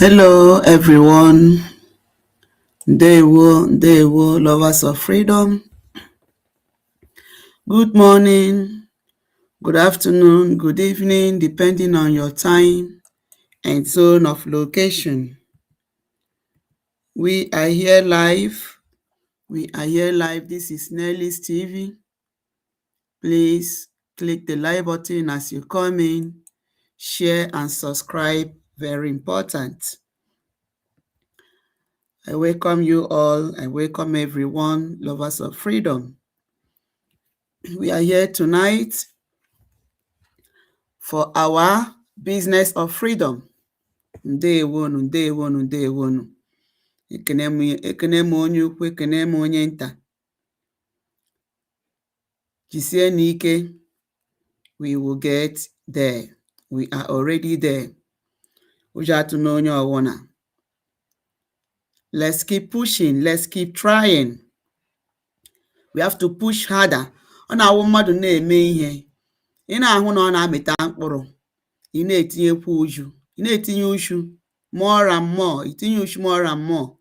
Hello everyone, Ndewo, lovers of freedom. Good morning, good afternoon, good evening, depending on your time and zone of location. We are here live. This is Nelly's TV. Please click the like button as you come in, share and subscribe. Very important. I welcome you all. I welcome everyone, lovers of freedom. We are here tonight for our business of freedom. Ndewonu. Ekene m onye ukwu, ekene m onye nta. Jisie n'ike, we will get there. We are already there. Ụjọ atụ n'onye ọwụna. Let's keep pushing. Let's keep trying. We have to push harder. Ọ na-awụ mmadụ na-eme ihe. Ị na-ahụ na ọ na-amịta mkpụrụ. Ị na-etinyekwa uju. Ị na-etinye uchu more and more. Itinye uchu more and more.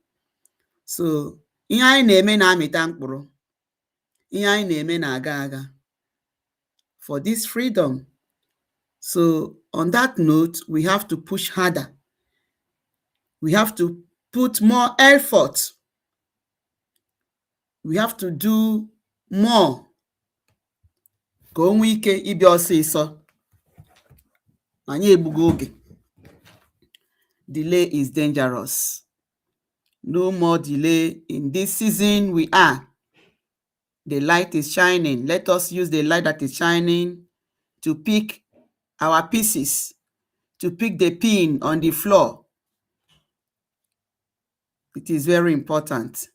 So, ihe anyị na-eme na-amịta mkpụrụ. Ihe anyị na-eme na-aga aga. For this freedom. So, on that note, we have to push harder. We have to put more effort. We have to do more. Ka o nwee ike ịbịa ọsịsọ. Anyị egbugo oge. Delay is dangerous. No more delay. In this season we are. The light is shining. Let us use the light that is shining to pick our pieces, to pick the pin on the floor. It is very important.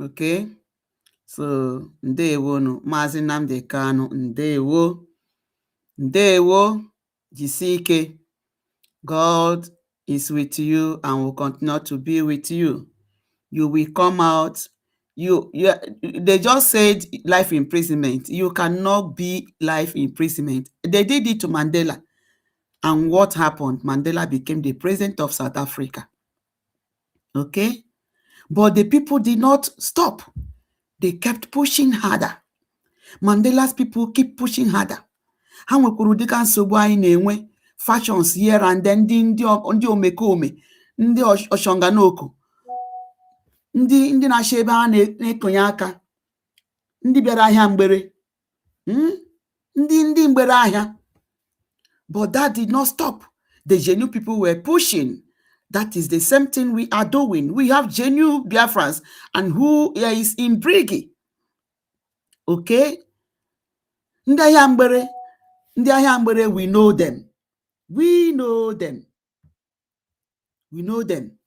Okay? So, Ndewonu, Maazị Nnamdi Kanu, Ndewo, Jisike. God is with you and will continue to be with you. You will come out. They just said life imprisonment. You cannot be life imprisonment. They did it to Mandela. And what happened? Mandela became the president of South Africa. Okay? But the people did not stop. They kept pushing harder. Mandela's people keep pushing harder. Ha nwekwuru dịka nsogbu anyị na-enwe factions here and then ndị omekome, ndị ọshọnganoko, ndị na-achị ebe ha na-ekonye aka, ndị bịara ahịa mgbere, ndị mgbere ahịa. But that did not stop. The genuine people were pushing. That is the same thing we are doing. We have genuine Biafrans and who is in Brigi. Okay? Ndị ahịa mgbere, we know them. We know them. We know them.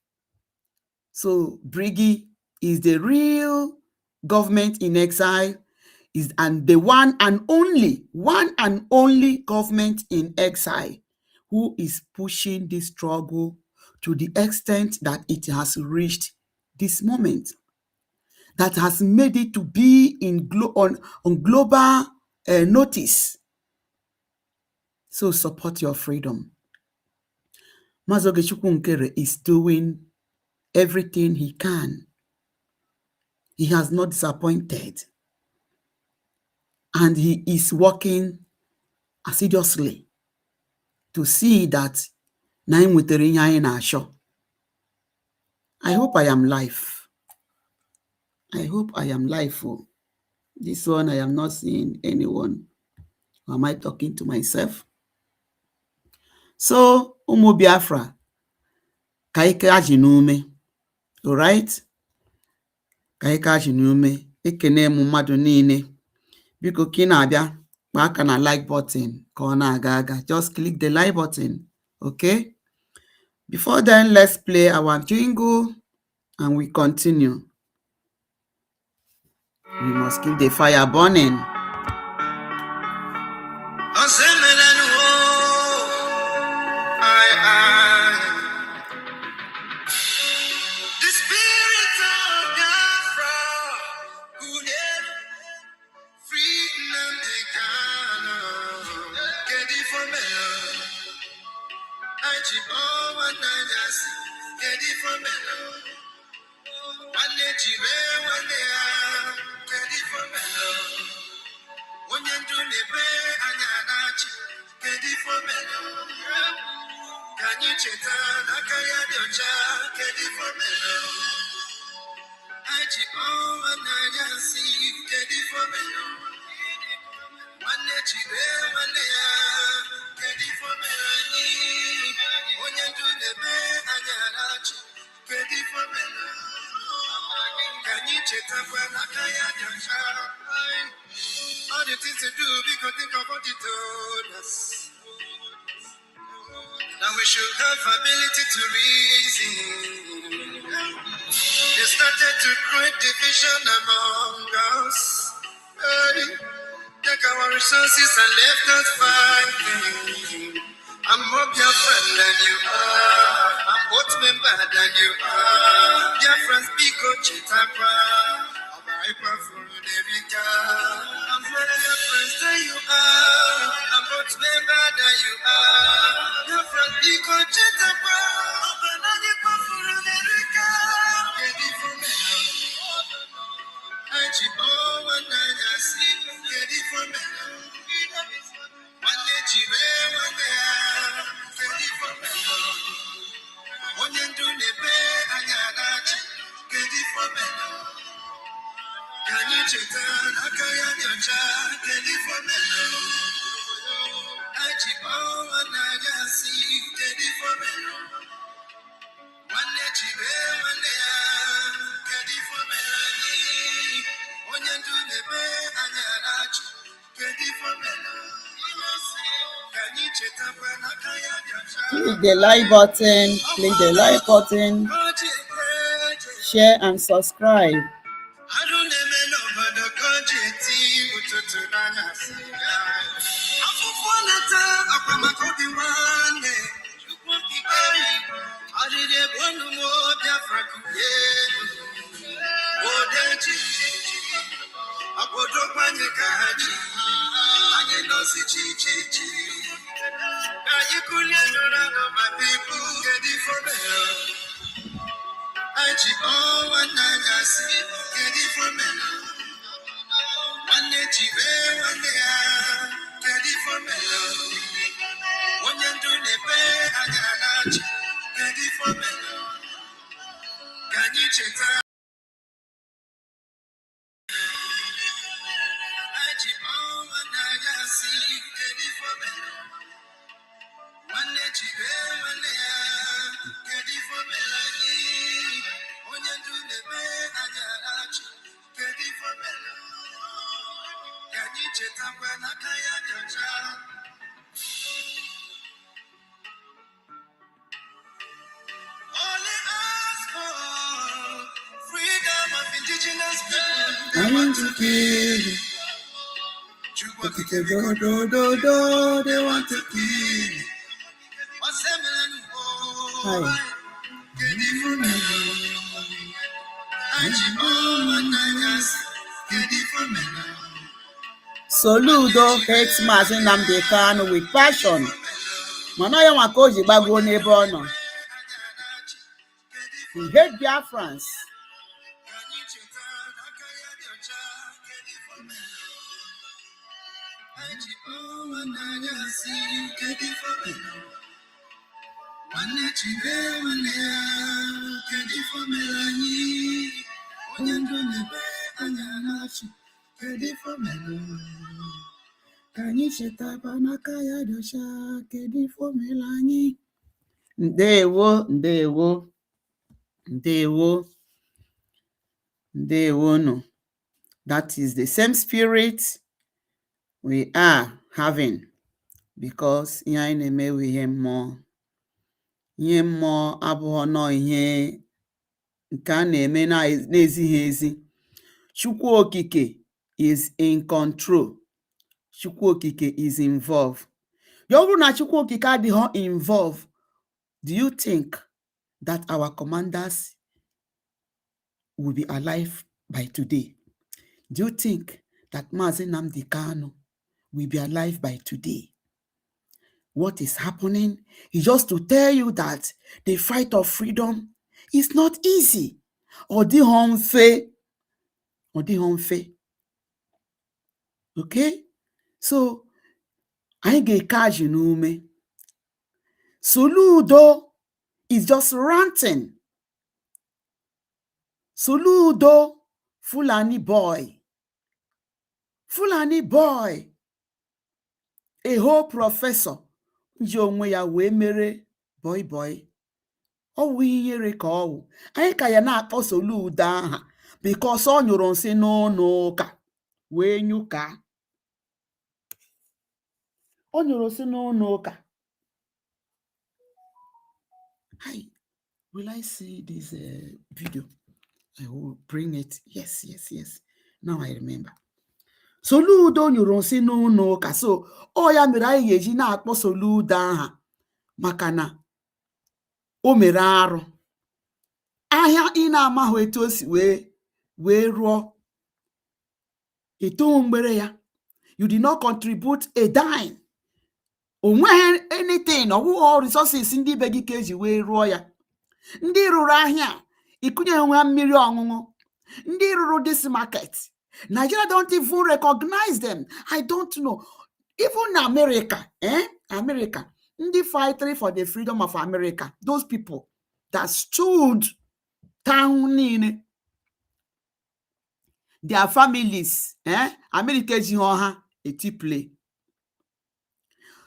So Brigi is the real government in exile, and the one and only government in exile who is pushing this struggle to the extent that it has reached this moment, that has made it to be on global notice. So support your freedom. Maazị Ogechukwu Nkere is doing everything he can. He has not disappointed. And he is working assiduously to see that I hope I am live. I hope I am live. This one, I am not seeing anyone. Or am I talking to myself? So, Ụmụ Biafra, ka ike ajị n'ume. Alright? Ka ike ajị n'ume. Ekene m mmadụ niile. Biko ka ị na-abịa, kpaa aka na like button ka ọ na-aga aga. Just click the like button. Okay? Before then, let's play our jingle and we continue. We must keep the fire burning. All the things to do, we can think of what he told us. Now we should have ability to reason. They started to create division among us. Hey, take our resources and left us fighting. I'm more your friend than you are. I'm both member than you are. Biafrans, Biko, Chitapa. I'm more your friends than you are. I'm both member than you are. Biafrans, Biko, Chitapa. Click the like button, click the like button, share and subscribe. I want to kill you. They want to kill you. Hi. Soludo hates Mazi Nnamdi Kanu with passion. Mana ya maka o ji gbagbuo n'ebe ọ nọ. He hate Biafrans. Ndewo, ndewo, ndewo, ndewo no. That is the same spirit we are having, because ihe anyị na-emewe ihe mmụọ. Ihe mmụọ abụghị nọ ihe nke a na-eme na-ezighị ezi. Chukwu okike is in control. Chukwu okike is involved. Ya bụrụ na Chukwu okike adịghị involved, do you think that our commanders will be alive by today? Do you think that Mazi Nnamdi Kanu will be alive by today? what is happening is just to tell you that the fight of freedom is not easy. Or the home fair. Okay? So, I get kaji n'ume. Soludo is just ranting. Soludo, Fulani boy. Fulani boy. A whole professor. Ji onwe ya wee mere boy boy. Ọ wụ ihere ka ọ wụ. Anyị ka ya na-akpọ Soludo aha because ọ nyụrụ nsị n'ụlọ ụka wee nyụka. Ọ nyụrụ nsị n'ụlọ ụka. Hi, will I see this video? I will bring it. Yes. Now I remember. Soludo nyụrụ nsị n'ụlọ ụka. So, ọ ya mere anyị ga-eji na-akpọ Soludo aha maka na o mere arụ. Ahịa ị na-amaghị etu o si wee rụọ eto mgbere ya. You did not contribute a dime. O nweghị anything, ọwụghị resources ndị be gị ka eji wee rụọ ya. Ndị rụrụ ahịa ikunye nwa mmiri ọṅụṅụ. Ndị rụrụ this market. Nigeria don't even recognize them. I don't know. Even America, America, ndị fighting for the freedom of America, those people that stood town in their families, America ji ha eti play.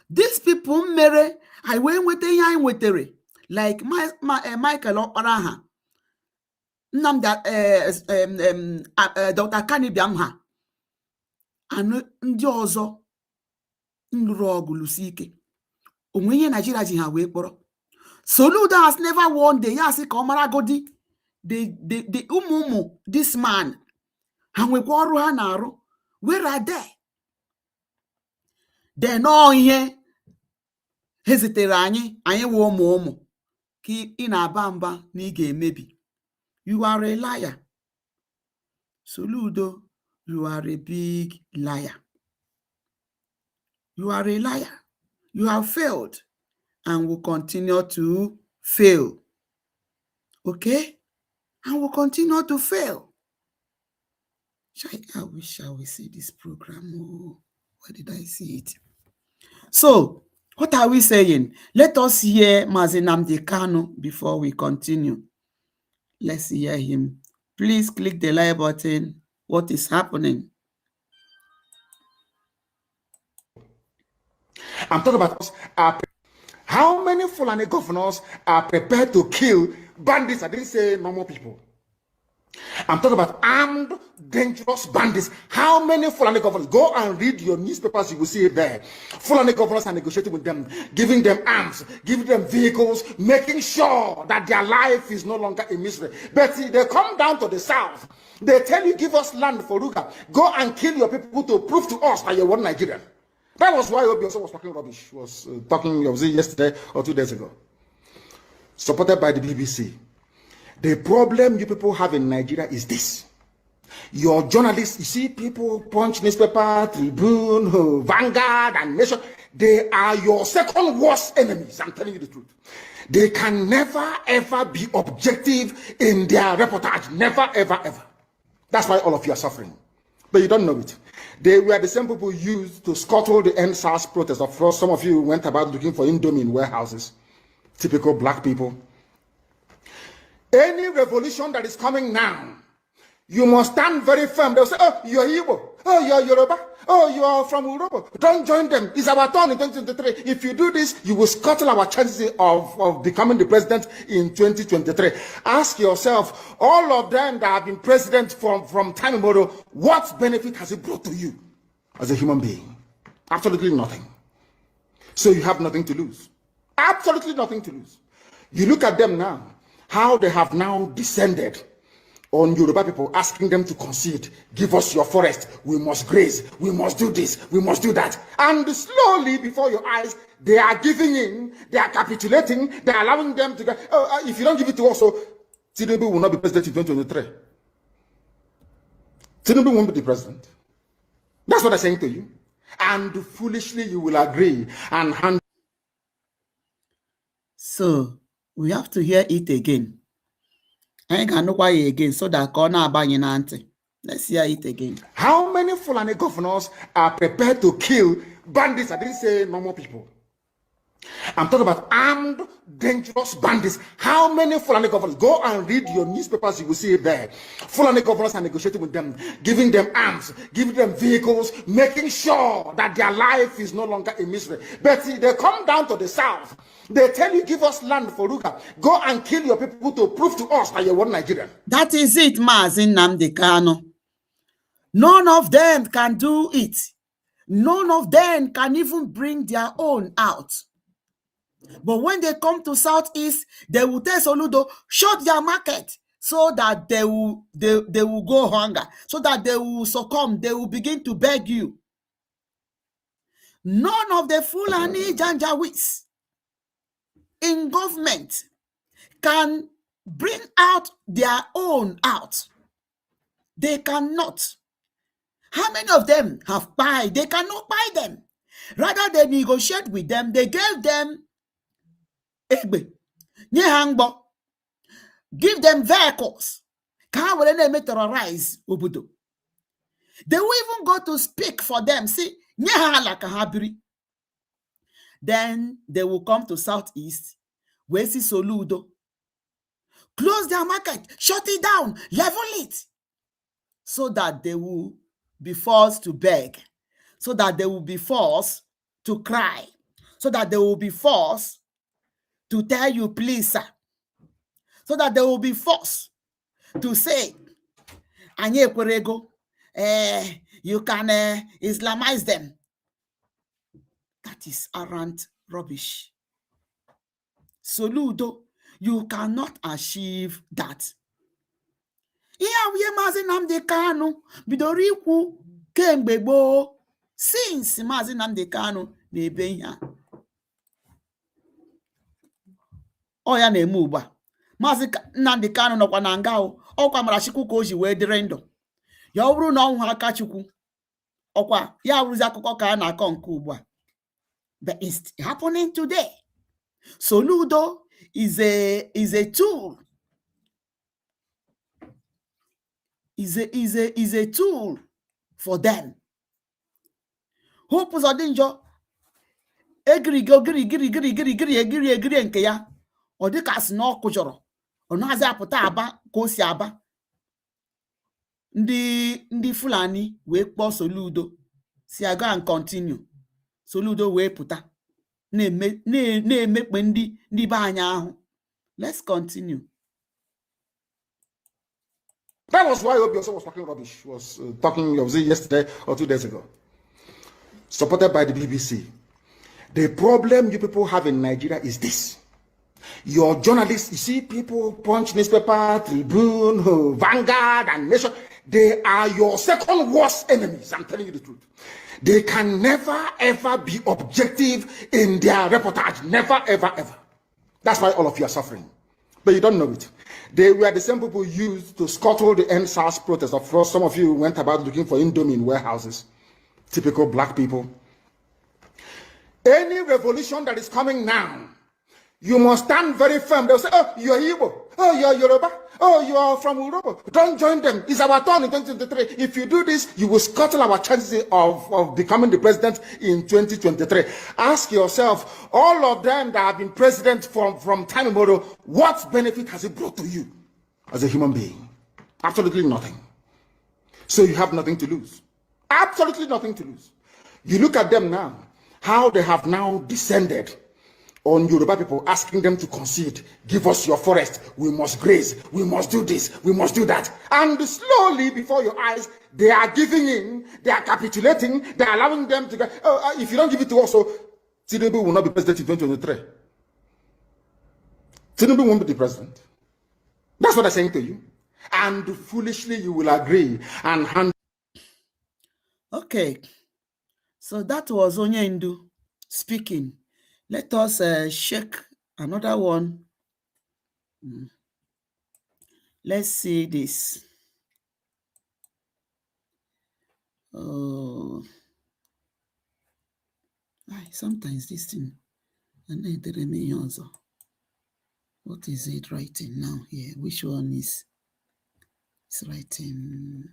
These people mere I wee nweta ihe anyị nwetere like Michael Okpara ha, Nnamdi Dr. Kani Biamha, and ndị ọzọ nlụrụ ọgụ lụsi ike. Onwe ihe Nigeria ji ha wee kpọrọ. Soludo has never won the yasi ka ọ mara godi the ụmụ this man. Ha nwekwa ọrụ ha na-arụ. Where are they? They know ihe hezitere anyị wụ ụmụ ka ị na-aba mba na ị ga-emebi. You are a liar. Soludo, you are a big liar. You are a liar. You have failed and will continue to fail. Okay? And will continue to fail. I wish I will see this program. Oh, where did I see it? So, what are we saying? Let us hear Mazi Nnamdi Kanu before we continue. Let's hear him. Please click the like button. What is happening? I'm talking about how many Fulani governors are prepared to kill bandits? I didn't say normal people. I'm talking about armed, dangerous bandits. How many Fulani governors? Go and read your newspapers, you will see it there. Fulani governors are negotiating with them, giving them arms, giving them vehicles, making sure that their life is no longer a misery. But see, they come down to the south. They tell you, give us land for Ruga. Go and kill your people to prove to us that you're one Nigerian. That was why Obi also was talking rubbish. Was yesterday or 2 days ago. Supported by the BBC. The problem you people have in Nigeria is this. Your journalists, you see people, Punch newspaper, Tribune, Vanguard, and Nation, they are your second worst enemies. I'm telling you the truth. They can never ever be objective in their reportage. Never, ever, ever. That's why all of you are suffering. But you don't know it. They were the same people used to scuttle the NSAS protest. Of course, some of you went about looking for Indomie in warehouses. Typical black people. Any revolution that is coming now, you must stand very firm. They'll say, oh, you're Igbo. Oh, you're Yoruba. Oh, you are from Europe. Don't join them. It's our turn in 2023. If you do this, you will scuttle our chances of becoming the president in 2023. Ask yourself, all of them that have been president from time immemorial, what benefit has it brought to you as a human being? Absolutely nothing. So you have nothing to lose. Absolutely nothing to lose. You look at them now, how they have now descended on Yoruba people, asking them to concede, give us your forest, we must graze, we must do this, we must do that. And slowly before your eyes, they are giving in, they are capitulating, they are allowing them to go, if you don't give it to us, so Tinubu will not be president in 2023. Tinubu won't be the president. That's what I'm saying to you. And foolishly you will agree and hand. So we have to hear it again. I can know why again so that corner banging auntie. Let's hear it again. How many Fulani governors are prepared to kill bandits? I didn't say normal people. I'm talking about armed, dangerous bandits. How many Fulani governors? Go and read your newspapers, you will see it there. Fulani governors are negotiating with them, giving them arms, giving them vehicles, making sure that their life is no longer a misery. But see, they come down to the south. They tell you, give us land for Ruga. Go and kill your people to prove to us that you're one Nigerian. That is it, Mazin Nnamdi Kanu. None of them can do it. None of them can even bring their own out. But when they come to Southeast, they will tell Soludo, shut their market so that they will go hunger, so that they will succumb, they will begin to beg you. None of the Fulani Janjaweeds in government can bring out their own out. They cannot. How many of them have buy? They cannot buy them. Rather, they negotiate with them. They gave them egbe, nyehangbo, give them vehicles. Can they terrorize obodo? They will even go to speak for them. See, nyehala kahabiri. Then they will come to Southeast, where see Soludo, close their market, shut it down, level it, so that they will be forced to beg, so that they will be forced to cry, so that they will be forced to tell you, please, sir, so that they will be forced to say, Anye Kwerego, you can Islamize them. That is arrant rubbish. Soludo, you cannot achieve that. Ihe wye Mazi Nnamdi Kanu bidoro ikwu kemgbe gboo, since Mazi Nnamdi Kanu na-ebe ihe a. Ọ ya na-eme ugbu a. Mazi Nnamdi Kanu nọkwa na nga ọkwa mara Chukwu ka o ji wee dịrị ndụ. Ya ọ bụrụ na ọ nwụ aka Chukwu, ọkwa ya abụrụzi akụkọ ka a na-akọ nke ugbu a. But it's happening today. Soludo is a tool. Is a tool for them. Hope Uzodinjo egiri nke ya. Ọ dịka asị na ọkụ jọrọ. Ọ naghịzi apụta aba ka o si aba. Ndị Fulani wee kpọọ Soludo si aga and continue. Soludo wee pụta na-emekpe ndị be anyị ahụ. Let's continue. That was why Obi also was talking rubbish. He was talking, was it yesterday or 2 days ago? Supported by the BBC. The problem you people have in Nigeria is this. Your journalists, you see people, Punch newspaper, Tribune, Vanguard, and Nation, they are your second worst enemies. I'm telling you the truth. They can never, ever be objective in their reportage. Never, ever, ever. That's why all of you are suffering. But you don't know it. They were the same people used to scuttle the NSAS protest. Of course, some of you went about looking for Indomie in warehouses. Typical black people. Any revolution that is coming now, you must stand very firm. They'll say, oh, you're Igbo. Oh, you're Yoruba. Oh, you are from Europe. Don't join them. It's our turn in 2023. If you do this, you will scuttle our chances of becoming the president in 2023. Ask yourself, all of them that have been president from time immemorial, what benefit has it brought to you as a human being? Absolutely nothing. So you have nothing to lose. Absolutely nothing to lose. You look at them now, how they have now descended on Yoruba people, asking them to concede, give us your forest, we must graze, we must do this, we must do that. And slowly, before your eyes, they are giving in, they are capitulating, they are allowing them to go, if you don't give it to us, so Tinubu will not be president in 2023. Tinubu won't be the president. That's what I'm saying to you. And foolishly, you will agree and hand. Okay, so that was Onyendu speaking. Let us check another one. Let's see this. Oh, sometimes this thing, and then there may also. What is it writing now here? Which one is it's writing?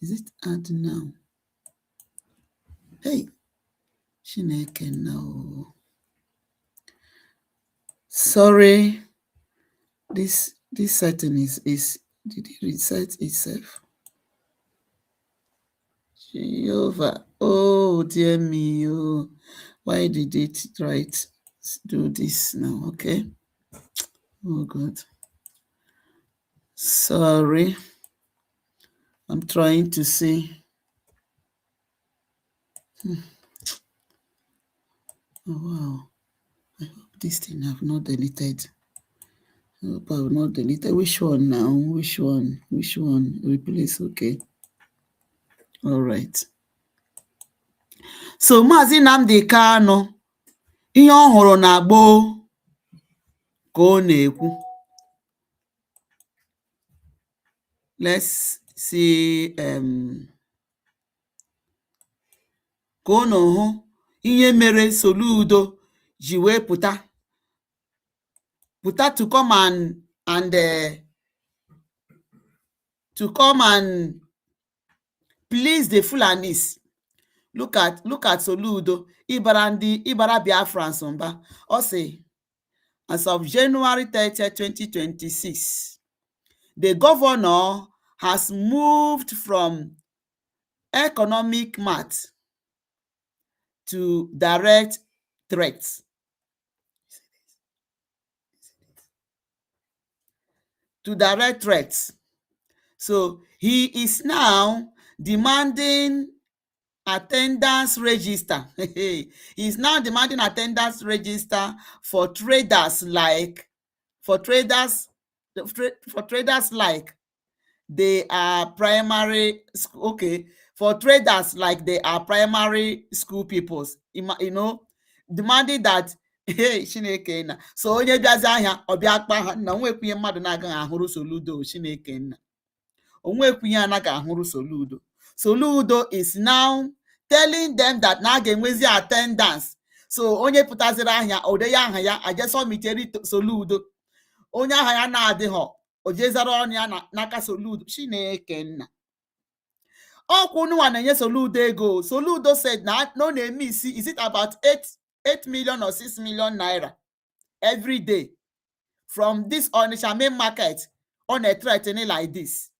Is it add now? Hey, Chineke now. Sorry. This setting is did it reset itself? Jehovah. Oh dear me. Oh, why did it do this now? Okay. Oh God. Sorry. I'm trying to see. Oh wow. I hope this thing have not deleted. I hope I have not deleted. Which one now? Which one? Which one? Replace. Okay. All right. So Maazị Nnamdi Kanu, ihe ọ hụrụ na gboo ka ọ na-ekwu. Let's see ka unu hụ ihe mere Soludo ji wee pụta to come and please the Fulanis. Look at Soludo ịbara Biafrans mba. Ọ sị, as of January 30, 2026, the governor has moved from economic math to direct threats. So he is now demanding attendance register. He is now demanding attendance register for traders like they are primary school. Okay, for traders like they are primary school pupils. Demanding that hey Chineke nna. So onye bịazi ahịa ọbịa akpa ha na onwekwu mmadụ na-agaghị ahụrụ Soludo. Chineke nna, onwekwu anaghị ahụrụ Soludo. Soludo is now telling them that na ga-enwezi attendance. So onye pụtaziri ahịa ode ya aha ya ajesọmiteri Soludo. Onye aha ya na-adịghọ ojezara ọnụ ya n'aka Soludo. Chineke nna, ọkwụ nụnwa na-enye Soludo ego. Soludo said na no na-eme isi, is it about 8 million or 6 million naira every day from this Onitsha main market on a threatening like this.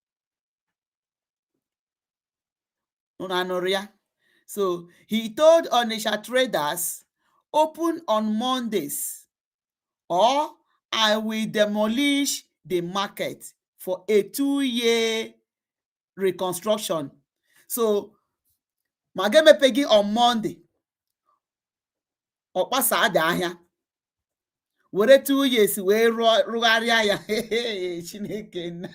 So he told Onitsha traders, open on Mondays or I will demolish the market for a 2-year reconstruction. So mageme pegi on Monday ọkpasa ada ahịa were 2 years wee rụgharịa ya. Chineke nna.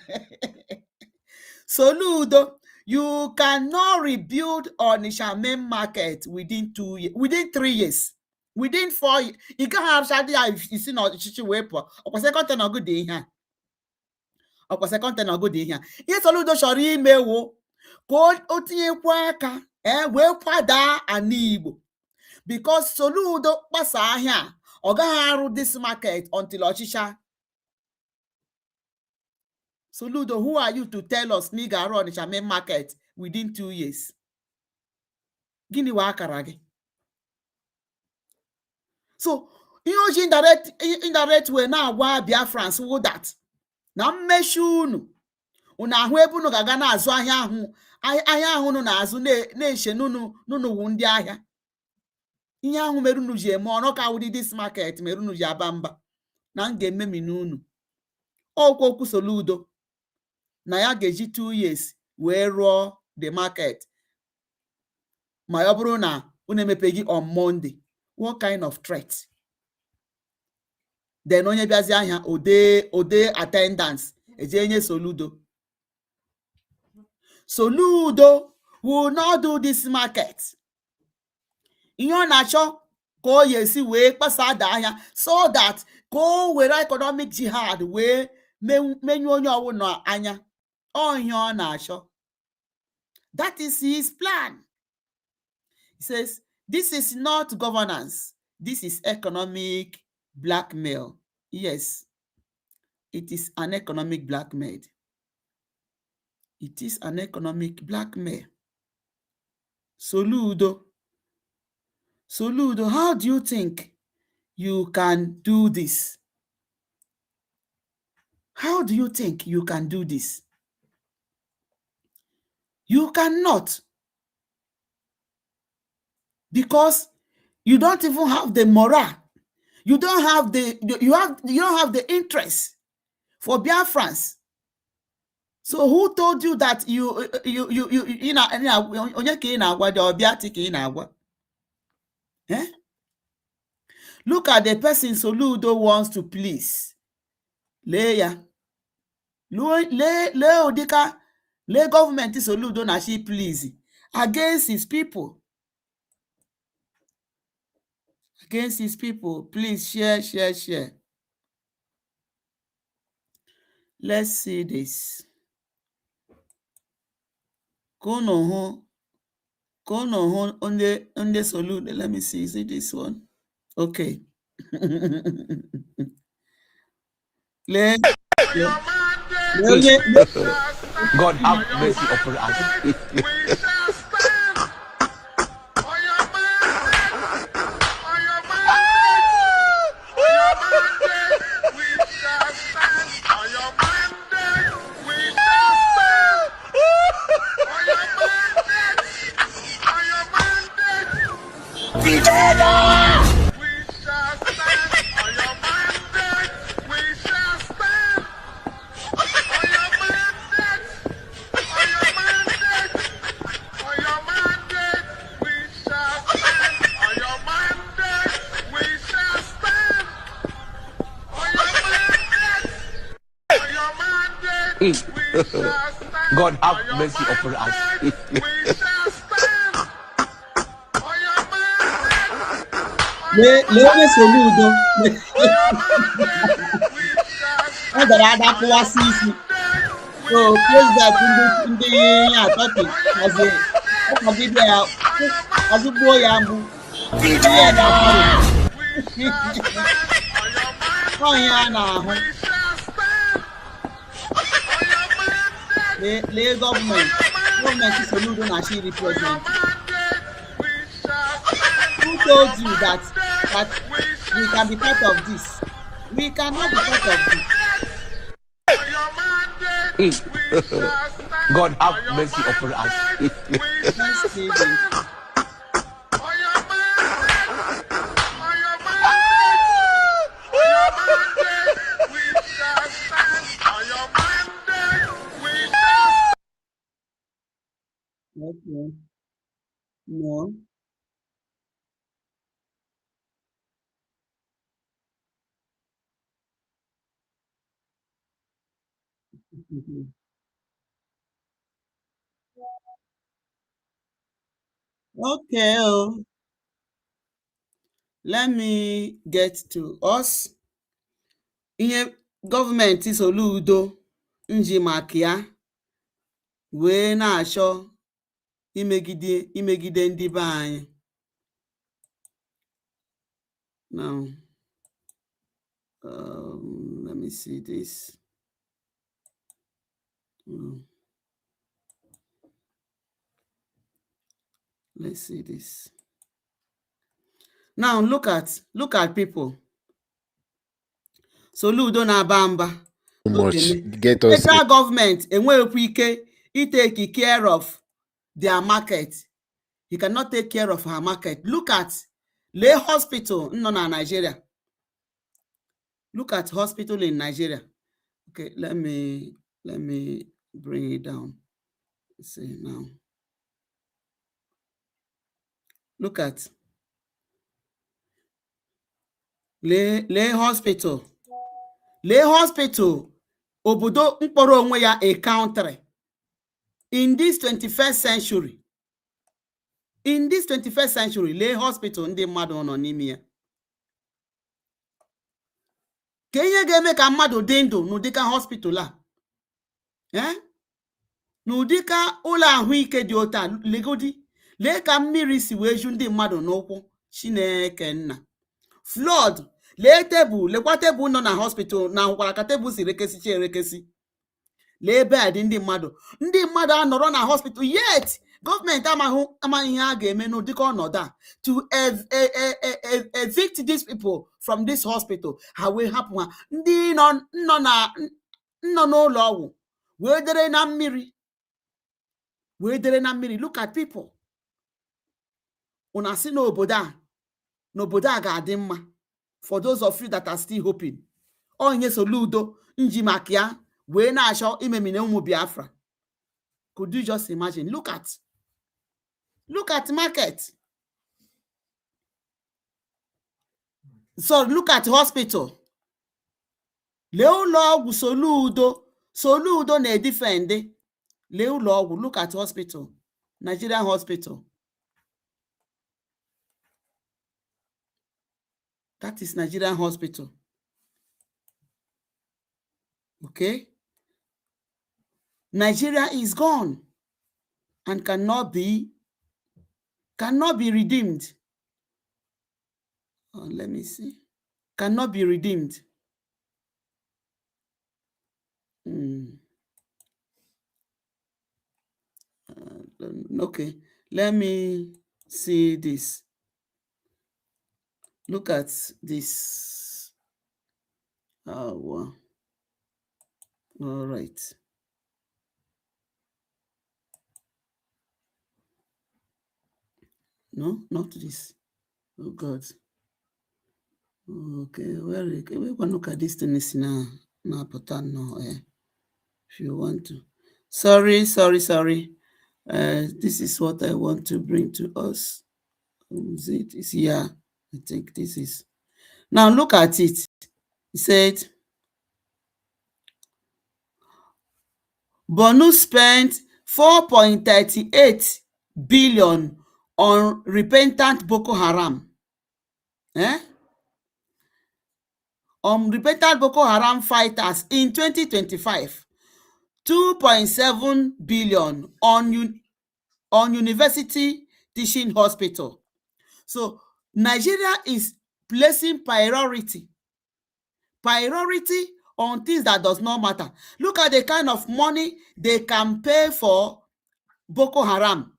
Soludo, you cannot rebuild Onitsha main market within 2 years, within 3 years, within 4 years. You can't have shadi ya isi na ọchịchị wee pụọ. Ọkwa second ten ọgụ dị ihe a. Ihe Soludo chọrọ ime wụ ka o tinyekwa aka wee kwada ana Igbo. Because Soludo kpasa ahịa ọ gaghị arụ this market until ọchịcha. Soludo, who are you to tell us na ị ga-arụ Onitsha main market within 2 years? Gịnị wa akara gị? So ihe oji indirect way na-agwa Biafrans wụ that na mmechi unu ahụ ebe unu ga-aga na-azụ ahịa ahụ unu na-azụ na-eche nunu wu ndị ahịa. Ihe ahụ mere unu ji eme ọnụ ka wụdị this market mere unu ji aba mba na m ga-ememi n'unu. Okwu Soludo na ya ga-eji 2 years wee rụọ the market ma ọ bụrụ na unu emepeghị on Monday. What kind of threat? Then onye bịazi ahịa ode attendance eje nye Soludo. Soludo will not do this market. Ihe ọ na-achọ ka o yesi wee kpasa ada ahịa so that ka o were economic jihad wee menyu onye ọbụla anya. Ihe ọ na-achọ. That is his plan. He says, this is not governance. This is economic blackmail. Yes, it is an economic blackmail. It is an economic blackmail. Soludo, how do you think you can do this? How do you think you can do this? You cannot, because you don't even have the morale. You don't have the interest for Biafrans. So who told you that you eh? Look at the person Soludo wants to please. Leia. Le Odika, le government Soludo na she please against his people. Against his people. Please share. Let's see this. Kono on the Soludo. Let me see. Is it this one? Okay. God have mercy upon us. God have mercy upon us. Le Soludo. So place that in the topic as a boy ambu. The government is Soludo and she represent. Who told you that we can be part of this? We cannot be part of this. God have mercy upon us. Let's see this. Okay. No. Okay. Let me get to us. Ihe gọọmenti Soludo nji maka ya wee na-achọ imegide ndị be anyị. Now, let me see this. Let's see this. Now look at people. Soludo na-aba mba. Federal government enweghịkwa ike take care of their market. He cannot take care of her market. Look at Lay Hospital no na Nigeria. Look at hospital in Nigeria. Okay, let me bring it down. Let's see now. Look at Lay Hospital. Lay Hospital obodo mkpọrọ onwe ya a country. In this 21st century. In this 21st century, Lay Hospital ndị mmadụ nọ n'ime ya. Ka ihe ga-eme ka mmadụ dị ndụ n'ụdịka hospital a? N'ụdịka ụlọ ahụike dị otu a, legodi, lee ka mmiri si wee ju ndị mmadụ n'ụkwụ. Chineke nna. Flood, lee tebụl, lekwa tebụl nọ na hospital na ahụkwara ka tebụl si rekesicha erekesi. Lee bed ndị mmadụ anọrọ na hospital, yet gọọmenti amaghị ihe a ga-eme n'ụdịka ọnọdụ a to evict these people from this hospital. Ha wee hapụ ha, ndị nọ n'ụlọ ọgwụ wee dere na mmiri. Look at people. Una si n'obodo a ga-adị mma. For those of you that are still hoping, onye Soludo nji maka ya wee na-achọ imemine ụmụ Biafra. Could you just imagine? Look at market. So look at hospital. Lee ụlọ ọgwụ Soludo na-edefend. Lee ụlọ ọgwụ, look at hospital, Nigerian hospital. That is Nigerian hospital. Okay? Nigeria is gone and cannot be redeemed. Oh, let me see. Cannot be redeemed. Okay, let me see this. Look at this. Oh, wow. All right. No, not this. Oh, God. Okay, well, we want to look at this thing now. If you want to. Sorry. This is what I want to bring to us. It's here. I think this is. Now look at it. He said, Bonu spent 4.38 billion on repentant Boko Haram. On repentant Boko Haram fighters in 2025. 2.7 billion on university teaching hospital. So Nigeria is placing priority on things that does not matter. Look at the kind of money they can pay for Boko Haram,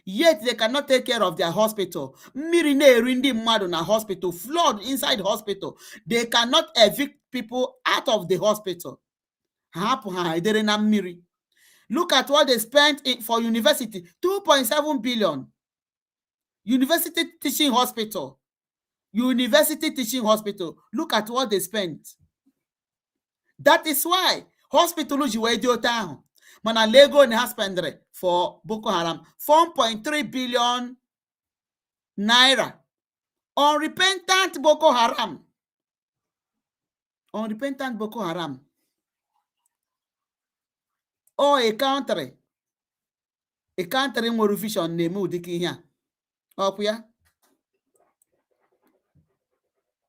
yet they cannot take care of their hospital. Mmiri na-eri ndị mmadụ na hospital, flood inside hospital. They cannot evict people out of the hospital. Look at what they spent for university, 2.7 billion. University teaching hospital. Look at what they spent. That is why hospital ji wee dị otu ahụ. Mana Lego na ha spendere for Boko Haram 4.3 billion naira on repentant Boko Haram. Or a country nwere vision na-eme ụdịka ihe a. Ọkwa ya?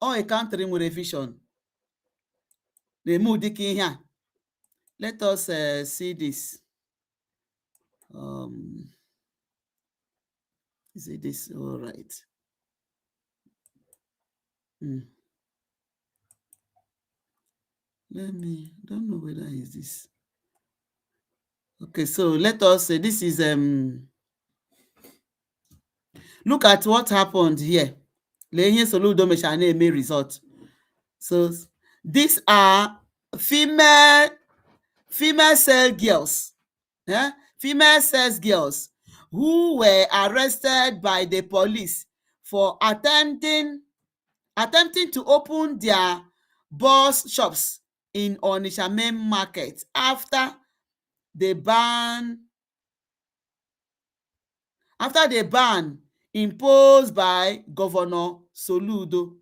Or a country nwere vision na-eme ụdịka ihe a. Let us see this. See this, all right. Don't know whether is this. Okay, so let us say this is look at what happened here. Soludo may result. So these are female cell girls. Female sales girls who were arrested by the police for attempting to open their boss shops in Onitsha main market after the ban imposed by Governor Soludo.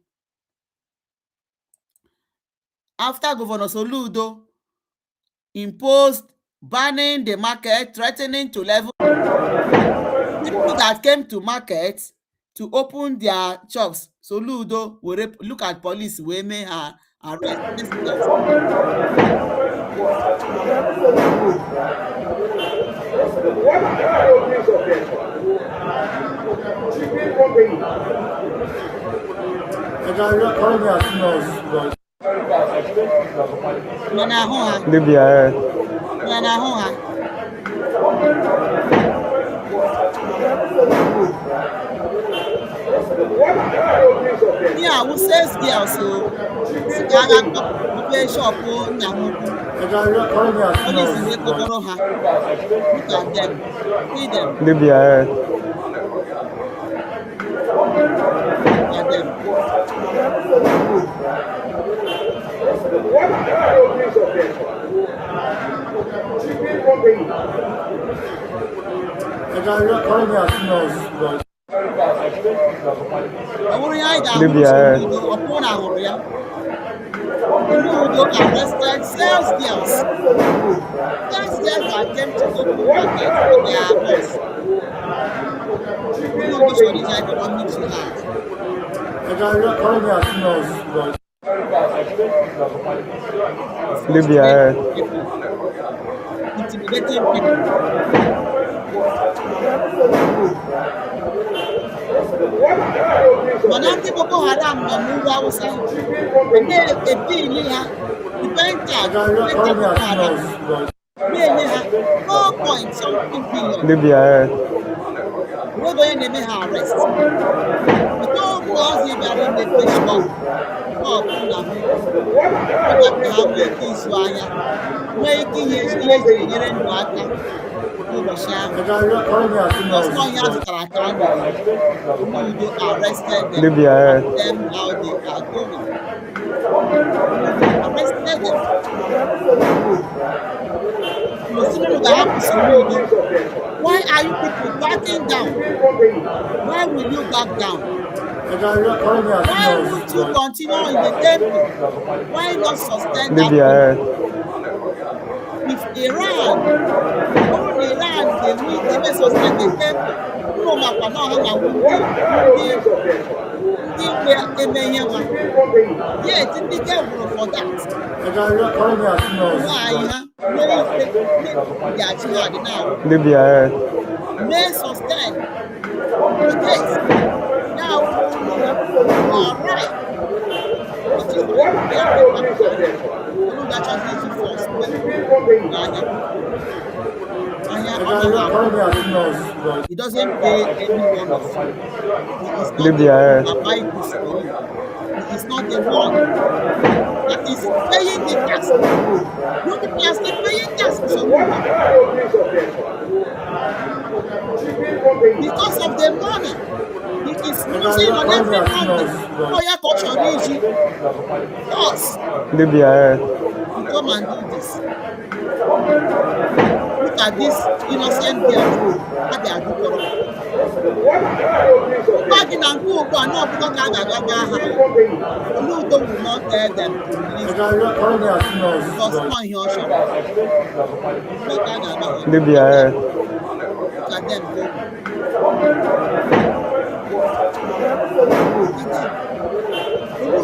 After Governor Soludo imposed banning the market, threatening to level people that came to market to open their shops. Soludo will look at police wey may her arrest. Libya. Yeah, who says girls so Gaga open shop na mugu. Police in the Kokoro ha. Look at them. See them. Libya. Look at them. Libya. Soludo arrested sales girls. Sales girls that came to open market for their boss. Soludo showed his economic to hard. Libya. Intimidating people. Mananti Boko Haram na Muga Hausa. Ene ebili ha. Ibenta Boko Haram. Ene ha 4 something billion. Libya. We go in the arrest. We don't cause him in the fish shop. Oh, na hu. We got how make this wire. Making his yere ndu aka. Because now he has Tarakani. Soludo arrested them. Libya. Ask them how they are going. Soludo arrested them. Soludo, why are you people backing down? Why will you back down? Why would you continue in the temple? Why not sustain that? Libya. If Iran, only Iran, they will sustain the temple. No matter how yet in the devil for that. Why? Libya. May sustain. Yes. Now, all right. What is he doesn't pay anyone of you. He is not Libya. the Bible for you. He is not the one that is paying the tax. You people are still paying tax for someone. Because of the money, he is losing on every money. Oh, yeah, culture needs you. Us, Libya. you come and do this. Look at this innocent girl. What they are doing. Back in Angola, no, because Soludo will not tell them to leave. Because no, he also. Libya. Look at them go.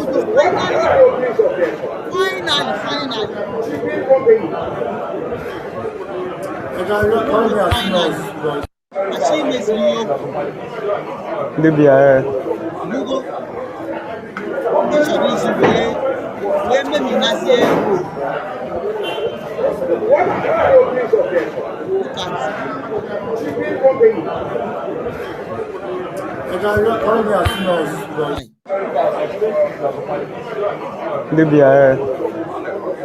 Soludo finally. Libya. Google. Libya.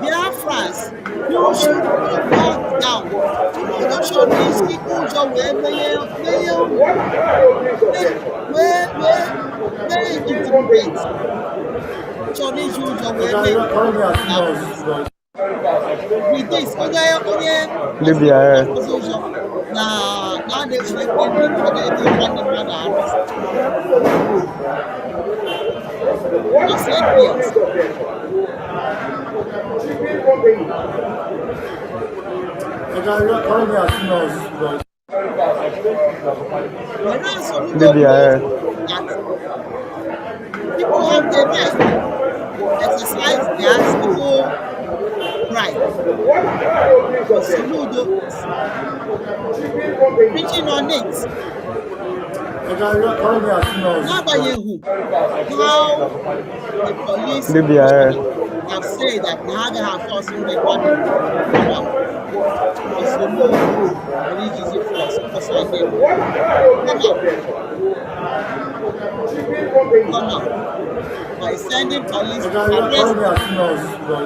Biafrans, you should not back down. You should these people where intimidate. So these with this, Libya. now they flip for the arrest. Libya. People have the right to exercise their civil right. Soludo preaching on it. N'agbanyeghị how the police Libya, have said that na ha agaghị force ndị mmadụ na Soludo nwere ijizi force force ndị come out by sending police to arrest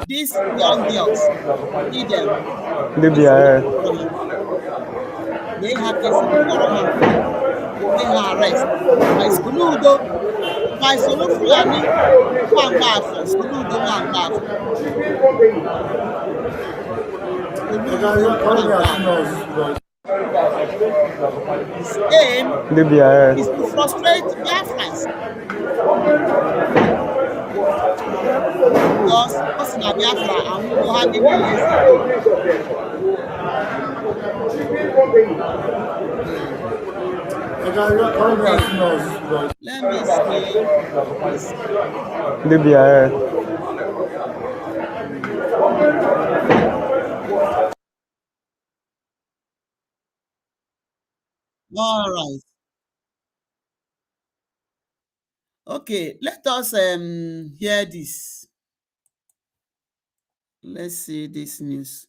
these young girls, lead them. Libya, They have they are arrest by Soludo, by Solofulani, one bath, Soludo one bath. His aim Libya, is to frustrate Biafrans. Because us na Biafra and we will have the years ago. Let me see. Libya, All right. Okay, let us hear this. Let's see this news.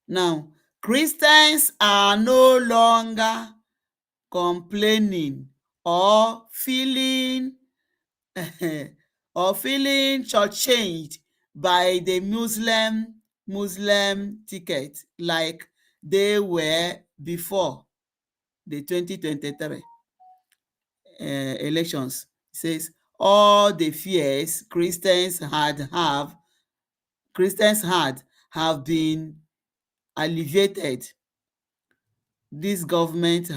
Now, Christians are no longer complaining or feeling shortchanged by the Muslim ticket like they were before the 2023 elections. It says all the fears Christians have been alleviated. This government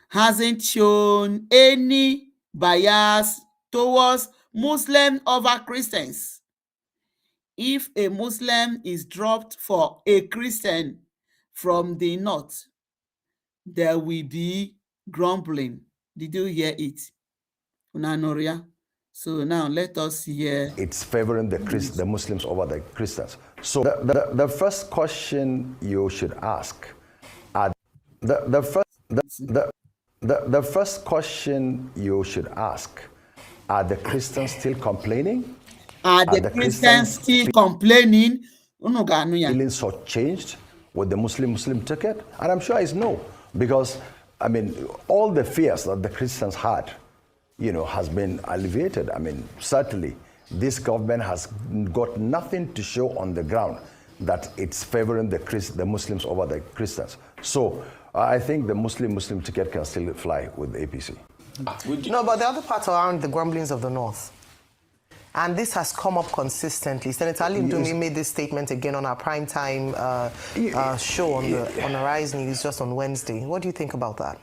hasn't shown any bias towards Muslims over Christians. If a Muslim is dropped for a Christian from the north, there will be grumbling. Did you hear it? Unanoria. So now let us hear. It's favoring the Muslims over the Christians. So the first question you should ask are the first question you should ask, are the Christians still complaining? Are the Christians still complaining? Feeling so changed with the Muslim ticket? And I'm sure it's no, because I mean all the fears that the Christians had, has been alleviated. I mean, certainly this government has got nothing to show on the ground that it's favoring the Muslims over the Christians. So I think the Muslim ticket can still fly with the APC. No, but the other part around the grumblings of the North, and this has come up consistently. Senator Ali Ndumi made this statement again on our primetime show on the Rise News just on Wednesday. What do you think about that?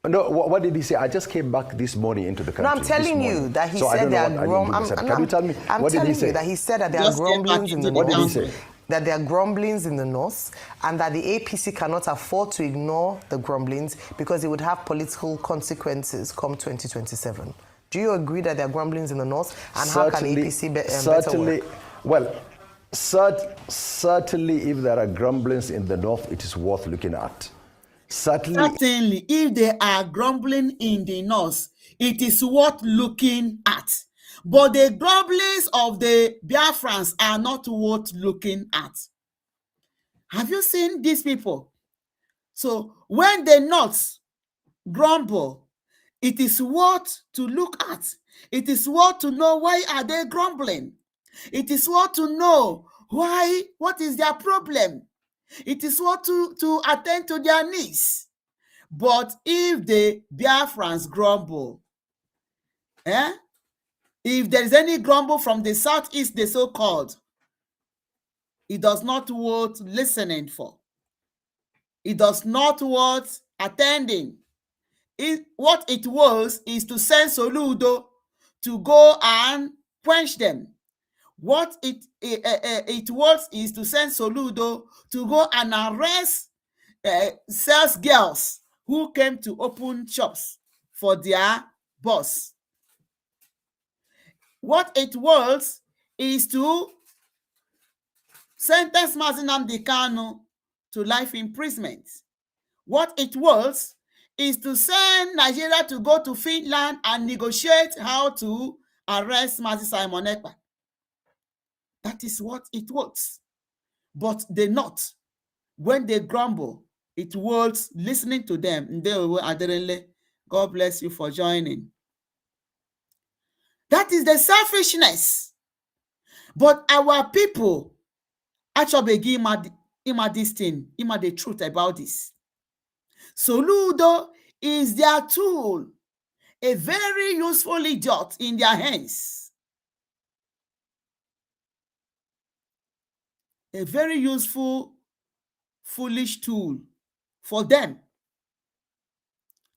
No, what did he say? I just came back this morning into the country. No, I'm telling you that he said there are grumblings. Can you tell me what did he say? That he said that there are grumblings in the North. What did he say? That there are grumblings in the North, and that the APC cannot afford to ignore the grumblings because it would have political consequences come 2027. Do you agree that there are grumblings in the North, and how can APC better work? Well, certainly, if there are grumblings in the North, it is worth looking at. Certainly, if they are grumbling in the North, it is worth looking at. But the grumblings of the Biafrans are not worth looking at. Have you seen these people? So when the North grumble, it is worth to look at. It is worth to know why are they grumbling. It is worth to know what is their problem. It is worth to attend to their needs. But if the Biafrans grumble, if there is any grumble from the southeast, the so-called, it does not worth listening for. It does not worth attending. What it was is to send Soludo to go and quench them. What it was is to send Soludo to go and arrest sales girls who came to open shops for their boss. What it was is to sentenced Mazi Nnamdi Kanu to life imprisonment. What it was is to send Nigeria to go to Finland and negotiate how to arrest Mazi Simon Ekpa. That is what it was. But they not. When they grumble, it was listening to them. God bless you for joining. That is the selfishness. But our people actually give him this thing, him the truth about this. Soludo is their tool, a very useful idiot in their hands. A very useful, foolish tool for them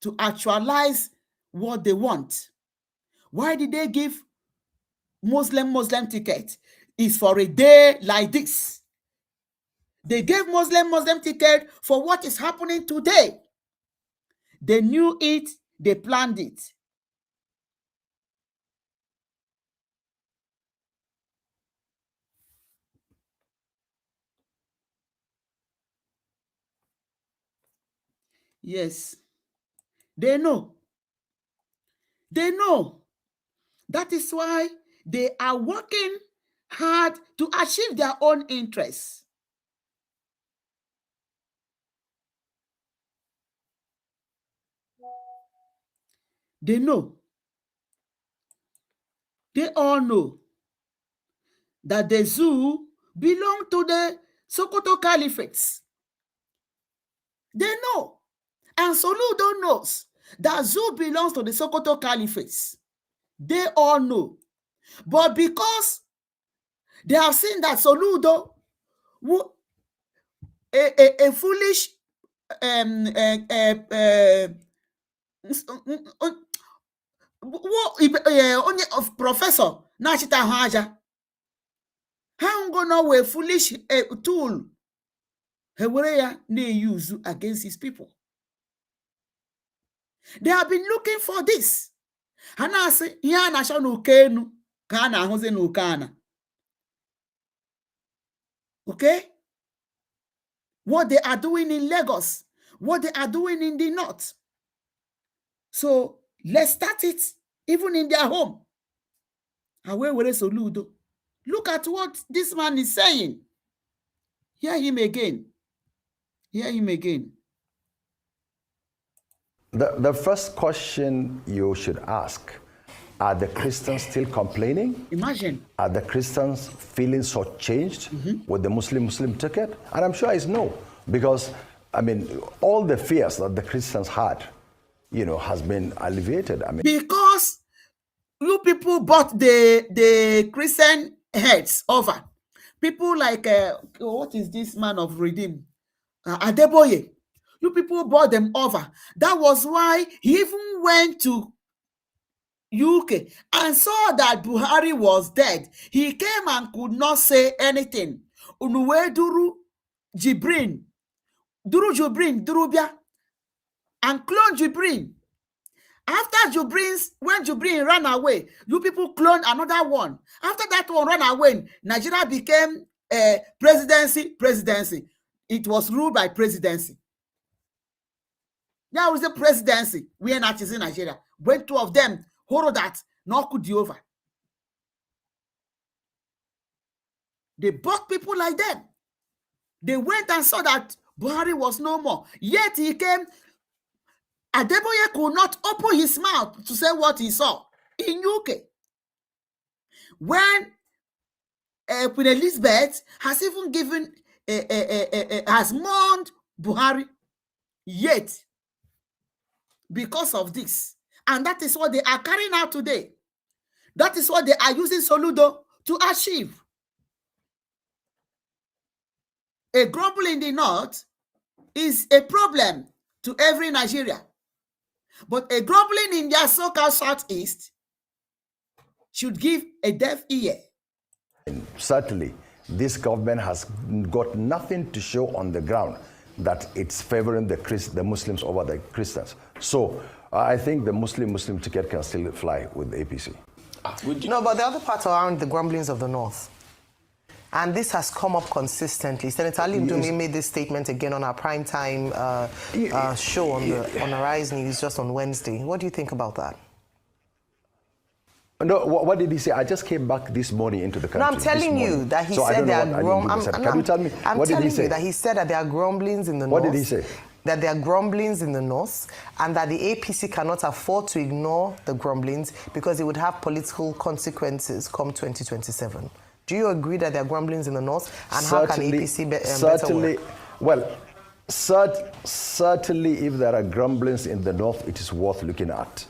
to actualize what they want. Why did they give Muslim ticket? It's for a day like this. They gave Muslim ticket for what is happening today. They knew it, they planned it. Yes, they know. They know. That is why they are working hard to achieve their own interests. They know. They all know that the zoo belong to the Sokoto Caliphates. They know. And Soludo knows that zoo belongs to the Sokoto Caliphates. They all know. But because they have seen that Soludo, a foolish onye of professor na-achịta ahụ aja, ha ngona wee foolish tool ha were ya na-use against his people. They have been looking for this. Ha na-asị ihe a na-achọ n'oke enu ka ha na-ahụzi n'oke ana. Okay? What they are doing in Lagos, what they are doing in the north. So let's start it even in their home. Soludo. Look at what this man is saying. Hear him again. Hear him again. The first question you should ask, are the Christians still complaining? Imagine. Are the Christians feeling so changed with the Muslim ticket? And I'm sure it's no, because, I mean, all the fears that the Christians had, has been alleviated. I mean, because you people bought the Christian heads over. People like, what is this man of Redeem? Adeboye. You people bought them over. That was why he even went to UK and saw that Buhari was dead. He came and could not say anything. Unuwe Duru Jibrin, Durubia, and clone Jibrin. After when Jibrin ran away, you people cloned another one. After that one ran away, Nigeria became a presidency. It was ruled by presidency. Now is the presidency. We are not in Nigeria. When two of them hold that, no could be over. They bought people like them. They went and saw that Buhari was no more. Yet he came. Adeboye could not open his mouth to say what he saw in UK. When Queen Elizabeth has even given, has mourned Buhari, yet because of this. And that is what they are carrying out today. That is what they are using Soludo to achieve. A grumble in the north is a problem to every Nigeria. But a grumbling in their so-called southeast should give a deaf ear. Certainly, this government has got nothing to show on the ground that it's favoring the Muslims over the Christians. So I think the Muslim ticket can still fly with the APC. No, but the other part around the grumblings of the north. And this has come up consistently. Senator Ali Ndumi made this statement again on our primetime show on the Rise News just on Wednesday. What do you think about that? No, what did he say? I just came back this morning into the country. No, I'm telling you that he said there are grumblings. Can you tell me, what did he say? That he said that there are grumblings in the north. What did he say? That there are grumblings in the north and that the APC cannot afford to ignore the grumblings because it would have political consequences come 2027. Do you agree that there are grumblings in the north? And certainly, how can APC better work? Well, certainly if there are grumblings in the north, it is worth looking at.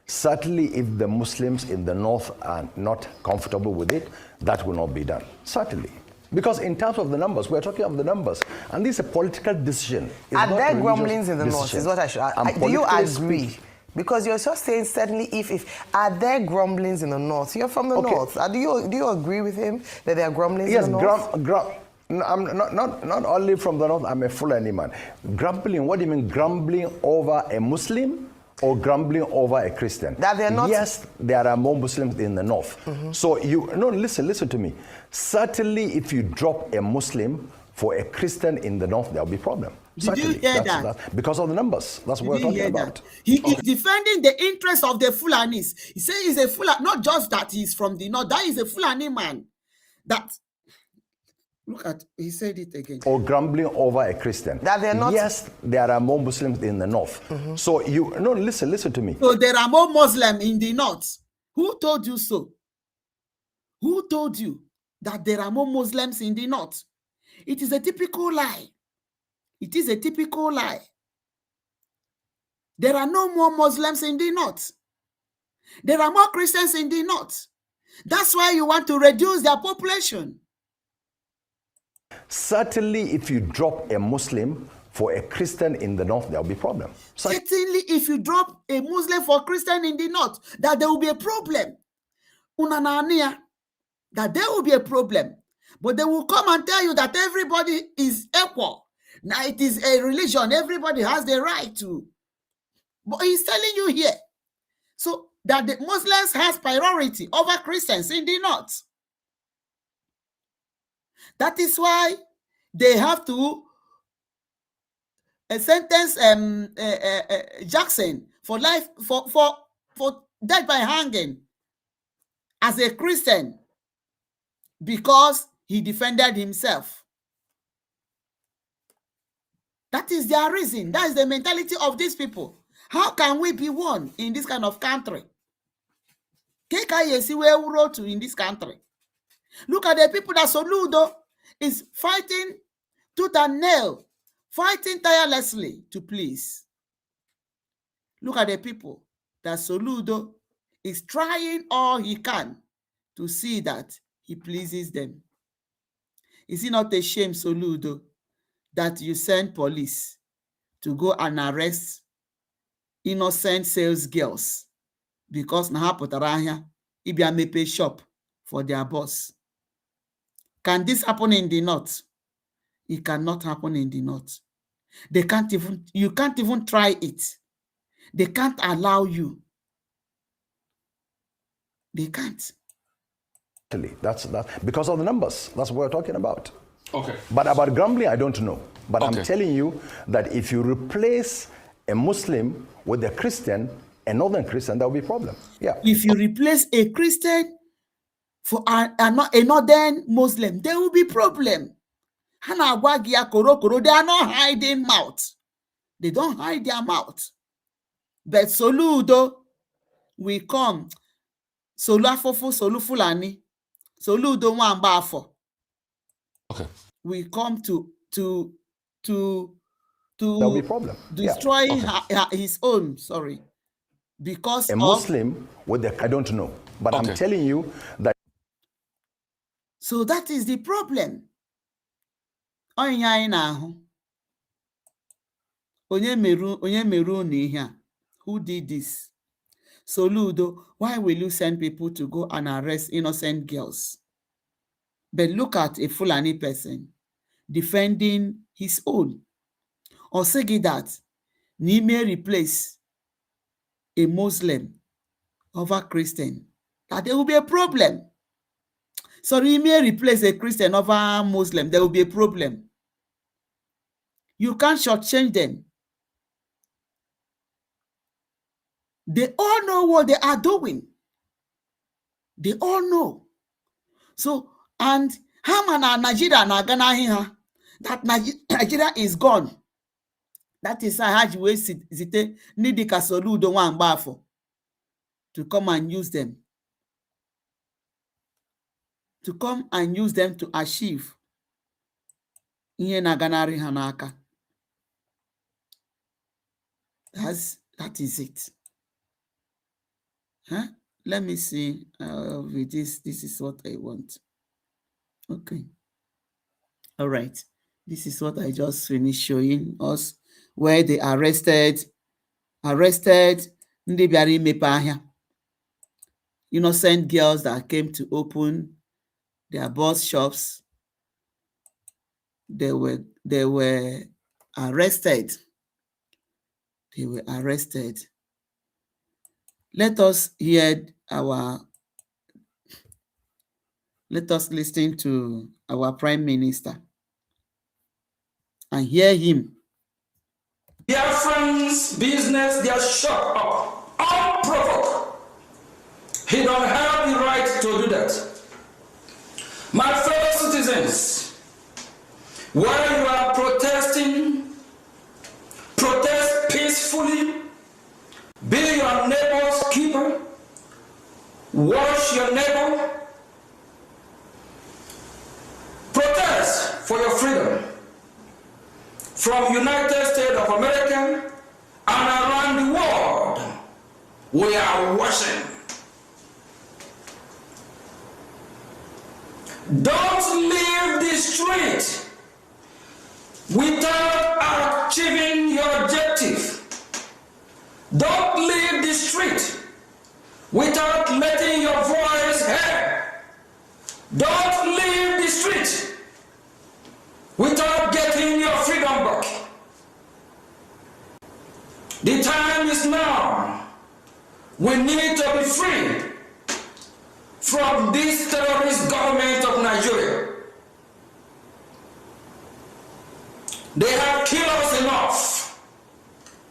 Certainly if the Muslims in the north are not comfortable with it, that will not be done. Certainly. Because in terms of the numbers, we're talking of the numbers. And this is a political decision. Are there grumblings in the north? Is what I should ask. Do you agree? Because you're just saying certainly if are there grumblings in the north? You're from the north. Do you agree with him that there are grumblings in the north? No, I'm not only from the north, I'm a Fulani man. Grumbling, what do you mean grumbling over a Muslim or grumbling over a Christian? That they're not. Yes, there are more Muslims in the north. So listen to me. Certainly if you drop a Muslim for a Christian in the north, there'll be problem. Did you hear that? Because of the numbers. That's what we're talking about. He is defending the interests of the Fulanis. He says he's a Fulani, not just that he's from the north. That is a Fulani man. That, look at, he said it again. Or grumbling over a Christian. That they're not. Yes, there are more Muslims in the north. So listen to me. So there are more Muslims in the north. Who told you so? Who told you that there are more Muslims in the north? It is a typical lie. It is a typical lie. There are no more Muslims in the north. There are more Christians in the north. That's why you want to reduce their population. Certainly, if you drop a Muslim for a Christian in the north, there will be problem. Certainly, if you drop a Muslim for a Christian in the north, that there will be a problem. Unanania, that there will be a problem. But they will come and tell you that everybody is equal. Now it is a religion. Everybody has the right to. But he's telling you here. So that the Muslims has priority over Christians in the north. That is why they have to sentence Jackson for life for death by hanging as a Christian because he defended himself. That is their reason. That is the mentality of these people. How can we be one in this kind of country? In this country. Look at the people that Soludo is fighting tooth and nail, fighting tirelessly to please. Look at the people that Soludo is trying all he can to see that he pleases them. Is it not a shame, Soludo, that you send police to go and arrest innocent sales girls because na ha pụtara ahịa ịbịa mepe shop for their boss? Can this happen in the north? It cannot happen in the north. They can't even, you can't even try it. They can't allow you. They can't. That's because of the numbers. That's what we're talking about. Okay. But about grumbling, I don't know. But I'm telling you that if you replace a Muslim with a Christian, a northern Christian, there will be a problem. Yeah. If you replace a Christian for a northern Muslim, there will be problem. They are not hiding mouth. They don't hide their mouth. But Soludo will come. Solafofo, Solufulani, Soludo Wambafo. Okay. We come to there'll be a problem. Destroy his own, because a Muslim with I don't know, but I'm telling you that. So that is the problem. Who did this? Soludo, why will you send people to go and arrest innocent girls? But look at a Fulani person defending his own. Or say that he may replace a Muslim over Christian. That there will be a problem. So you may replace a Christian over a Muslim, there will be a problem. You can't shortchange them. They all know what they are doing. They all know. So, and Haman and Nigeria na Ghana here, that Nigeria is gone. That is how you zite Nidika Soludo one bafo to come and use them. To come and use them to achieve ihe na ganari hanaka. That is it. Huh? Let me see. With this is what I want. Okay. All right. This is what I just finished showing us, where they arrested ndị bịara imepe ahịa, innocent girls that came to open their boss shops. They were arrested. They were arrested. Let us listen to our Prime Minister and hear him. Biafrans business, they are shut up, unprovoked. He don't have the right to do that. My fellow citizens, while you are protesting, protest peacefully, be your neighbor's keeper, wash your neighbor, protest for your freedom. From United States of America and around the world, we are watching. Don't leave the street without achieving your objective. Don't leave the street without letting your voice heard. Don't leave the street without getting your freedom back. The time is now. We need to be free from this terrorist government of Nigeria. They have killed us enough.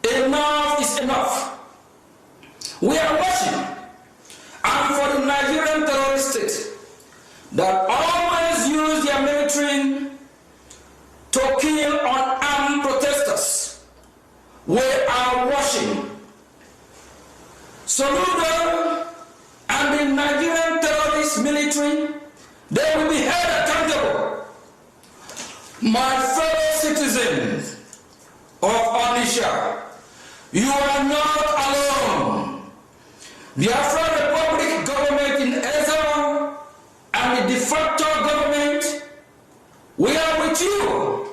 Enough is enough. We are watching. And for the Nigerian terrorist state that always use their military to kill unarmed protesters, we are watching. Soludo and the Nigerian terrorist military, they will be held accountable. My fellow citizens of Onisha, you are not alone. The Biafran Republic government in Israel and the de facto government, we are with you.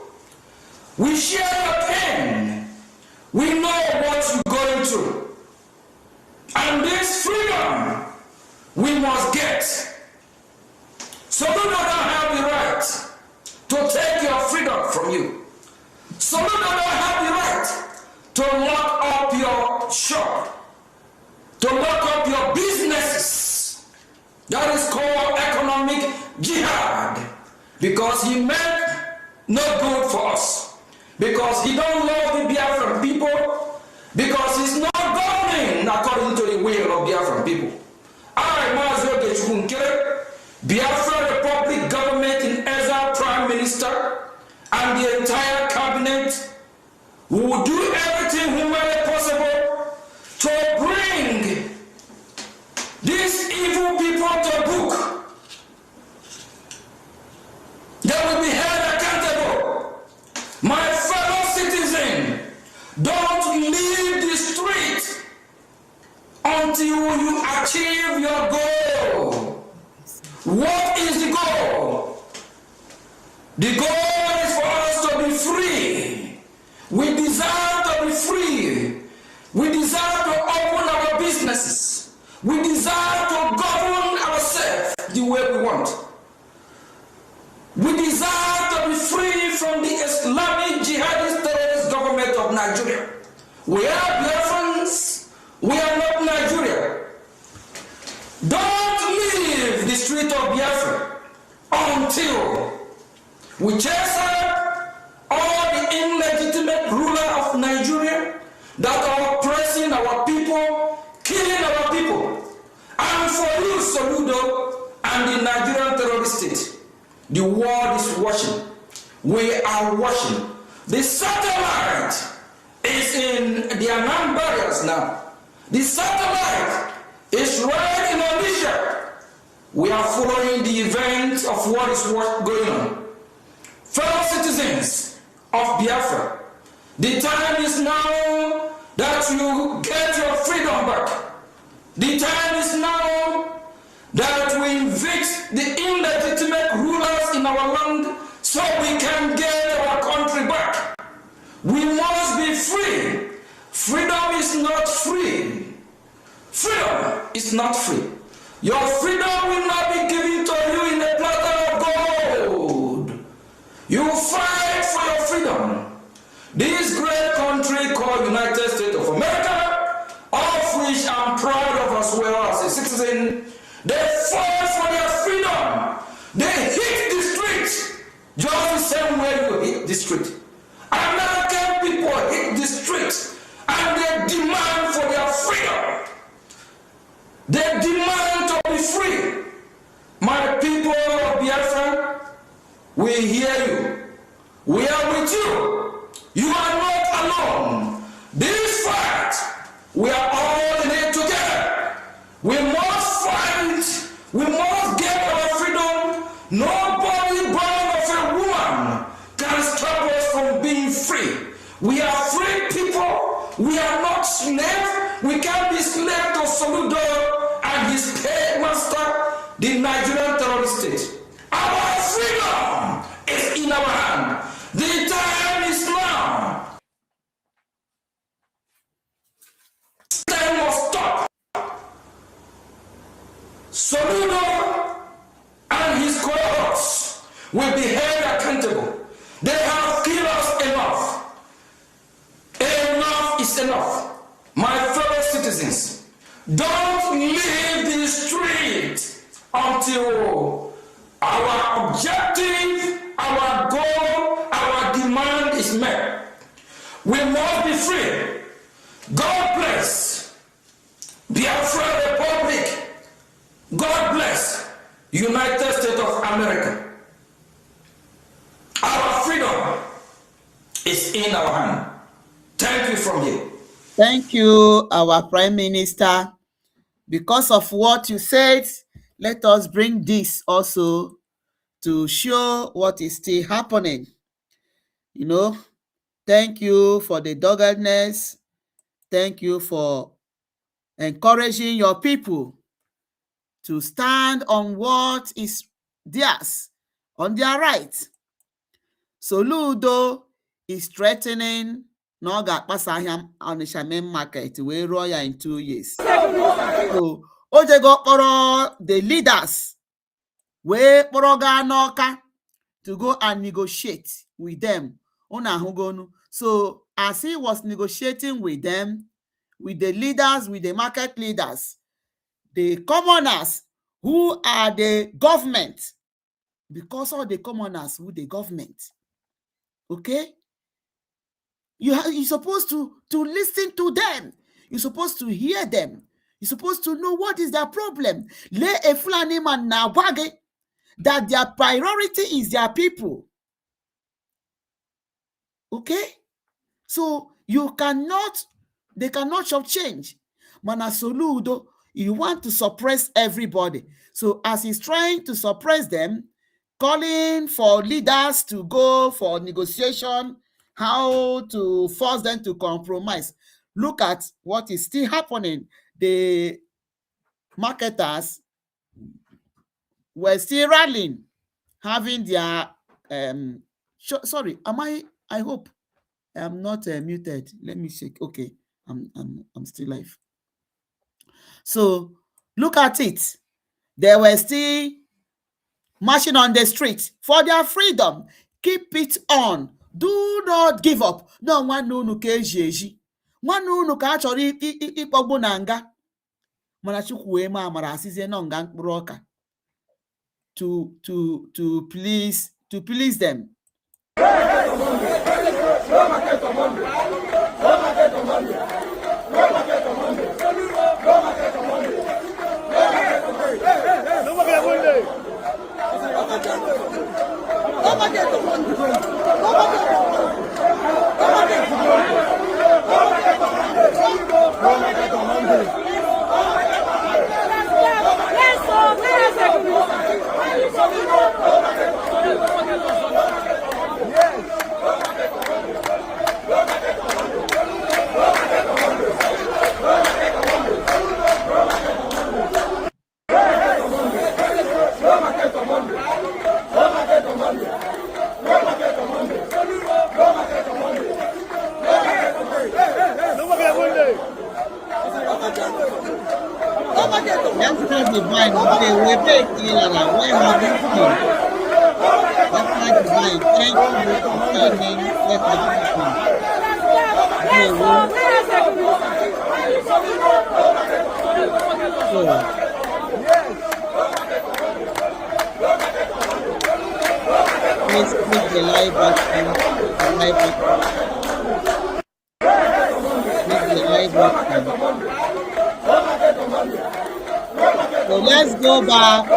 We share your pain. We know what you're going through. And this freedom we must get. So you don't have the right to take your freedom from you. So you don't have the right to lock up your shop, to lock up your businesses. That is called economic jihad. Because he meant no good for us. Because he don't love the Biafran people. Because he's not governing according to the will of Biafran people. I, Mazio Gechunkere, Biafran Republic government in Ezra Prime Minister and the entire cabinet will do everything humanly possible to bring these evil people to book. They will be held accountable. My fellow citizen, don't leave the street until you achieve your goal. What is the goal? The goal is for us to be free. We desire to be free. We desire to open our businesses. We desire to govern ourselves the way we want. We desire to be free from the Islamic jihadist terrorist government of Nigeria. We are Biafrans. We are not Nigeria. Don't leave the street of Biafra until we chase out all the illegitimate ruler of Nigeria that are oppressing our people, killing our people. And for you, Soludo, and the Nigerian terrorist state, the world is watching. We are watching. The satellite is in the Anam barriers now. The satellite is right in Odisha. We are following the events of what is going on. Fellow citizens of Biafra, the time is now that you get your freedom back. The time is now that we evict the illegitimate rulers in our land so we can get our country back. We must be free. Freedom is not free. Freedom is not free. Your freedom will not be given to you in a platter of gold. You fight for your freedom. This great country called United States of America, of which I'm proud of as well as a citizen, they fought for their freedom. They hit the street just the same way you hit the street. American people hit the street and they demand for their freedom. They demand to be free. My people of Biafra, we hear you. We are with you. You are not alone. This fight, we are all in it together. We must fight. We must get our freedom. Nobody born of a woman can stop us from being free. We are free people. We are not slaves. We can't be slaves to Soludo and his paid master, the Nigerian terrorist state. Our freedom is in our hand. The time is now. Time must stop. Soludo and his cohorts will be held accountable. They have killed us enough. Enough is enough. My fellow citizens, don't leave the street until our objective, our goal, our demand is met. We must be free. God bless Biafra Republic. God bless United States of America. Our freedom is in our hand. Thank you from here. Thank you, our Prime Minister. Because of what you said, let us bring this also to show what is still happening. You know, thank you for the doggedness. Thank you for encouraging your people to stand on what is theirs, on their right. Soludo is threatening na ọ ga-akpasa ahịa Onitsha main market wee rụọ ya in 2 years. So o jego kpọrọ the leaders wee kpọrọ gaa n'Ọka to go and negotiate with them. Unu ahụgonu. So as he was negotiating with them, with the leaders, with the market leaders, the commoners who are the government, because all the commoners who the government, okay? You're supposed to listen to them. You're supposed to hear them. You're supposed to know what is their problem. Le a Fulani man na wage that their priority is their people. Okay? So they cannot chop change. Mana Soludo, you want to suppress everybody. So as he's trying to suppress them, calling for leaders to go for negotiation, how to force them to compromise. Look at what is still happening. The marketers were still rallying, having their sorry, I hope I'm not muted. Let me check. Okay, I'm still live. So look at it. They were still marching on the street for their freedom. Keep it on. Do not give up. No nwanne unu ka eji eji. Nwanne unu ka a chọrọ ịkpọgbu na nga. Mana Chukwu wee ma amara asizie nọ nga mkpụrụ ọka. to please them. Let's click the live button. Click the live button. So let's go back to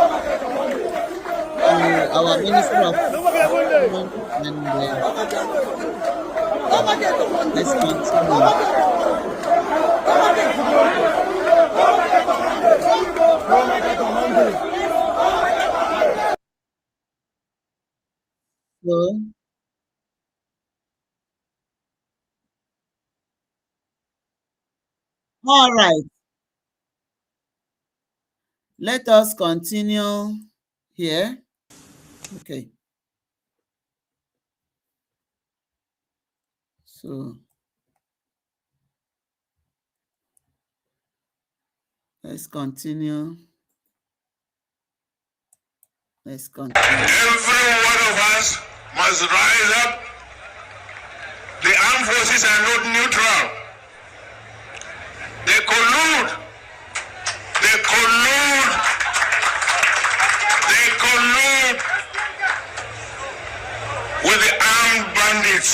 our Minister of Environment and let's continue. So, all right. Let us continue here. Okay. So, let's continue. Let's continue. Every one of us must rise up. The armed forces are not neutral. They collude. They collude. They collude with the armed bandits.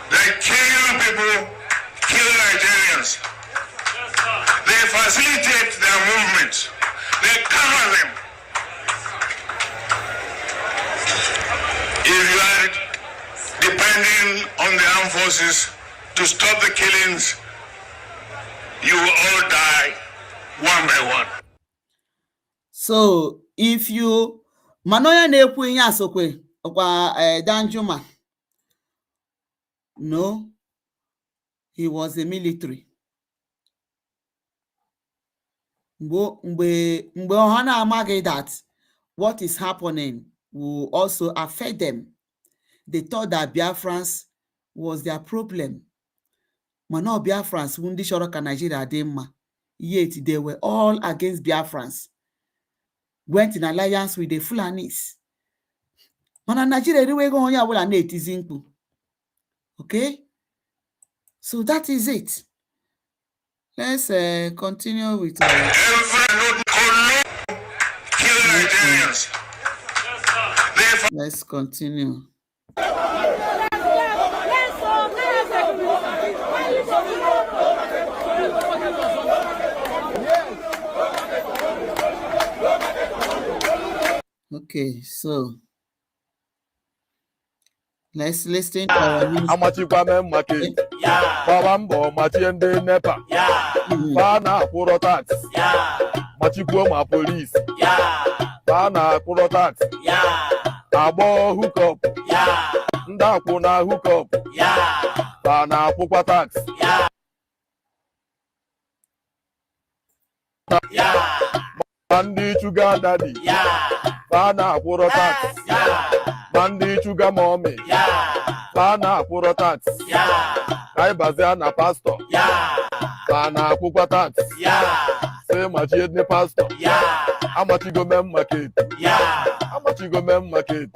They kill people, kill Nigerians. They facilitate their movements. They cover them. If you are depending on the armed forces to stop the killings, you will all die one by one. So if you Manoya na-ekwu ihe asokwe ọkwa Danjuma, no, he was a military. Mgbe ọha na-amaghị that what is happening will also affect them. They thought that Biafrans was their problem. Mano Biafrans wundi shoroka Nigeria ademma. Yet they were all against Biafrans. Went in alliance with the Fulanis. Mana Nigeria anyway go on ya wala netizi mkpu. Okay? So that is it. Let's continue with let's continue. Okay, so let's listen to our Amachikwa market. Babambo Machiende Nepa. Bana Kuro tax. Machikwo ma police. Bana Kuro tax. Abo hook up. Ndaku na hook up. Bana Kukwa tax. Bandi Chuga Daddy. Bana Kuro tax. Bandi Chuga Mommy. Bana Kuro tax. Kaibazia na pastor. Bana Kukwa tax. Say Machiedne pastor. Amachigo mem market. Amachigo mem market.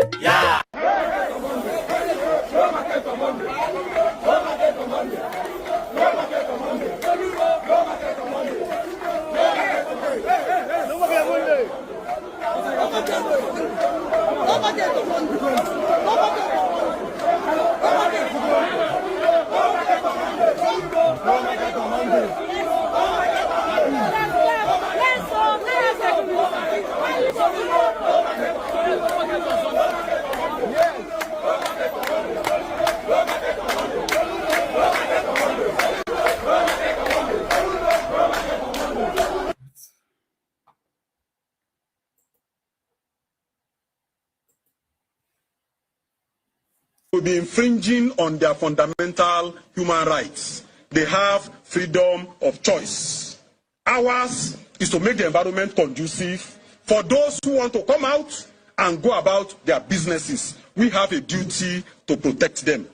will be infringing on their fundamental human rights. They have freedom of choice. Ours is to make the environment conducive for those who want to come out and go about their businesses. We have a duty to protect them.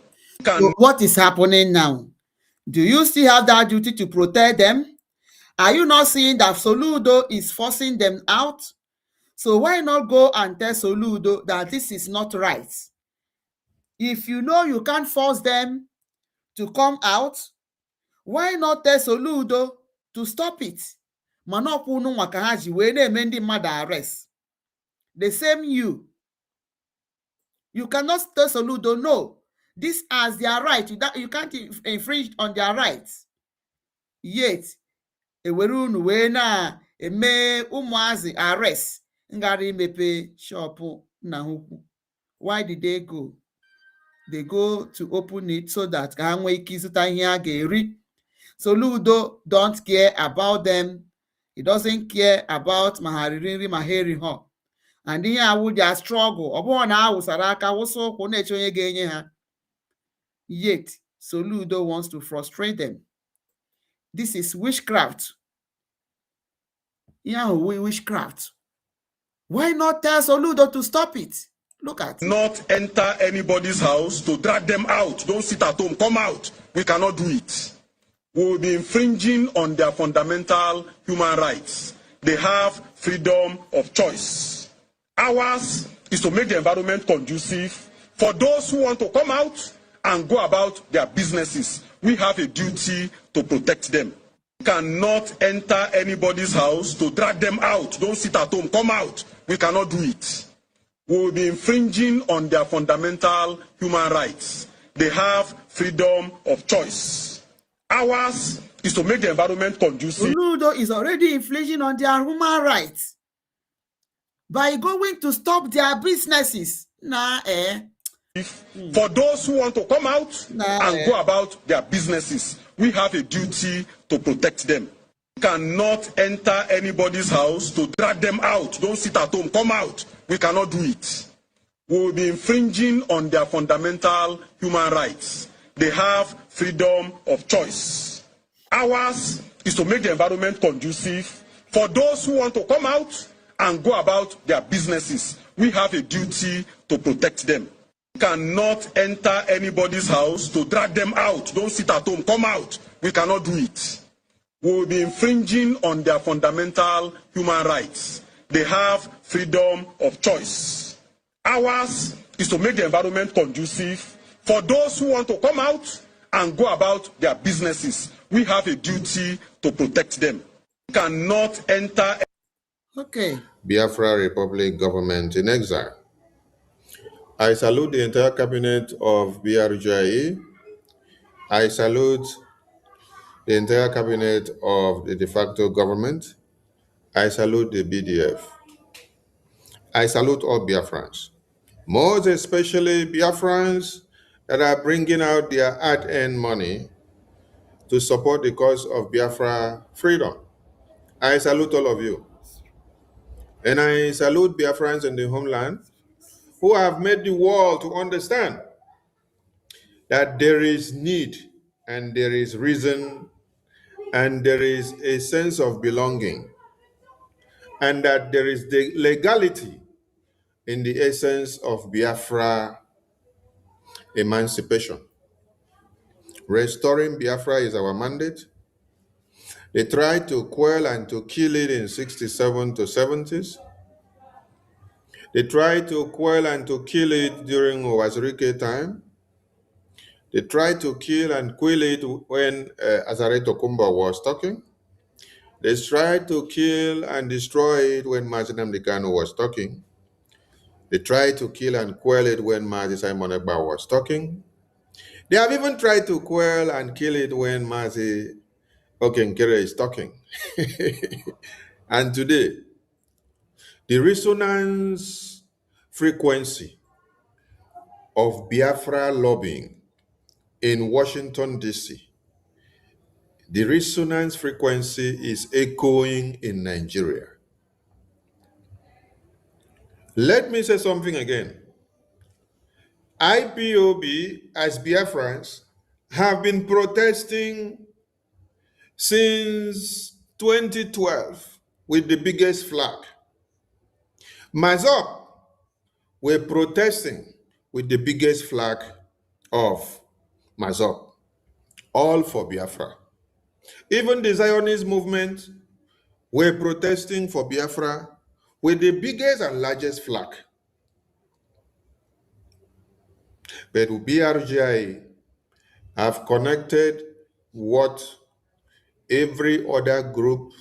So what is happening now? Do you still have that duty to protect them? Are you not seeing that Soludo is forcing them out? So why not go and tell Soludo that this is not right? If you know you can't force them to come out, why not tell Soludo to stop it? Mana ọkwụ unu nwa ka ha ji wee na-eme ndị mmadụ arrest. The same you cannot tell Soludo no, this as their right, you can't infringe on their rights. Yet ewere unu wee na-eme ụmụazị arrest ngara imepe shop nna ha ukwu. Why did they go? They go to open it so that ka ha nwee ike ịzụta ihe a ga-eri. Soludo don't care about them. He doesn't care about ma ha riri nri ma ha erighọ. And ihe awụ their struggle. Ọ bụrụ na ha wụsara aka wụsa ụkwụ na-eche onye ga-enye ha. Yet Soludo wants to frustrate them. This is witchcraft. Ihe ahụ witchcraft. Why not tell Soludo to stop it? Look at it. Not enter anybody's house to drag them out. Don't sit at home. Come out. We cannot do it. We will be infringing on their fundamental human rights. They have freedom of choice. Ours is to make the environment conducive for those who want to come out and go about their businesses. We have a duty to protect them. We cannot enter anybody's house to drag them out. Don't sit at home. Come out. We cannot do it. We will be infringing on their fundamental human rights. They have freedom of choice. Ours is to make the environment conducive. Soludo is already infringing on their human rights by going to stop their businesses. For those who want to come out and go about their businesses, we have a duty to protect them. We cannot enter anybody's house to drag them out. Don't sit at home. Come out. We cannot do it. We will be infringing on their fundamental human rights. They have freedom of choice. Ours is to make the environment conducive for those who want to come out and go about their businesses. We have a duty to protect them. We cannot enter anybody's house to drag them out. Don't sit at home. Come out. We cannot do it. We will be infringing on their fundamental human rights. They have freedom of choice. Ours is to make the environment conducive for those who want to come out and go about their businesses. We have a duty to protect them. We cannot enter. Okay. Biafra Republic government in exile. I salute the entire cabinet of BRJE. I salute the entire cabinet of the de facto government. I salute the BDF. I salute all Biafrans, most especially Biafrans that are bringing out their hard-earned money to support the cause of Biafra freedom. I salute all of you. And I salute Biafrans in the homeland who have made the world to understand that there is need and there is reason and there is a sense of belonging and that there is the legality in the essence of Biafra emancipation. Restoring Biafra is our mandate. They tried to quell and to kill it in 67 to 70s. They tried to quell and to kill it during Owazirike time. They tried to kill and quell it when Azare Tokumba was talking. They tried to kill and destroy it when Mazi Nnamdi Kanu was talking. They tried to kill and quell it when Mazi Simon Ekpa was talking. They have even tried to quell and kill it when Mazi Okenkere is talking. And today, the resonance frequency of Biafra lobbying in Washington, D.C., the resonance frequency is echoing in Nigeria. Let me say something again. IPOB, as Biafrans, have been protesting since 2012 with the biggest flag. Mazop were protesting with the biggest flag of Mazop, all for Biafra. Even the Zionist movement were protesting for Biafra with the biggest and largest flag. But BRGI have connected what every other group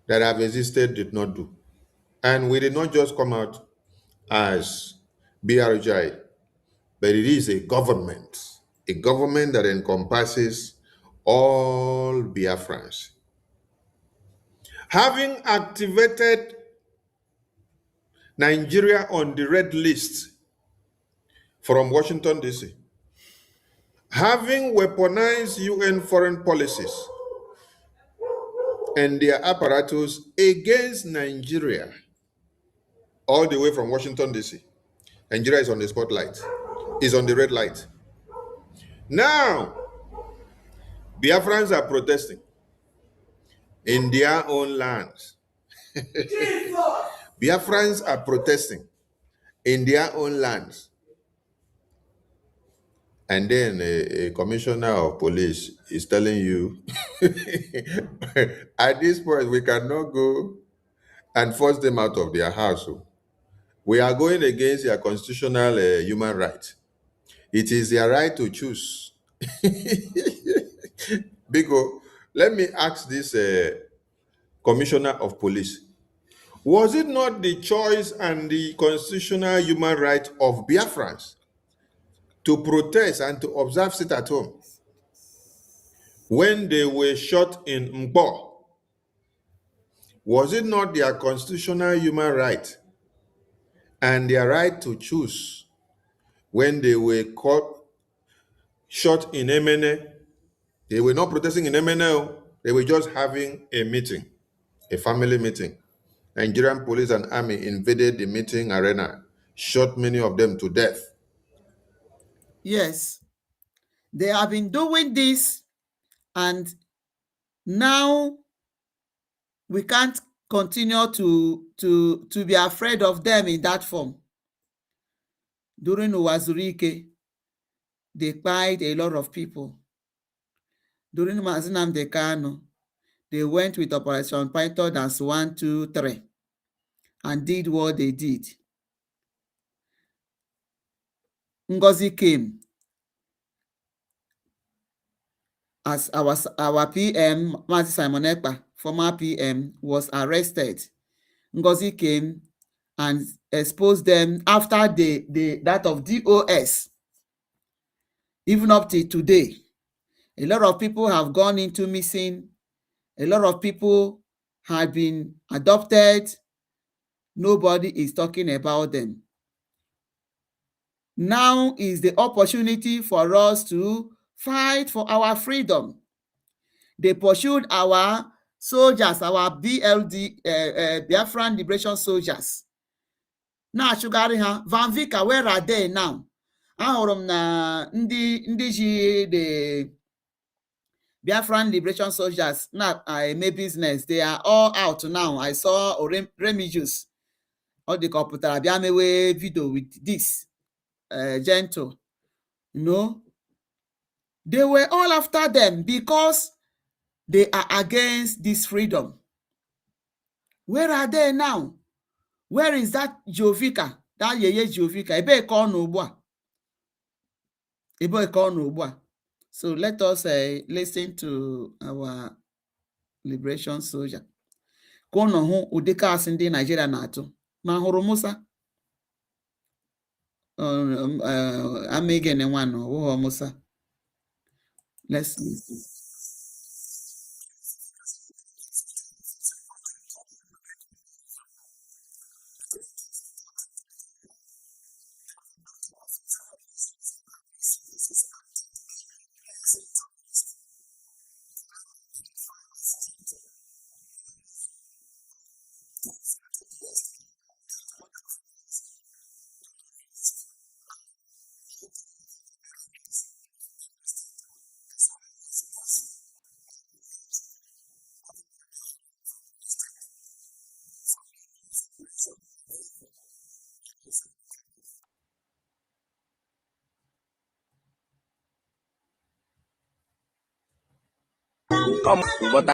that have existed did not do. And we did not just come out as BRGI, but it is a government that encompasses all Biafrans. Having activated Nigeria on the red list from Washington, D.C., having weaponized UN foreign policies and their apparatus against Nigeria, all the way from Washington, D.C., Nigeria is on the spotlight, is on the red light. Now, Biafrans are protesting in their own lands. Biafrans are protesting in their own lands. And then a commissioner of police is telling you, at this point, we cannot go and force them out of their house. We are going against their constitutional human right. It is their right to choose. Bigo, let me ask this commissioner of police. Was it not the choice and the constitutional human right of Biafrans to protest and to observe sit at home when they were shot in Mbo? Was it not their constitutional human right and their right to choose when they were shot in Emene? They were not protesting in Emene, they were just having a meeting, a family meeting. Nigerian police and army invaded the meeting arena, shot many of them to death. Yes, they have been doing this, and now we can't continue to be afraid of them in that form. During Uwazurike, they killed a lot of people. During Mazinam Dekano, they went with Operation Python as 1, 2, 3 and did what they did. Ngozi came as our PM, Mazi Simon Ekpa, former PM, was arrested. Ngozi came and exposed them after that of DOS. Even up to today, a lot of people have gone into missing. A lot of people have been adopted. Nobody is talking about them. Now is the opportunity for us to fight for our freedom. They pursued our soldiers, our BLD, Biafran Liberation Soldiers. Now, Shugari, Van Vika, where are they now? Ahụrụ m na ndị ji the Biafran Liberation Soldiers now eme business. They are all out now. I saw Remigius. All the computer bịa mewe video with this gentle. You know, they were all after them because they are against this freedom. Where are they now? Where is that Jovika? That Yeye Jovika? Ebe ka ọ nọ ugbu a. Ebe ka ọ nọ ugbu a. So let us listen to our liberation soldier. Ka ụnụ hụ ụdị kasị ndị Nigeria na-atụ. Ma hụrụ Musa? Amegene nwanụ, ọwụghọ Musa. Let's listen. come, but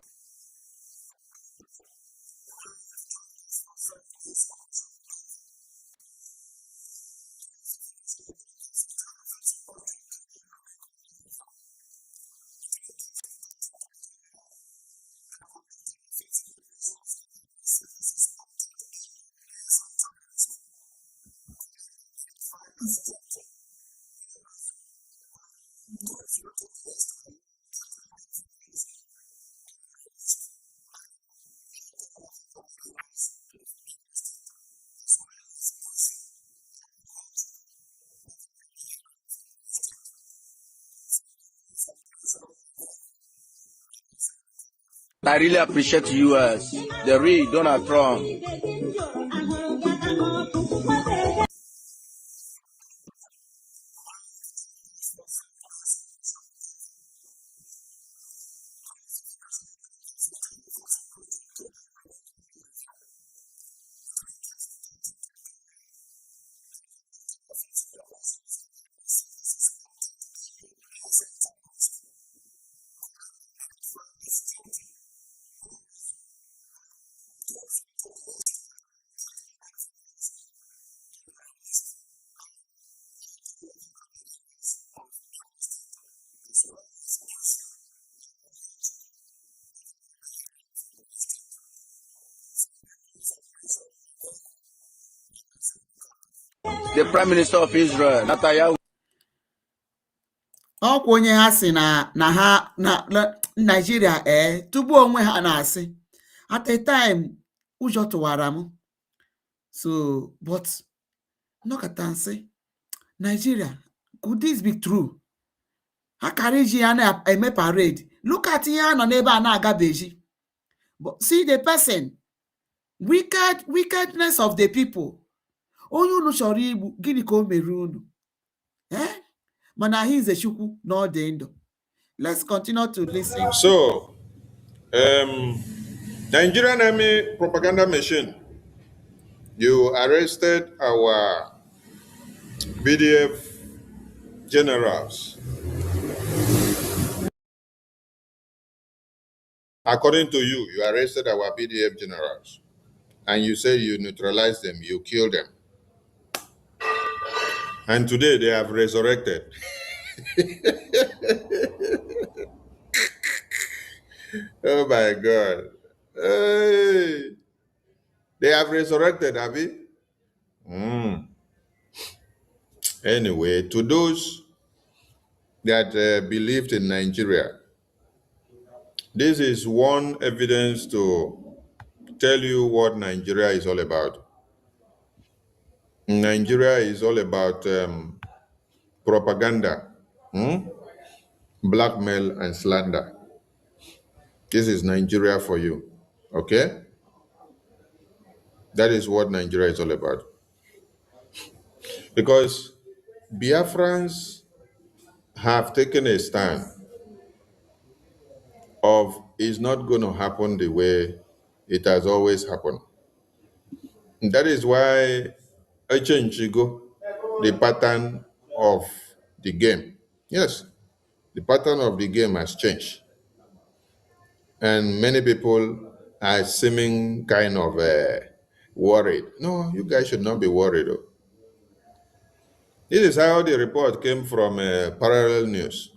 I really appreciate US, the real Donald Trump. The Prime Minister of Israel, Netanyahu. ọkwa onye ha si na ha na Nigeria tupu onwe ha na-asị at a time ụjọ tụwara m so but nọkọta nsị Nigeria, could this be true? ha kara iji ya na-eme parade, look at ihe ha nọ n'ebe a na-agabeji, but see the person, wickedness of the people. Onye unu chọrọ igbu, gịnị ka o mere unu? Mana he is a chukwu na ọ dị ndụ. Let's continue to listen. So, Nigerian Army propaganda machine, you arrested our BDF generals. According to you, you arrested our BDF generals. And you say you neutralized them, you killed them. And today they have resurrected. Oh my God. Hey. They have resurrected, Abby. Anyway, to those that believed in Nigeria, this is one evidence to tell you what Nigeria is all about. Nigeria is all about propaganda, blackmail, and slander. This is Nigeria for you, okay? That is what Nigeria is all about. Because Biafrans have taken a stand of it's not going to happen the way it has always happened. And that is why I change the pattern of the game. Yes, the pattern of the game has changed. And many people are seeming kind of worried. No, you guys should not be worried. Though. This is how the report came from Parallel News.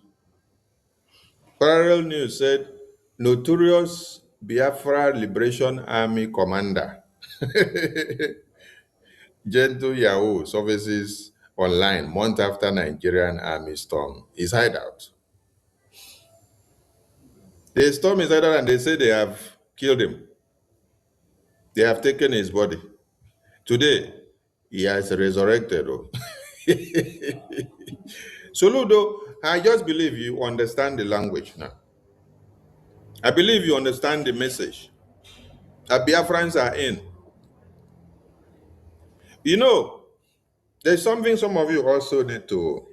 Parallel News said, notorious Biafra Liberation Army commander, Gentle Yahoo services online month after Nigerian army storm his hideout. They storm his hideout and they say they have killed him. They have taken his body. Today, he has resurrected. Soludo, I just believe you understand the language now. I believe you understand the message that Biafrans are in. You know, there's something some of you also need to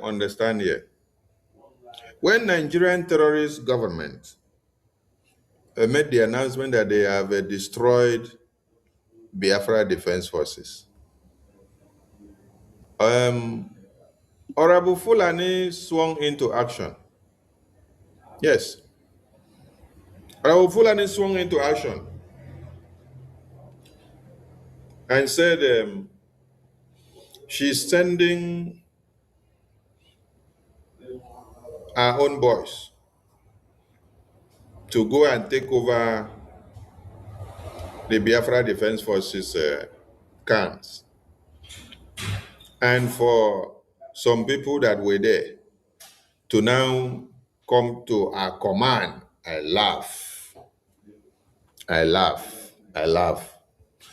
understand here. When Nigerian terrorist government made the announcement that they have destroyed Biafra Defense Forces, Honorable Fulani swung into action. Yes, Our Fulani swung into action and said she's sending our own boys to go and take over the Biafra Defense Forces camps. And for some people that were there to now come to our command, I laugh. I laugh. I laugh.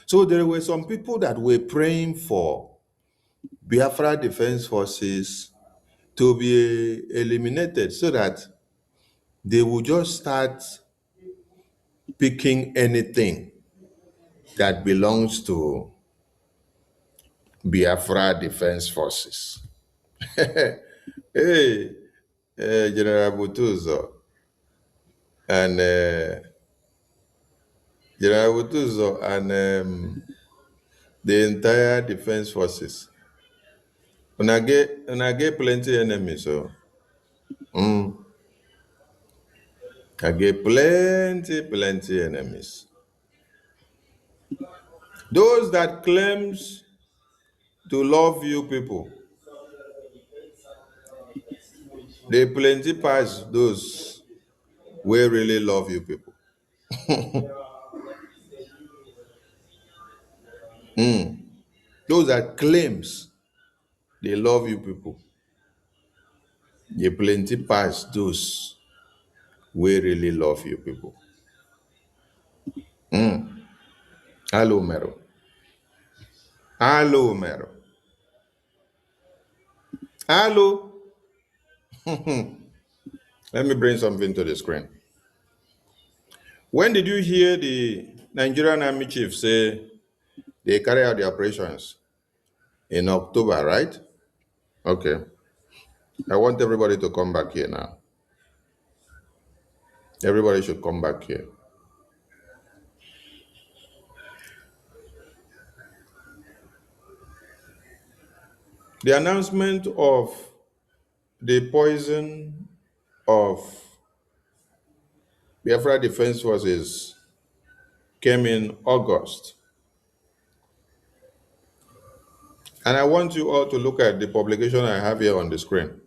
So there were some people that were praying for Biafra Defense Forces to be eliminated so that they will just start picking anything that belongs to Biafra Defense Forces. Hey, General Butuzo and General Butuzo and the entire Defense Forces. When I get plenty enemies, so I get plenty enemies. Those that claims to love you people, they plenty pass those who really love you people. Those that claims they love you people, they plenty pass those who really love you people. Hello, Mero. Hello, Mero. Hello. Let me bring something to the screen. When did you hear the Nigerian Army chief say they carry out the operations? In October, right? Okay. I want everybody to come back here now. Everybody should come back here. The announcement of the poison of Biafra Defense Forces came in August. And I want you all to look at the publication I have here on the screen.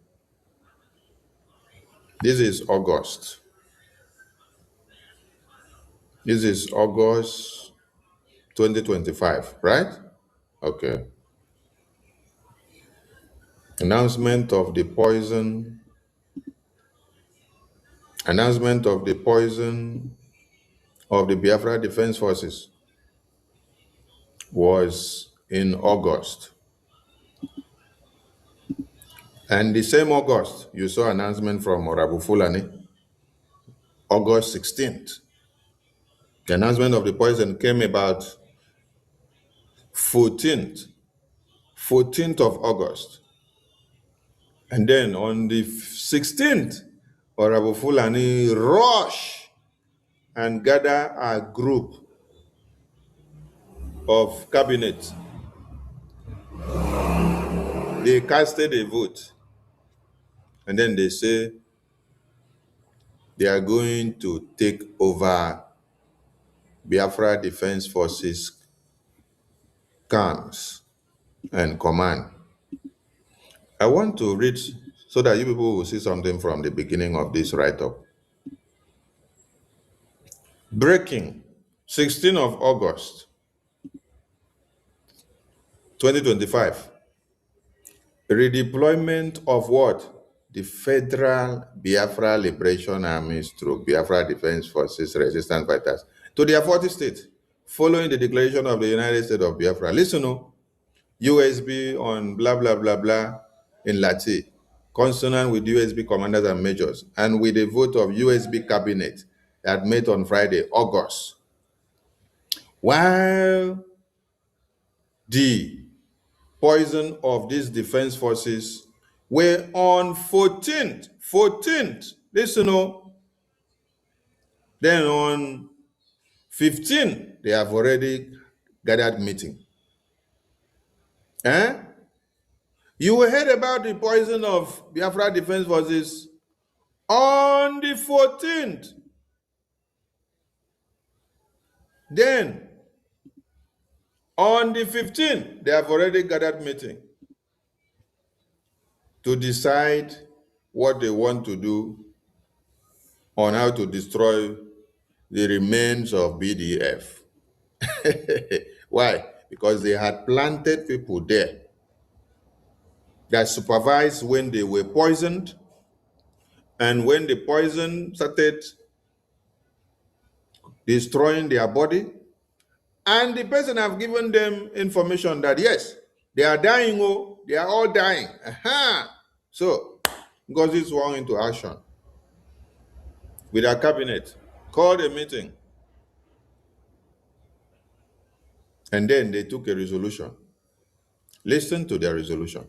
This is August. This is August 2025, right? Okay. Announcement of the poison of the Biafra Defense Forces was in August. And the same August, you saw announcement from Orabu Fulani, August 16th. The announcement of the poison came about 14th of August. And then on the 16th, Orabu Fulani rush and gather a group of cabinet. They casted a vote. And then they say they are going to take over Biafra Defense Forces camps and command. I want to read so that you people will see something from the beginning of this write-up. Breaking, 16th of August, 2025. Redeployment of what? The Federal Biafra Liberation Armies through Biafra Defense Forces resistance fighters to their 40 states, following the declaration of the United States of Biafra. Listen, USB on blah, blah, blah, blah in Latin, consonant with USB commanders and majors, and with a vote of USB cabinet that met on Friday, August. While the poison of these defense forces were on 14th, listen, then on 15th, they have already gathered meeting. You heard about the poison of Biafra Defense Forces on the 14th. Then, on the 15th, they have already gathered meeting to decide what they want to do on how to destroy the remains of BDF. Why? Because they had planted people there that supervised when they were poisoned, and when the poison started destroying their body, and the person have given them information that yes, they are dying, oh, they are all dying. So, Ngozi swung into action with our cabinet, called a meeting, and then they took a resolution. Listen to their resolution.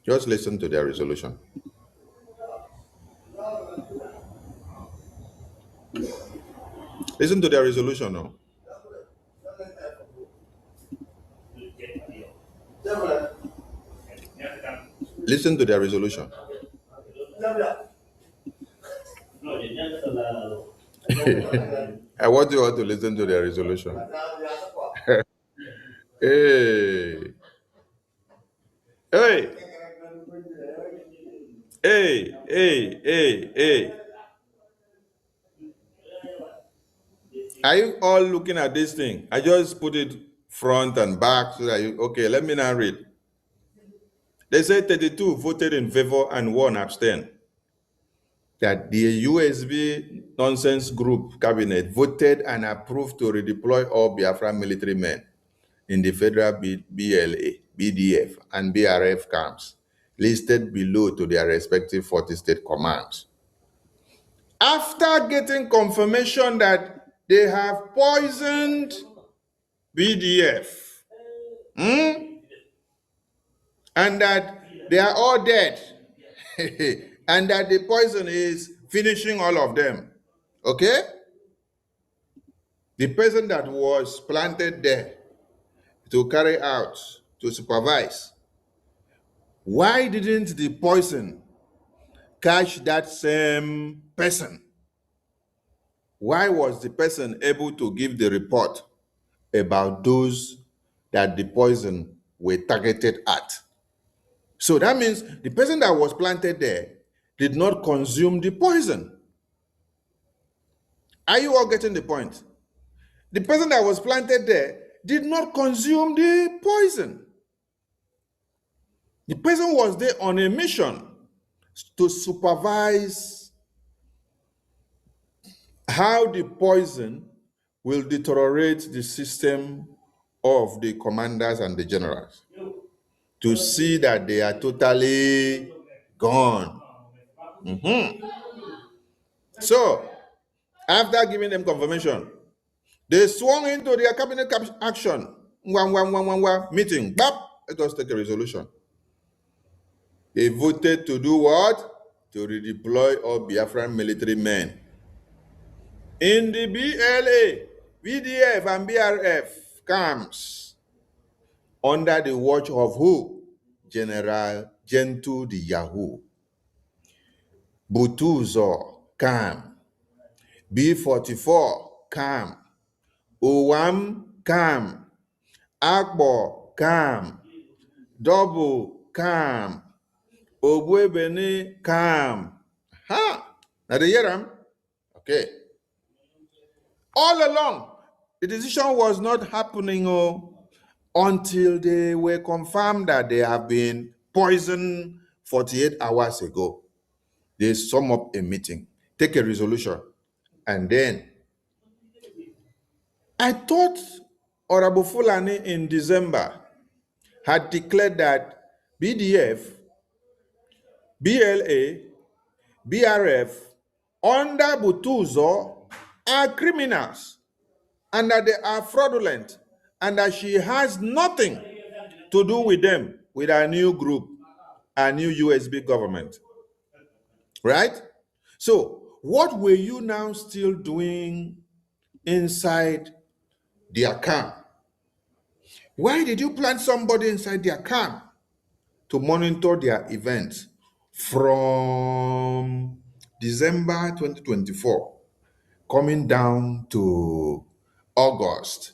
Just listen to their resolution. Listen to their resolution now. Listen to their resolution. I want you all to listen to their resolution. Hey. Hey. Hey, hey, hey, hey. Are you all looking at this thing? I just put it front and back so that you, okay, let me now read. They say 32 voted in favor and 1 abstained. That the USB nonsense group cabinet voted and approved to redeploy all Biafran military men in the federal BLA, BDF, and BRF camps listed below to their respective 40 state commands. After getting confirmation that they have poisoned BDF, and that they are all dead, and that the poison is finishing all of them, okay? The person that was planted there to carry out, to supervise, why didn't the poison catch that same person? Why was the person able to give the report about those that the poison were targeted at? So that means the person that was planted there did not consume the poison. Are you all getting the point? The person that was planted there did not consume the poison. The person was there on a mission to supervise how the poison will deteriorate the system of the commanders and the generals, to see that they are totally gone. So, after giving them confirmation, they swung into their cabinet action. Meeting. Let us take a resolution. They voted to do what? To redeploy all Biafran military men in the BLA, BDF, and BRF camps under the watch of who? General Gentle the Yahoo, Butuzo camp, B44 camp, Owam camp, Akbo camp, Double camp, Ogwebene camp. Now they hear them? Okay. All along, the decision was not happening until they were confirmed that they have been poisoned 48 hours ago. They sum up a meeting, take a resolution, and then I thought Honorable Fulani in December had declared that BDF, BLA, BRF, under Butuzo are criminals, and that they are fraudulent, and that she has nothing to do with them, with our new group, our new USB government. Right? So, what were you now still doing inside their camp? Why did you plant somebody inside their camp to monitor their events from December 2024 coming down to August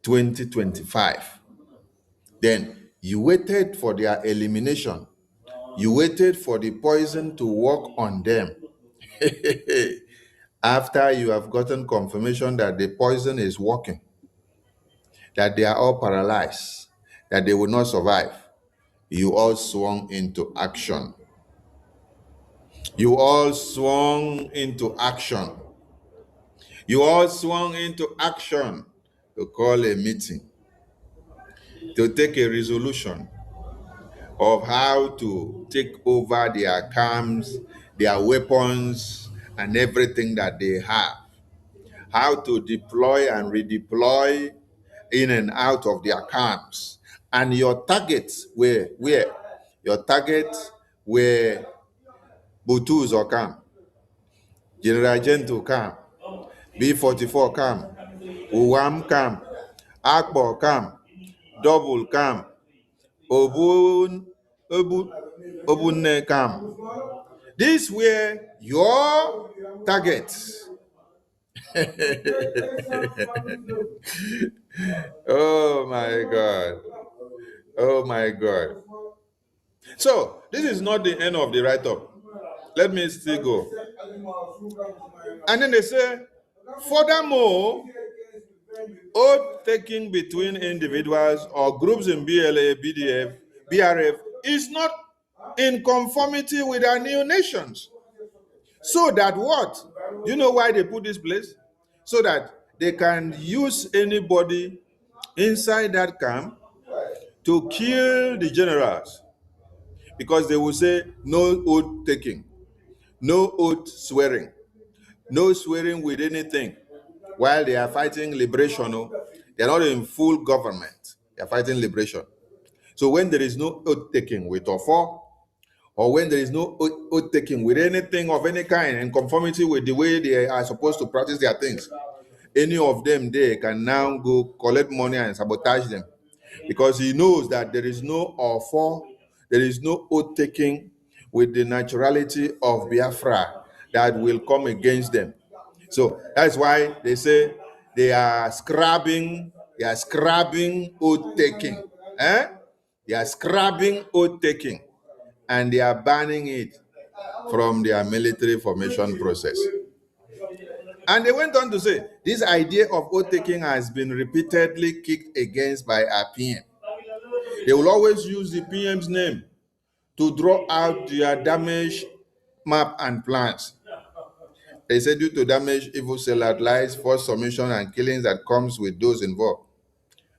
2025. Then you waited for their elimination. You waited for the poison to work on them. After you have gotten confirmation that the poison is working, that they are all paralyzed, that they will not survive, you all swung into action. You all swung into action. You all swung into action to call a meeting, to take a resolution of how to take over their camps, their weapons, and everything that they have. How to deploy and redeploy in and out of their camps. And your targets were where? Your targets were Butus or camp, General Gento camp, B-44 camp, Uwam camp, Akbo camp, Double camp, Obunne camp. These were your targets. Oh my God. Oh my God. So, this is not the end of the write-up. Let me still go. And then they say, furthermore, oath taking between individuals or groups in BLA, BDF, BRF is not in conformity with our new nations. So that what? Do you know why they put this place? So that they can use anybody inside that camp to kill the generals. Because they will say no oath taking, no oath swearing, no swearing with anything while they are fighting liberation. They are not in full government. They are fighting liberation. So when there is no oath taking with Ofo, or when there is no oath taking with anything of any kind in conformity with the way they are supposed to practice their things, any of them they can now go collect money and sabotage them. Because he knows that there is no Ofo, there is no oath taking with the naturality of Biafra that will come against them. So that's why they say they are scrapping oath taking. They are scrapping oath taking, and they are banning it from their military formation process. And they went on to say, this idea of oath taking has been repeatedly kicked against by our PM. They will always use the PM's name to draw out their damage map and plans. They said due to damage, evil sellout lies, forced submission, and killings that comes with those involved.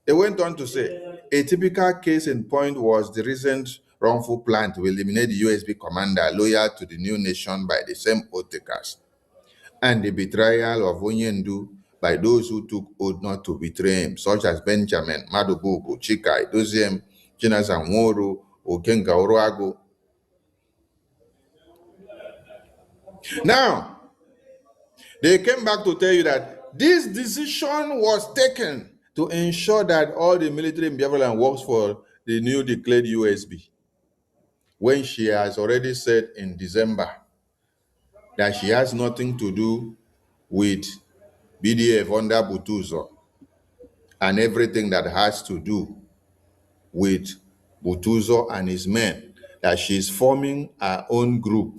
They went on to say, a typical case in point was the recent wrongful plan to eliminate the USB commander loyal to the new nation by the same oath takers, and the betrayal of Onyendu by those who took oath not to betray him, such as Benjamin, Madububu, Chika, Idoziem, Chinasa Nworo, Okenga Oroago. Now, they came back to tell you that this decision was taken to ensure that all the military in Biafra works for the new declared USB, when she has already said in December that she has nothing to do with BDF under Butuzo and everything that has to do with Butuzo and his men, that she's forming her own group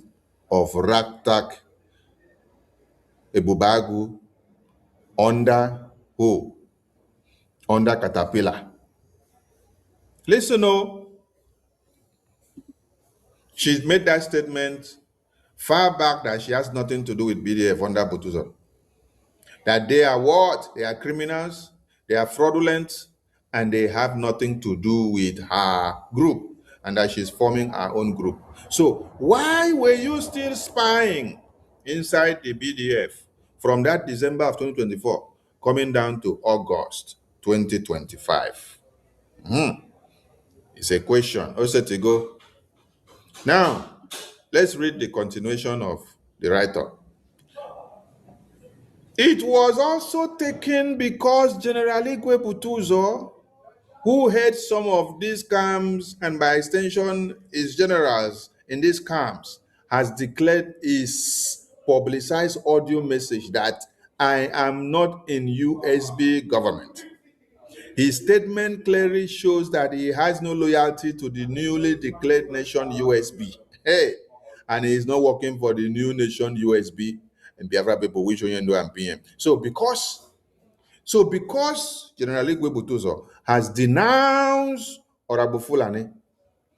of Raktak Ebubagu under who? Under Caterpillar. Listen, she's made that statement far back that she has nothing to do with BDF under Butuzo. That they are what? They are criminals, they are fraudulent, and they have nothing to do with her group, and that she's forming her own group. So why were you still spying inside the BDF from that December of 2024 coming down to August 2025? It's a question. Also to go. Now, let's read the continuation of the write-up. It was also taken because General Igwe Butuzo, who heads some of these camps and by extension is generals in these camps, has declared his publicized audio message that I am not in USB government. His statement clearly shows that he has no loyalty to the newly declared nation USB. Hey, and he is not working for the new nation USB and Biafra people, which and PM. So because General Igwe Butuzo has denounced Orabu Fulani,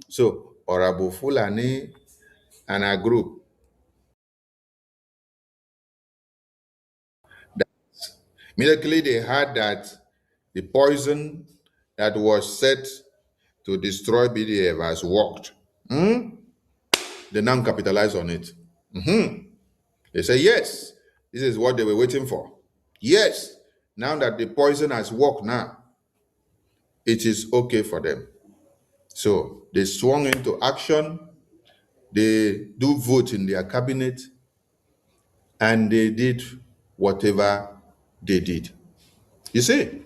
so Orabu Fulani and a group that immediately they heard that the poison that was set to destroy BDF has worked. They now capitalize on it. They say, yes, this is what they were waiting for. Yes, now that the poison has worked now, it is okay for them. So they swung into action. They do vote in their cabinet, and they did whatever they did. You see?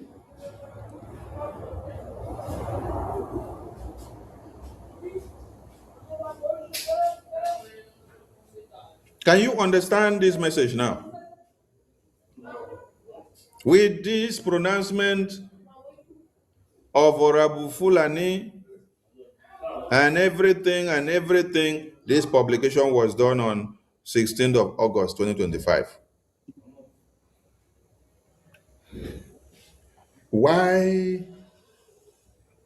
Can you understand this message now? With this pronouncement of Orabu Fulani and everything, this publication was done on 16th of August, 2025. Why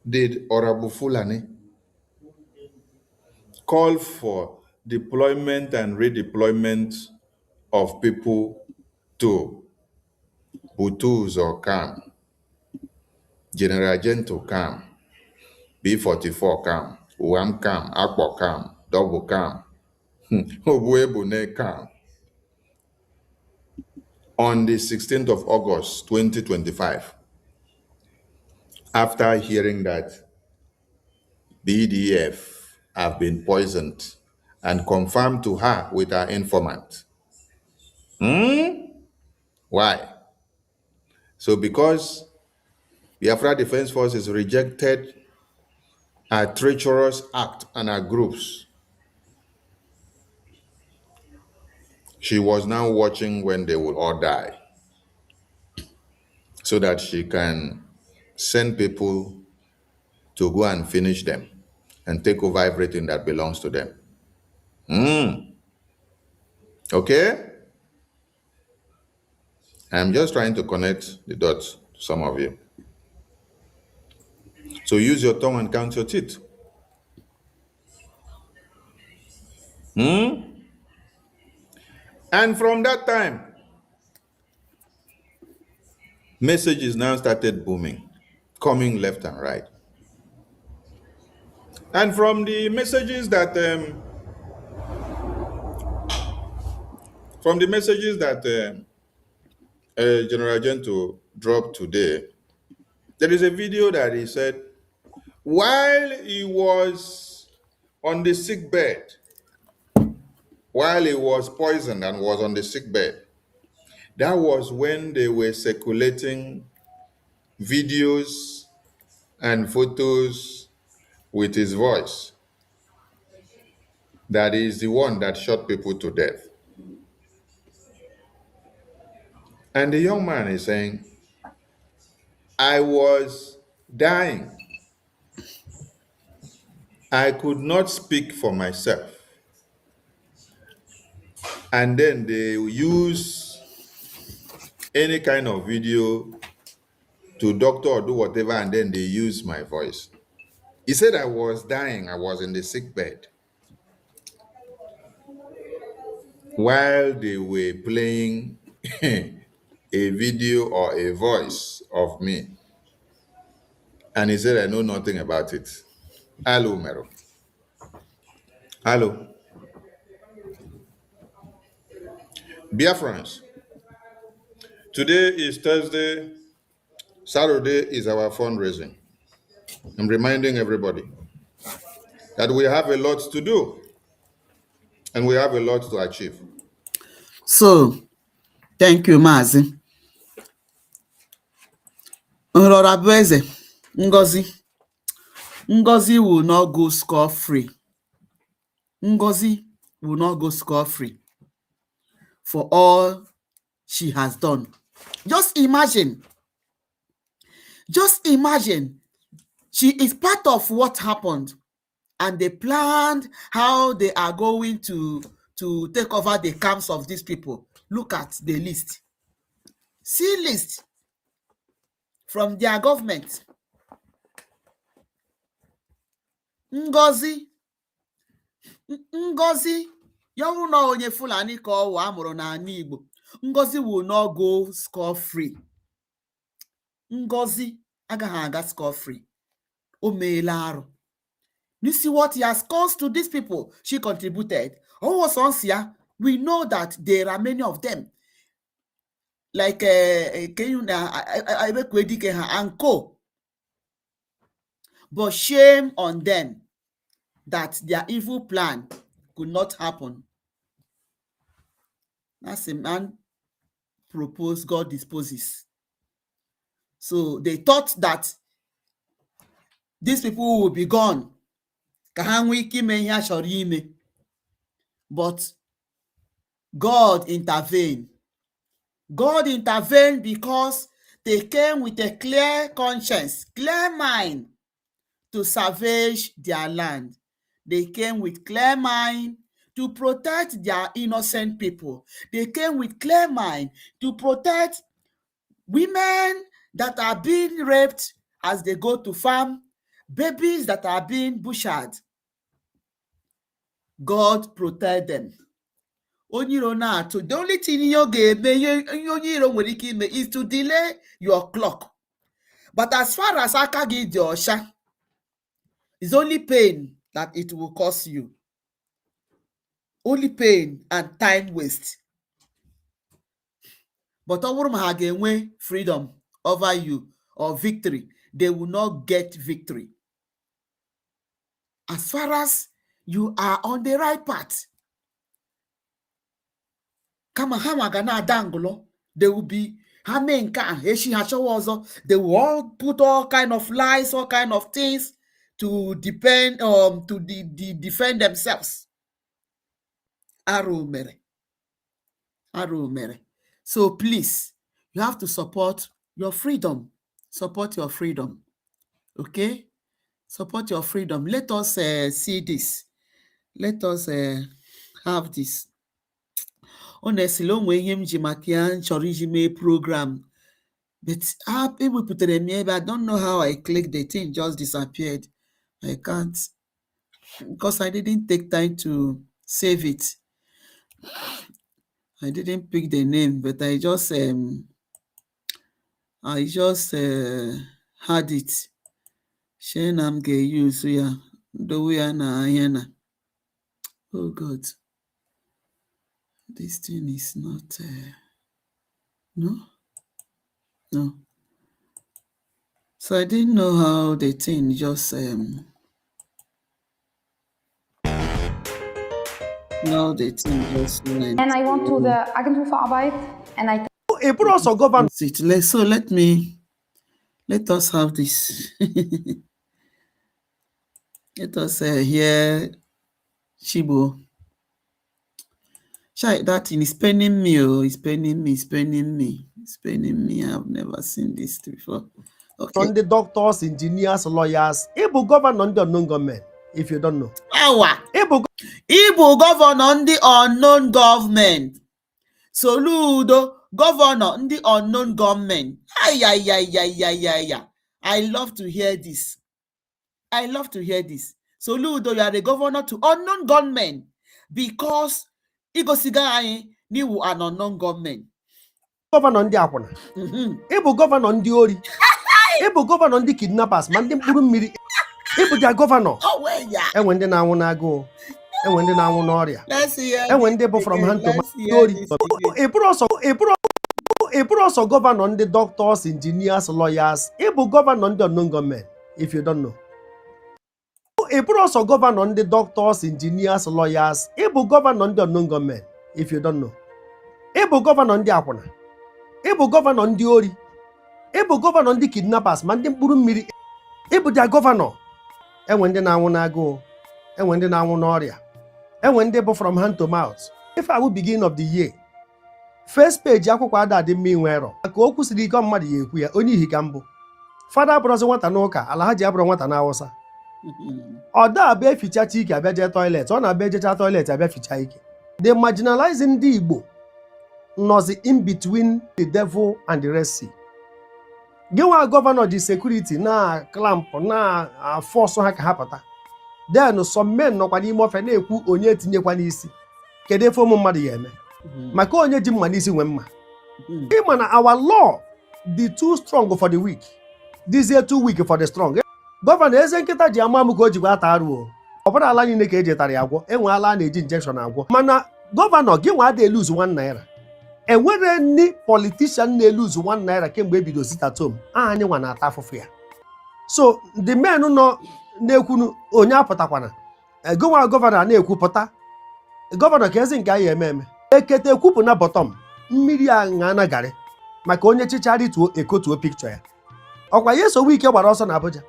did Orabu Fulani call for deployment and redeployment of people to Butuzo camp, General Gento camp, B44 camp, Uam camp, Akpo camp, Double camp, Obuebune camp on the 16th of August 2025, after hearing that BDF have been poisoned and confirmed to her with her informant. Why? So because Biafra Defense Forces rejected a treacherous act and her groups, she was now watching when they will all die so that she can send people to go and finish them and take over everything that belongs to them. Okay? I'm just trying to connect the dots to some of you. So use your tongue and count your teeth. And from that time, messages now started booming, coming left and right. And from the messages that General Gento dropped today, there is a video that he said while he was on the sick bed, while he was poisoned and was on the sick bed, that was when they were circulating videos and photos with his voice. That is the one that shot people to death. And the young man is saying, I was dying. I could not speak for myself. And then they use any kind of video to doctor or do whatever, and then they use my voice. He said I was dying. I was in the sick bed while they were playing a video or a voice of me. And he said, I know nothing about it. Hello, Mero. Hello. Biafrans. Today is Thursday. Saturday is our fundraising. I'm reminding everybody that we have a lot to do and we have a lot to achieve. So, thank you, Mazi. Nrorabueze, Ngozi will not go scot-free. Ngozi will not go scot-free. for all she has done. Just imagine. Just imagine. She is part of what happened, and they planned how they are going to take over the camps of these people. Look at the list. See list from their government. Ngozi yowu na onye Fulani ka ọ wụ amụrụ n'ala Igbo. Ngozi will not go score free. Ngozi agaghị aga score free. O meela arụ. You see what he has caused to these people? She contributed. We know that there are many of them. Like and co. But shame on them that their evil plan could not happen. As a man proposed, God disposes. So they thought that these people will be gone. But God intervened. God intervened because they came with a clear conscience, clear mind to salvage their land. They came with clear mind to protect their innocent people. They came with clear mind to protect women that are being raped as they go to farm, babies that are being butchered. God protect them. The only thing is to delay your clock. But as far as Akagi Diosha, it's only pain that it will cause you. Only pain and time waste. But over freedom over you or victory, they will not get victory. As far as you are on the right path, they will be they will all put all kind of lies, all kind of things to defend themselves. So please, you have to support your freedom. Support your freedom. Okay? Support your freedom. Let us see this. Let us have this. Honestly, program. But people put it in me, but I don't know how I clicked the thing, just disappeared. I can't, because I didn't take time to save it. I didn't pick the name, but I just had it. Shenam ge use ya do we na ayana. Oh God, this thing is not. No. So I didn't know how the thing just now the thing just went. And I went to the Agentur für Arbeit and I So let us have this. Let us hear Chibo. That thing is paining me. Oh, it's paining me. I've never seen this before. Okay. On the doctors, engineers, lawyers, Igbo governor on the unknown government, if you don't know. Igbo governor on the unknown government. Soludo governor on the unknown government. I love to hear this. Soludo, you are the governor to unknown government because Igosiga you an unknown government. Governor on the Apona. Igbo governor on the Ori. Igbo governor on the kidnappers. Mandem Purumiri. Igbo their governor. Oh, well, yeah. And when they now want to go. And when they now want to let's see. And when they go from hand to Ori. Igbo also governor on the doctors, engineers, lawyers. Igbo governor on the unknown government, if you don't know. Igbo also governor on the doctors, engineers, lawyers. Igbo governor on the unknown government, if you don't know. Igbo governor on the Apona. Igbo governor on the Ori. Igbo governor on the kidnappers. Mandem Purumiri. Igbo their governor. And when they now want to go. And when they now want to. And when they go from hand to mouth. If I will begin of the year, first page akwụkwọ ada dị mma inwe error ka okwu siri ike mmadụ ya ekwu ya onye ihi ka mbụ fada abụrụzi nwata n'ụka Alhaji abụrụ nwata n'Awụsa ọ da-abịa efichacha ike abịa jee toilet ọ na-abịa ejecha toilet abịa ficha ike the marginalizing ndị Igbo nọzi in between the devil and the Red Sea. Gịnwa gọvanọ ji security na clamp na force ha ka ha pụta then some men nọkwa n'ime ofe na-ekwu onye tinyekwa n'isi kedu efe ụmụ mmadụ ya eme maka onye ji mma n'isi nwe mma ịma na our law dị too strong for the weak this is too weak for the strong. Gọvanọ eze nkịta ji ama m ka o jikwa ata arụ ọ bụrụ ala niile ka eji tara ya agwọ enwe ala na-eji injection agwọ mana gọvanọ gị nwa ada eluzu 1 naira enwere ndị politician na-eluzu 1 naira kemgbe ebido sit-at-home anyị nwa na-ata afụfụ ya so the men nọ na-ekwunu onye apụtakwana gụnwa gọvanọ na-ekwupụta gọvanọ ka ezi nke anyị eme ekete ekwupụ na bọtọm mmiri aṅa na garị maka onye chichara ituo ekotuo pikchọ ya ọkwa ya esowe ike gbara ọsọ na Abuja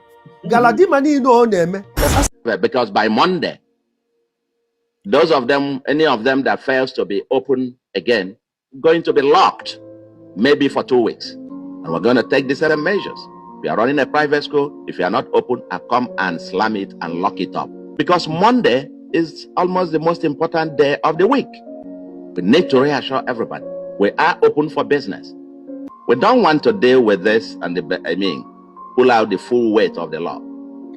galadima niile ọ na-eme. Because by Monday, those of them, any of them that fails to be open again, going to be locked, maybe for 2 weeks. And we're going to take decisive measures. We are running a private school. If you are not open, I'll come and slam it and lock it up. Because Monday is almost the most important day of the week. We need to reassure everybody. We are open for business. We don't want to deal with this and pull out the full weight of the law.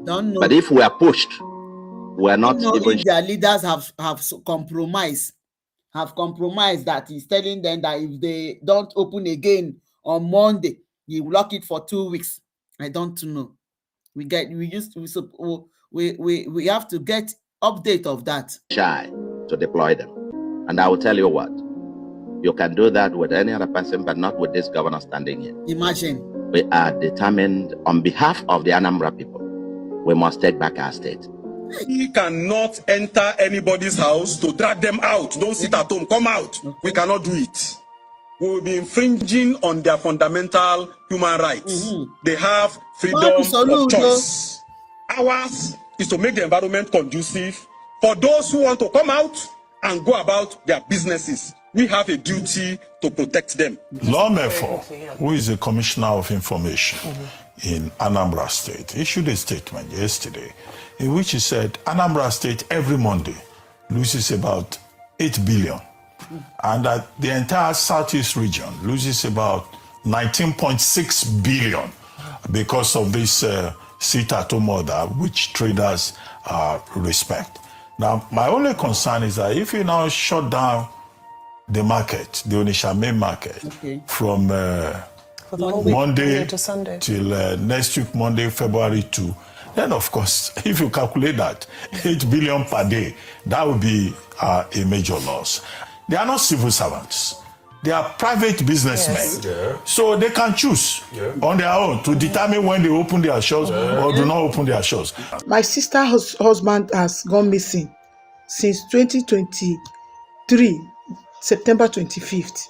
Don't know. But if we are pushed, we are not don't know even. If their leaders have compromised that he's telling them that if they don't open again on Monday, he will lock it for 2 weeks. I don't know. We have to get update of that. Shy to deploy them. And I will tell you what, you can do that with any other person, but not with this governor standing here. Imagine. We are determined on behalf of the Anambra people. We must take back our state. We cannot enter anybody's house to drag them out. Don't sit at home, come out. Okay. We cannot do it. We will be infringing on their fundamental human rights. They have freedom of choice. Ours is to make the environment conducive for those who want to come out and go about their businesses. We have a duty to protect them. Lawmaker, who is the Commissioner of Information in Anambra State, issued a statement yesterday in which he said Anambra State every Monday loses about 8 billion and that the entire Southeast region loses about 19.6 billion because of this sit-at-home order, which traders respect. Now, my only concern is that if you now shut down the market, the Onitsha main market, from Monday to Sunday till next week, Monday, February 2, then of course, if you calculate that, 8 billion per day, that would be a major loss. They are not civil servants. They are private businessmen. So they can choose on their own to determine when they open their shops or do not open their shops. My sister's husband has gone missing since 2023, September 25th.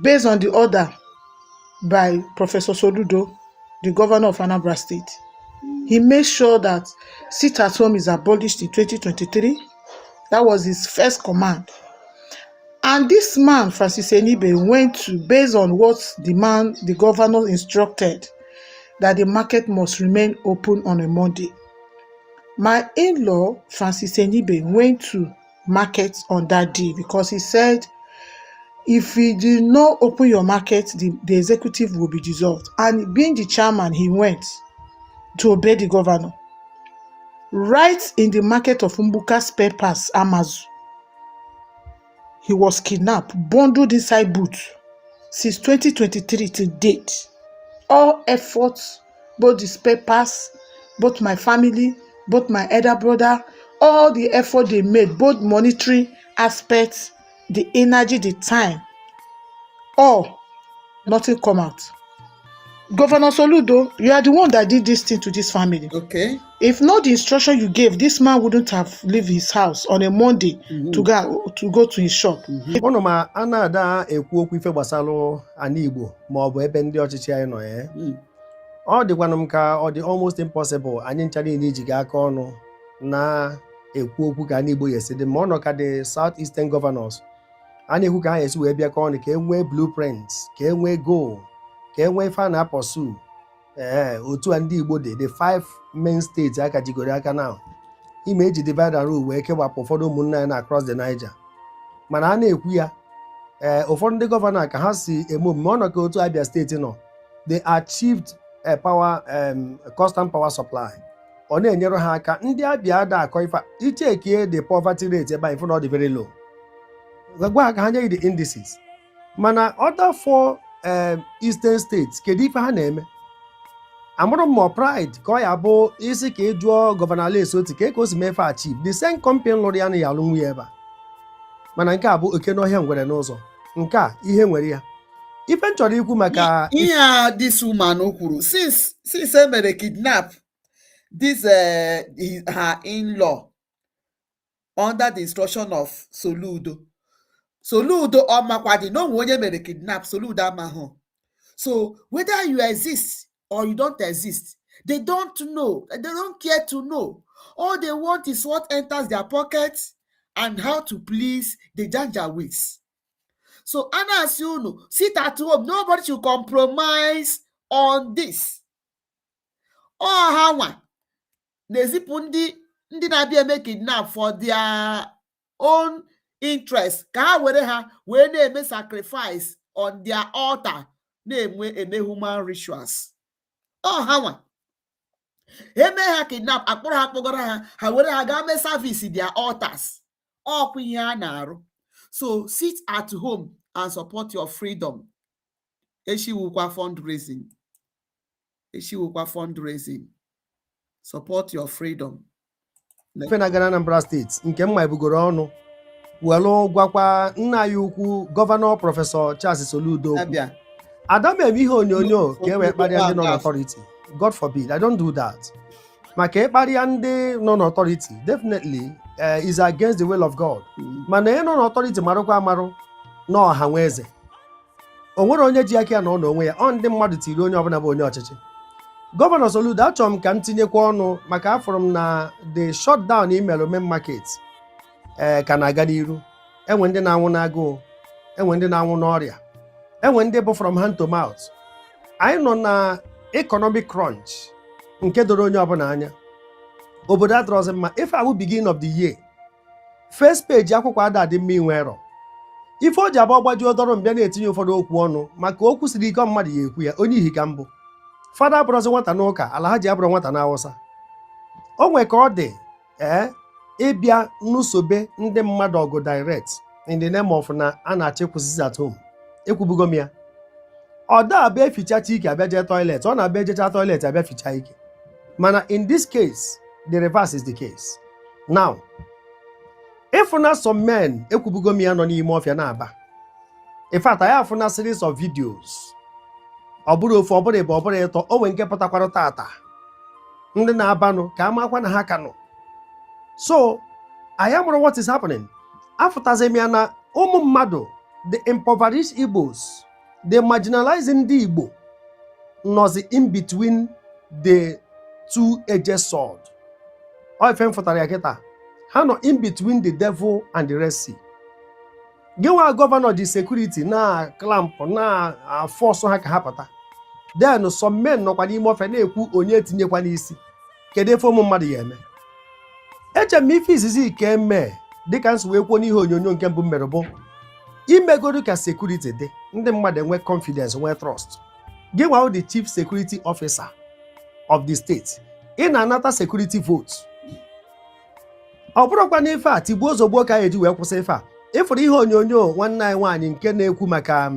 Based on the order by Professor Soludo, the governor of Anambra State, he made sure that sit-at-home is abolished in 2023. That was his first command. And this man, Francis Enibe, went to, based on what the governor instructed, that the market must remain open on a Monday. My in-law, Francis Enibe, went to market on that day because he said, if you do not open your market, the executive will be dissolved. And being the chairman, he went to obey the governor. Right in the market of Mbuka Spare Parts, Amazu, he was kidnapped, bundled inside boots. Since 2023 to date, all efforts, both the spare parts, both my family, both my elder brother, all the effort they made, both monetary aspects, the energy, the time, all, nothing come out. Governor Soludo, you are the one that did this thing to this family. Okay. If not the instruction you gave, this man wouldn't have left his house on a Monday to go to his shop. Ono ma anada ekwu okwu ife gbasara ana Igbo ma ọ bụ ebe ndị ọchịchị anyị nọ ya. Ọ dịkwanụ m ka ọ dị almost impossible anyị ncha niile iji aka ọnụ na ekwu okwu ka ana Igbo yesi dị ma ọ nọ ka the Southeastern governors a na-ekwu ka ha esi wee bịa ka ọnụ ka e nwee blueprints, ka e nwee goal, ka e nwee ife a na-apọsu otu a ndị Igbo dị the 5 main states aka jigoro aka na ime eji divide and rule wee kewapụ ụfọdụ ụmụnna ya na across the Niger. Mana a na-ekwu ya ụfọdụ ndị gọvanọ ka ha si eme omume ọnọdụ otu Abia steeti nọ, they achieved a power constant power supply. Ọ na-enyere ha aka. Ndị Abia ada akọ ife ichekie the poverty rate ebe anyị fụ na ọ dị very low. Gwa ka ha nye the indices. Mana other 4 eastern states kedu ife ha na-eme? Amụrụ m ma pride ka ọ ya bụ isi ka ị jụọ gọvanọ Lesoti ka o si mefe achieve the same company lụrụ ya na ya alụ nwunye ebe a. Mana nke a bụ oke n'ọhịa ngwere n'ụzọ. Nke a ihe nwere ya. Ife m chọrọ ikwu maka ihe a this woman kwuru since e mere kidnap this her in-law under the instruction of Soludo ọ makwadi na onwe onye mere kidnap. Soludo amahụ. So whether you exist or you don't exist, they don't know. They don't care to know. All they want is what enters their pockets and how to please the Janjaweeds. So Anna Asuno, sit at home. Nobody should compromise on this. Oh, how na-ezipụ ndị na-abịa eme kidnap for their own interest ka ha were ha wee na-eme sacrifice on their altar, na-eme human rituals. Ha eme ha kidnap, akpọrọ ha kpọgara ha were ha gaa mee service their altars. Ọkwa ihe ha na-arụ. So sit at home and support your freedom. Eshiwukwa fundraising. Support your freedom. ife na-aga na Anambra steeti nke mma ebugoro ọnụ welu gwakwa nna anyị ukwu gọvanọ prọfesọ Charles Soludo Adam eme ihe onyonyo ka e wee kparịa ndị nọ n'authority. God forbid, I don't do that. Maka ịkparịa ndị nọ n'authority definitely is against the will of God. Mana ị nọ n'authority marụkwa amarụ na ọha nwe eze. O nwere onye ji aka ya na ọ n'onwe ya, ọ ndị mmadụ tiri onye ọbụla bụ onye ọchịchị. Gọvanọ Soludo achọrọ m ka m tinyekwa ọnụ maka afọrọ m na the shutdown email main market ka na-aga n'iru. Enwe ndị na-anwụ n'agụụ, enwe ndị na-anwụ n'ọrịa, enwe ndị bụ from hand to mouth. Anyị nọ na economic crunch nke doro onye ọbụla anya. Obodo adọrọzi mma. Ife abụ beginning of the year, first page akwụkwọ ada dị mma inwe error. Ife o ji abụ ọgbaji odọrọ mbịa na-etinye ụfọdụ okwu ọnụ maka okwu siri ike mmadụ ya ekwu ya. Onye ihi ka mbụ fada abụrụzi nwata n'ụka, Alhaji abụrụ nwata n'Awụsa. O nwe ka ọ dị ịbịa n'usobe ndị mmadụ ọgụ direct in the name of na a na-achịkwụsịsị at home. Ekwubugo m ya. Ọ da abịa efichacha ike abịa jee toilet, ọ na-abịa ejecha toilet abịa ficha ike. Mana in this case the reverse is the case. Now ịfụna some men ekwubugo m ya nọ n'ime ọfịa na-aba. In fact, I have a series of videos. Ọ bụrụ ofu, ọ bụrụ ebe, ọ bụrụ ịtọ, o nwere nke pụtakwara tata ndị na-abanụ ka amakwa na ha ka nọ. So I am what is happening. Afụtazi m ya na ụmụ mmadụ, the impoverished Igbos, the marginalized ndị Igbo nọzi in between the two-edged sword. Ọ ife m fụtara ya kịta, ha nọ in between the devil and the Red Sea. Gịnwa gọvanọ ji security na clamp na force ha ka ha pụta. Then some men nọkwa n'ime ofe na-ekwu onye etinyekwa n'isi. Kedu efe ụmụ mmadụ ya eme? Eche m ife izizi ike eme dịka nsi wee kwuo n'ihe onyonyo nke mbụ mere bụ imegodu ka security dị, ndị mmadụ enwe confidence, nwee trust. Gịnwa the chief security officer of the state, ị na-anata security vote. Ọ bụrụkwa n'ife a tigbuo ozugbo ka eji wee kwụsị ife a. Ịfụrụ ihe onyonyo nwanne anyị nwaanyị nke na-ekwu maka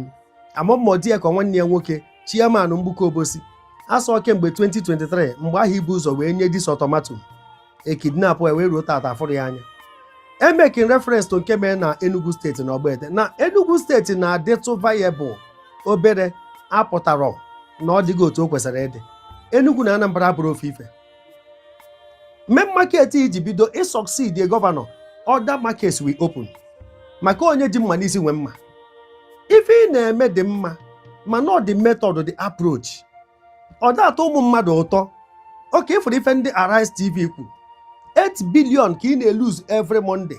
amụmụdị ya ka nwanne ya nwoke chairman Mgbuka Obosi asọ kemgbe 2023 mgbe ahụ ibu ụzọ wee nye dis automatum ekidnap wee ruo tata afụrụ ya anya. Making reference to nke mere na Enugu steeti na Ogbete na Enugu steeti na-adịtụ viable obere apụtara na ọ dịghị otu o kwesịrị ịdị. Enugu na Anambra bụrụ ofe ife. Main market iji bido succeed the governor, other markets will open. Maka onye ji mma n'isi nwe mma. Ife ị na-eme dị mma ma not the method, the approach. Ọ da-atọ ụmụ mmadụ ụtọ. Oke ifuru ife ndị Arise TV kwu 8 billion ka ị na-lose every Monday.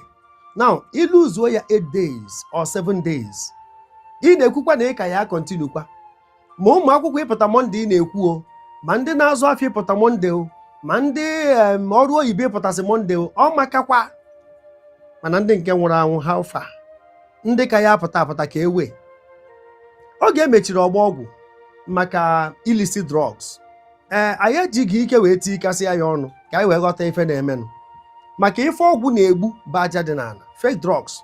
Now, you lose ya 8 days or 7 days. Ị na-ekwukwa na ị ka ya continue kwa. Ma ụmụ akwụkwọ ịpụta Monday na-ekwu o, ma ndị na-azụ afọ ịpụta Monday o, ma ndị ọrụ oyibo ịpụtasị Monday o, ọ makakwa. Mana ndị nke nwụrụ anwụ how far? Ndị ka ya apụta apụta ka ewe. Oge emechiri ọgba ọgwụ maka illicit drugs. Anyị ejighị ike wee tikasị ya ọnụ ka anyị wee ghọta ife na-emenụ. Maka ife ọgwụ na-egbu bụ aja dị n'ala, fake drugs.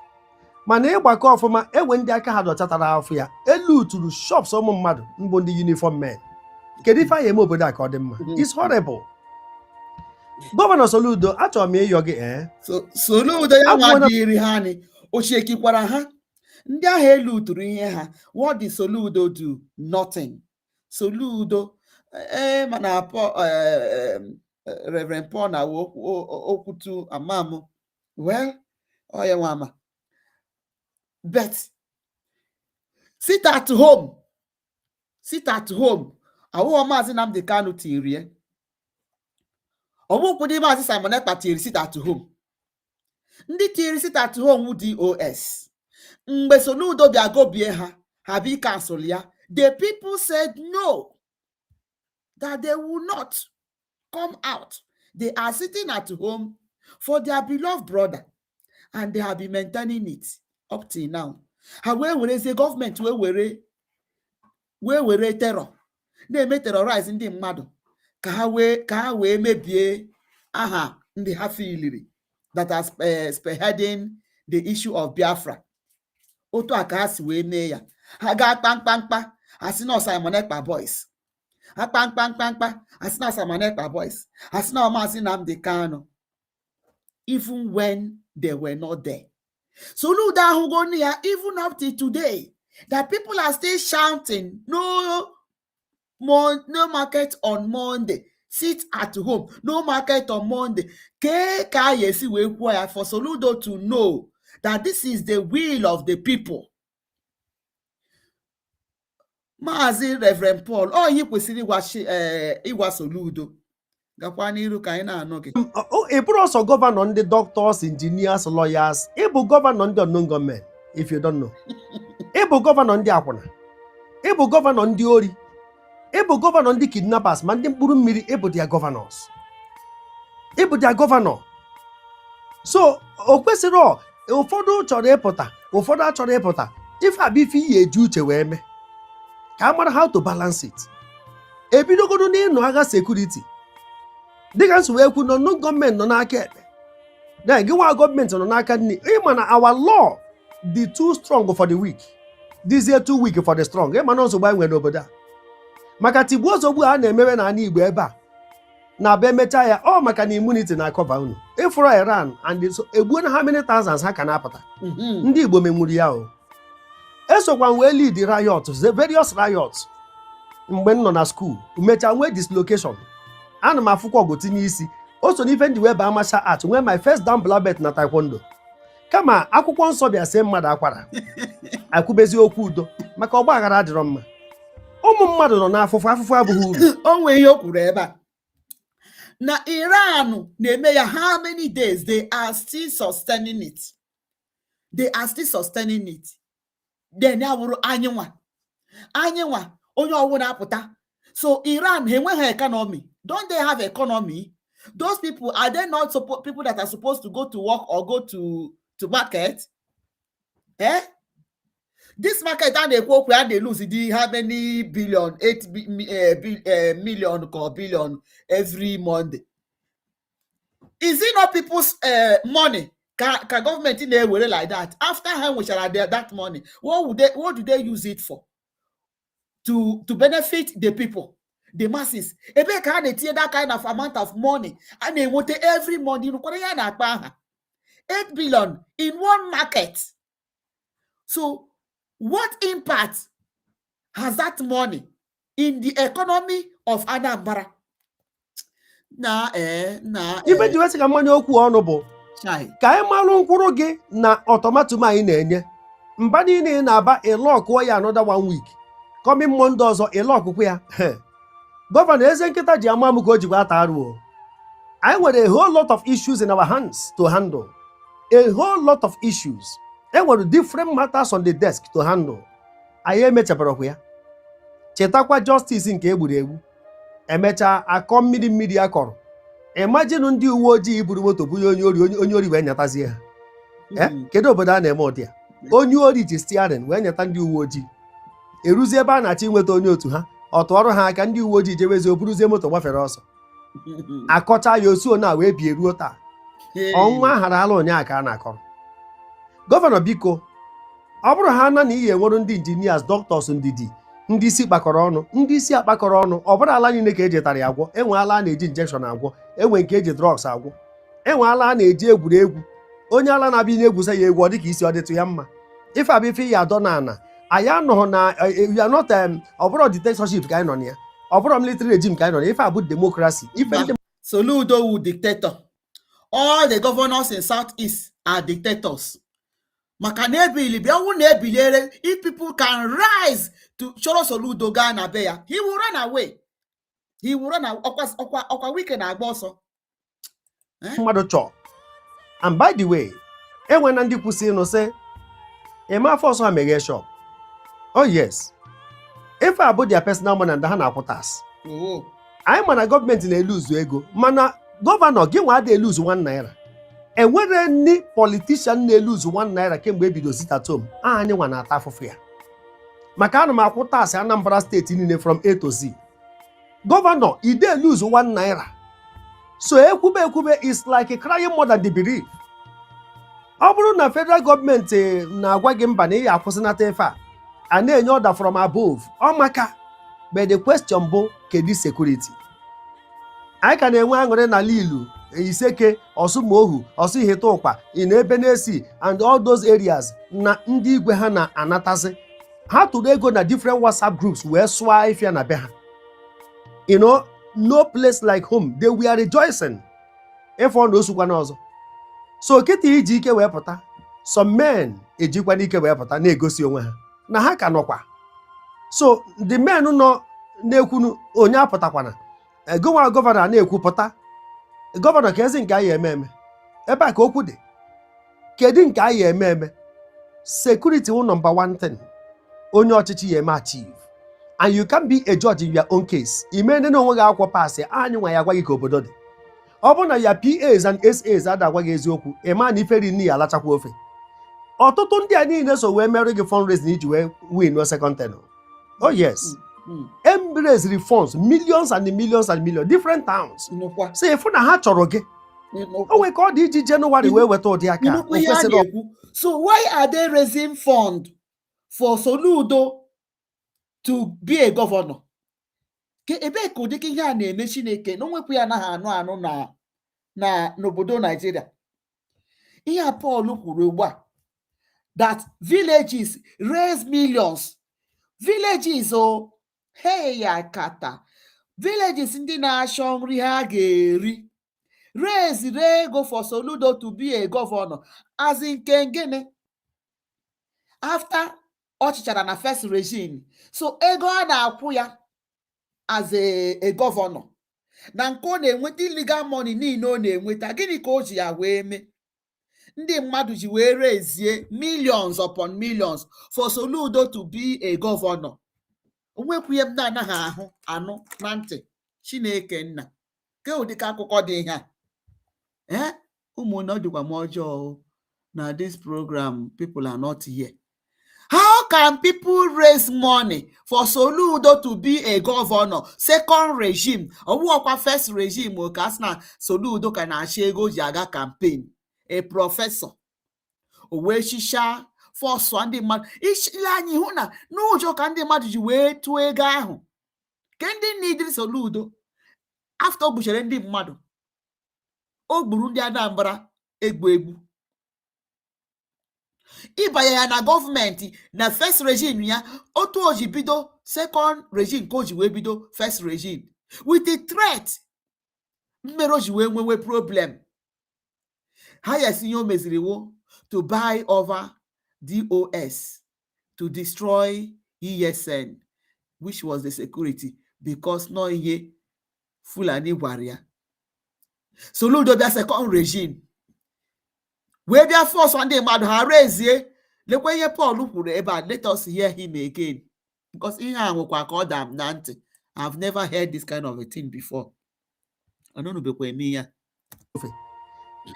Mana ịgbakọ ọfụma ewe ndị aka ha dọchatara afọ ya elu tụrụ shops ụmụ mmadụ mbụ ndị uniform men. Kedu ife anyị eme obodo a ka ọ dị mma? It's horrible. Gọvanọ Soludo, achọrọ m ịyọ gị Soludo ya nwa dịrị ha ni ochekikwara ha ndị ahụ elu tụrụ ihe ha. What did Soludo do? Nothing. Soludo mana Reverend Paul na okwutu amamu. Well, oya wama. But sit at home. Sit at home. Awo Mazi Nnamdi Kanu tiri. Owo kwudi Mazi Simon Ekpa tiri sit at home. Ndị tiri sit at home DOS. Mgbe Soludo bịa go bie ha bi cancel ya. The people said no. That they will not come out. They are sitting at home for their beloved brother. And they have been maintaining it up till now. However, the government were terror. They may terrorize in the mmadụ ka ha wee mebie aha ndị ha feeling that are spearheading the issue of Biafra. Otu aka ha si wee mee ya. Ha ga kpamkpamkpa asị na Simon Ekpa boys. Ha kpamkpamkpa asị na Simon Ekpa boys. Asị na Mazi Nnamdi Kanu. Even when they were not there. Soludo Ahugonia, even up to today, that people are still shouting, no market on Monday. Sit at home. No market on Monday. For Soludo to know that this is the will of the people. Mazi Reverend Paul, he kwesịrị ịgwa Soludo. A bụrụ ọsọ gọvanọ ndị doctors, engineers, lawyers, ịbụ gọvanọ ndị unknown government, if you don't know. Ịbụ gọvanọ ndị akwụna, ịbụ gọvanọ ndị ori, ịbụ gọvanọ ndị kidnappers, ma ndị mkpụrụ mmiri, ịbụ their governors. Ịbụ their governor. So, o kwesịrị ụfọdụ chọrọ ịpụta, ụfọdụ achọrọ ịpụta. Ife abụ ife iyi eji uche wee mee. Ka amara how to balance it. Ebidogodo n'ịnụ agha security. Dịka nsi wee kwu nọ gọọmenti nọ n'aka ekpe. Na gị nwa gọọmenti nọ n'aka nni. Ịma na our law dị too strong for the weak. This year too weak for the strong. Ịma na nsogbu anyị nwere n'obodo a. Maka tigbuo ozugbo a na-emewe n'ala Igbo ebe a. Na-abịa emecha ya ọ maka na immunity na-akọva unu. Ịfụrụ Iran and egbuo na how many thousands ha ka na-apụta. Ndị Igbo menwuru ya o. Esokwa wee lead riot, various riots. Mgbe m nọ na school, mecha nwee dislocation. Ana m afụkwa ọgụ tinye isi. O so n'ife ndị wee baa martial art, nwee my first down black belt na taekwondo. Kama akwụkwọ nsọ bịa see mmadụ akwara. Akwụbezi okwu udo maka ọgba aghara adịrọ mma. Ụmụ mmadụ nọ n'afụfụ abụghị uru. O nwee ihe o kwuru ebe a. Na Iran na-eme ya how many days they are still sustaining it. They are still sustaining it. Then ya wụrụ anyị nwa onye ọwụ na-apụta. So Iran ha enweghị economy. Don't they have economy? Those people, are they not people that are supposed to go to work or go to market? This market and they lose how many billion, 8 million or billion every Monday. Is it not people's money? Can government in there worry like that? After how much are there that money? What do they use it for? To benefit the people. The masses. Ebe ka they tear that kind of amount of money and they want every money. 8 billion in one market. So, what impact has that money in the economy of Anambra? Ife ji wesi ka mmanya okwu ọnụ bụ ka anyị malụ mkpụrụ gị na ọtọmatum anyị na-enye. Mba niile na-aba ịlọkụọ ya another 1 week. Coming Monday ọzọ ịlọkụkwa ya. Gọvanọ eze nkịta ji ama m ka o jikwa ata arụ. I nwere a whole lot of issues in our hands to handle. a whole lot of issues. There were different matters on the desk to handle. Anyị emechapụrụ okwu ya. Chetakwa justice nke egburu egbu. Emecha akọ mmiri akọrọ. Imagine ndị uwe ojii buru moto bunye onye ori wee nyatazie ha. Kedu obodo a na-eme ụdị ya? Onye ori ji steering wee nyata ndị uwe ojii. Eruzie ebe a na-achọ inweta onye otu ha, ọ tụọrọ ha aka ndị uwe ojii jewezie o buruzie moto gbafere ọsọ. Akọcha ya osu na wee bie ruo taa. Ọnwa ahara ala ụnyaahụ ka a na-akọrọ. Gọvanọ biko, ọ bụrụ ha na ihe enwere ndị injinias, doctors, ndidi, ndị isi kpakọrọ ọnụ, ndị isi akpakọrọ ọnụ, ọ bụrụ ala niile ka ejetara ya agwọ, enwe ala a na-eji injection agwọ, enwe nke eji drugs agwọ, enwe ala a na-eji egwuregwu, onye ala na-abịa na-egwusa ya egwu ọ dịka isi ọ dịtụ ya mma. Ife abịa ife ya adọ na ana, anyị anọghị na we are not ọ bụrụ dictatorship ka anyị nọ na ya, ọ bụrụ military regime ka anyị nọ na, ife abụ democracy. Soludo wu dictator. All the governors in Southeast are dictators. Maka na ebili bịa wụ na ebiliere, if people can rise to chọrọ Soludo gaa na be ya, he will run away. He will run away. Ọkwa wike na-agba ọsọ. Mmadụ chọọ. And by the way, enwe na ndị kwụsị ịnụ sị, eme afọ ọsọ ha meghe shop. Oh yes. Ife abụ their personal money and ha na-akwụ tax. Anyị ma na gọọmenti na-eluzu ego, mana gọvanọ gị nwa adịghị eluzu 1 naira. Enwere ndị politician na-eluzu 1 naira kemgbe ebido sit-at-home. Anyị nwa na-ata afụfụ ya. Maka ana m akwụ tax Anambra steeti niile from A to Z. Gọvanọ, ide eluzu 1 naira. So ekwube is like crying more than the bereaved. Ọ bụrụ na federal gọọmenti na-agwa gị mba na ị akwụsịnata ife a na-enye order from above, ọ maka. But the question bụ, kedu security? Anyị ka na-enwe aṅụrị na Lilu, Iseke, Osumohu, Osuihite Ụkwa, Ebenesi and all those areas na ndị igwe ha na-anatazi. Ha tụrụ ego na different WhatsApp groups wee sụọ ifia na be ha. You know, no place like home. They were rejoicing. If one knows one also. So kiti iji ike wee pụta. Some men ejikwa n'ike wee pụta na-egosi onwe ha na ha ka nọkwa. So the men nọ na-ekwunu onye apụtakwana. Gọvanọ na-ekwu pụta. Gọvanọ ka ezi nke anyị eme ebe a ka okwu dị. Kedu nke anyị eme? Security wụ number 1 thing. Onye ọchịchị ya eme achieve. And you can be a judge in your own case. Ime ndị na onwe gị akwụkwọ paasị, anyị nwa ya agwa gị ka obodo dị. Ọ bụ na ya PAs and SAs adagwa gị eziokwu, ịma na iferi nni ya alachakwa ofe. Ọtụtụ ndị a niile so wee merụ gị fundraising iji wee win no second term. Oh yes. Embrace reforms, millions and millions and millions, different towns. So if na ha chọrọ gị, o nwere ka ọ dị iji January wee weta ụdị aka. So why are they raising fund for Soludo to be a governor? Ebe ka ụdị ihe a na-eme Chineke na onwekwu ya anaghị anụ na n'obodo Nigeria. Ihe a Paul kwuru ugbu a, that villages raise millions. Villages hey ya kata. Villages ndị na-achọ nri ha ga-eri. Raise ego for Soludo to be a governor. As in Kengene. After ọchịchara na first regime. So ego a na-akwụ ya as a governor. Na nke ọ na-enweta illegal money niile ọ na-enweta, gịnị ka o ji ya wee mee? Ndị mmadụ ji wee rezie millions upon millions for Soludo to be a governor. Onwekwuye m na-anaghị anụ na ntị Chineke nna. Ke ụdịka akụkọ dị ihe a? Ụmụnne ọ dịkwa m ọjọọ na this program people are not here. How can people raise money for Soludo to be a governor? Second regime. Ọwụọkwa first regime ka asị na Soludo ka na-achị ego ji aga campaign. A professor. O wee shisha fọsụ ndị mmadụ. Ile anyị hụ na n'ụjọ ka ndị mmadụ ji wee tụọ ego ahụ. Ke ndị n'idiri Soludo. After o gbuchere ndị mmadụ. O gburu ndị Anambra egbu. Ịbanye ya na gọọmenti na first regime ya, otu o ji bido second regime ka o ji wee bido first regime with the threat mmere o ji wee nwewe problem. Ha yesi ihe o meziri wo to buy over DOS to destroy ESN, which was the security, because no ihe Fulani gwara ya. Soludo bịa second regime. wee bịa force ndị mmadụ ha rezie lekwa ihe Paul kwuru ebe a. Let us hear him again, because ihe a nwekwa ka ọ da m na ntị. I've never heard this kind of a thing before. Anọnụbekwa eme ya.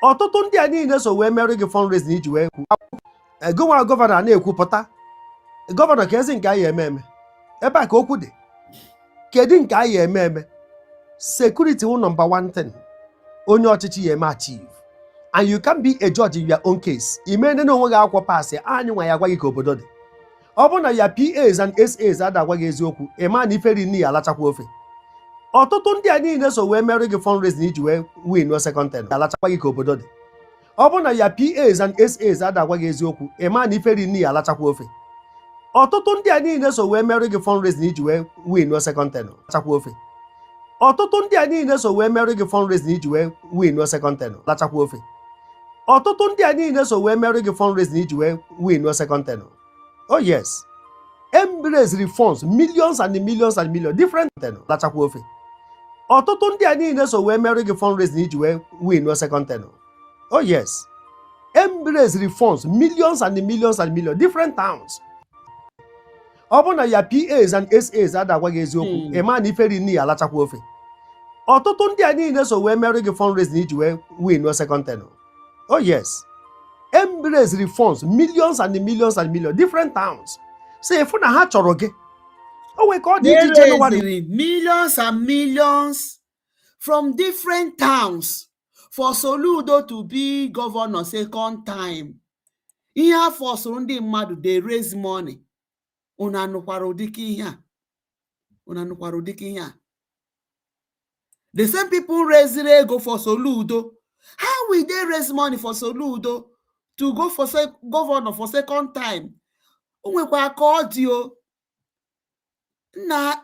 Ọtụtụ ndị a niile so wee mere gị fundraising iji wee kwu gụnwa gọvanọ na-ekwupụta gọvanọ ka ezi nke anyị eme eme ebe a ka okwu dị. Kedu nke anyị eme eme? Security wụ number one thing onye ọchịchị ya eme achieve, and you can be a judge in your own case. Ime ndị na onwe gị akwụkwọ paasị anyị nwa ya agwa gị ka obodo dị. Ọ bụrụ na ya PAs and SAs adagwa gị eziokwu, ịma na iferi nni ya alachakwa ofe. Ọtụtụ ndị a niile so wee mere gị fundraising iji wee win second term alachakwa gị ka obodo dị. Ọ bụrụ na ya PAs and SAs adagwa gị eziokwu, ịma na iferi nni ya alachakwa ofe. Ọtụtụ ndị a niile so wee mere gị fundraising iji wee win second term alachakwa ofe. Ọtụtụ ndị a niile so wee mere gị fundraising iji wee win second term alachakwa ofe. Ọtụtụ ndị a niile so wee mere gị fundraising iji wee win second term. Oh yes. Embrace reforms, millions and millions and millions, different term alachakwa ofe. Ọtụtụ ndị a niile so wee mere gị fundraising iji wee win second term. Oh yes. Embrace reforms, millions and millions and millions, different towns. Ọ bụ na ya PAs and SAs adagwa gị eziokwu, ịma na iferi nni ya alachakwa ofe. Ọtụtụ ndị a niile so wee mere gị fundraising iji wee win second term. Oh yes. Embrace reforms, millions and millions and millions, different towns. Say if na ha chọrọ gị. O nwee ka ọ dị iche January. Millions and millions from different towns for Soludo to be governor second time. Ihe afọ soro ndị mmadụ dey raise money. Una nụkwara ụdịka ihe a. Una nụkwara ụdịka ihe a. The same people raising ego for Soludo. How will they raise money for Soludo to go for governor for second time? Onwekwa ka ọ dị o. Na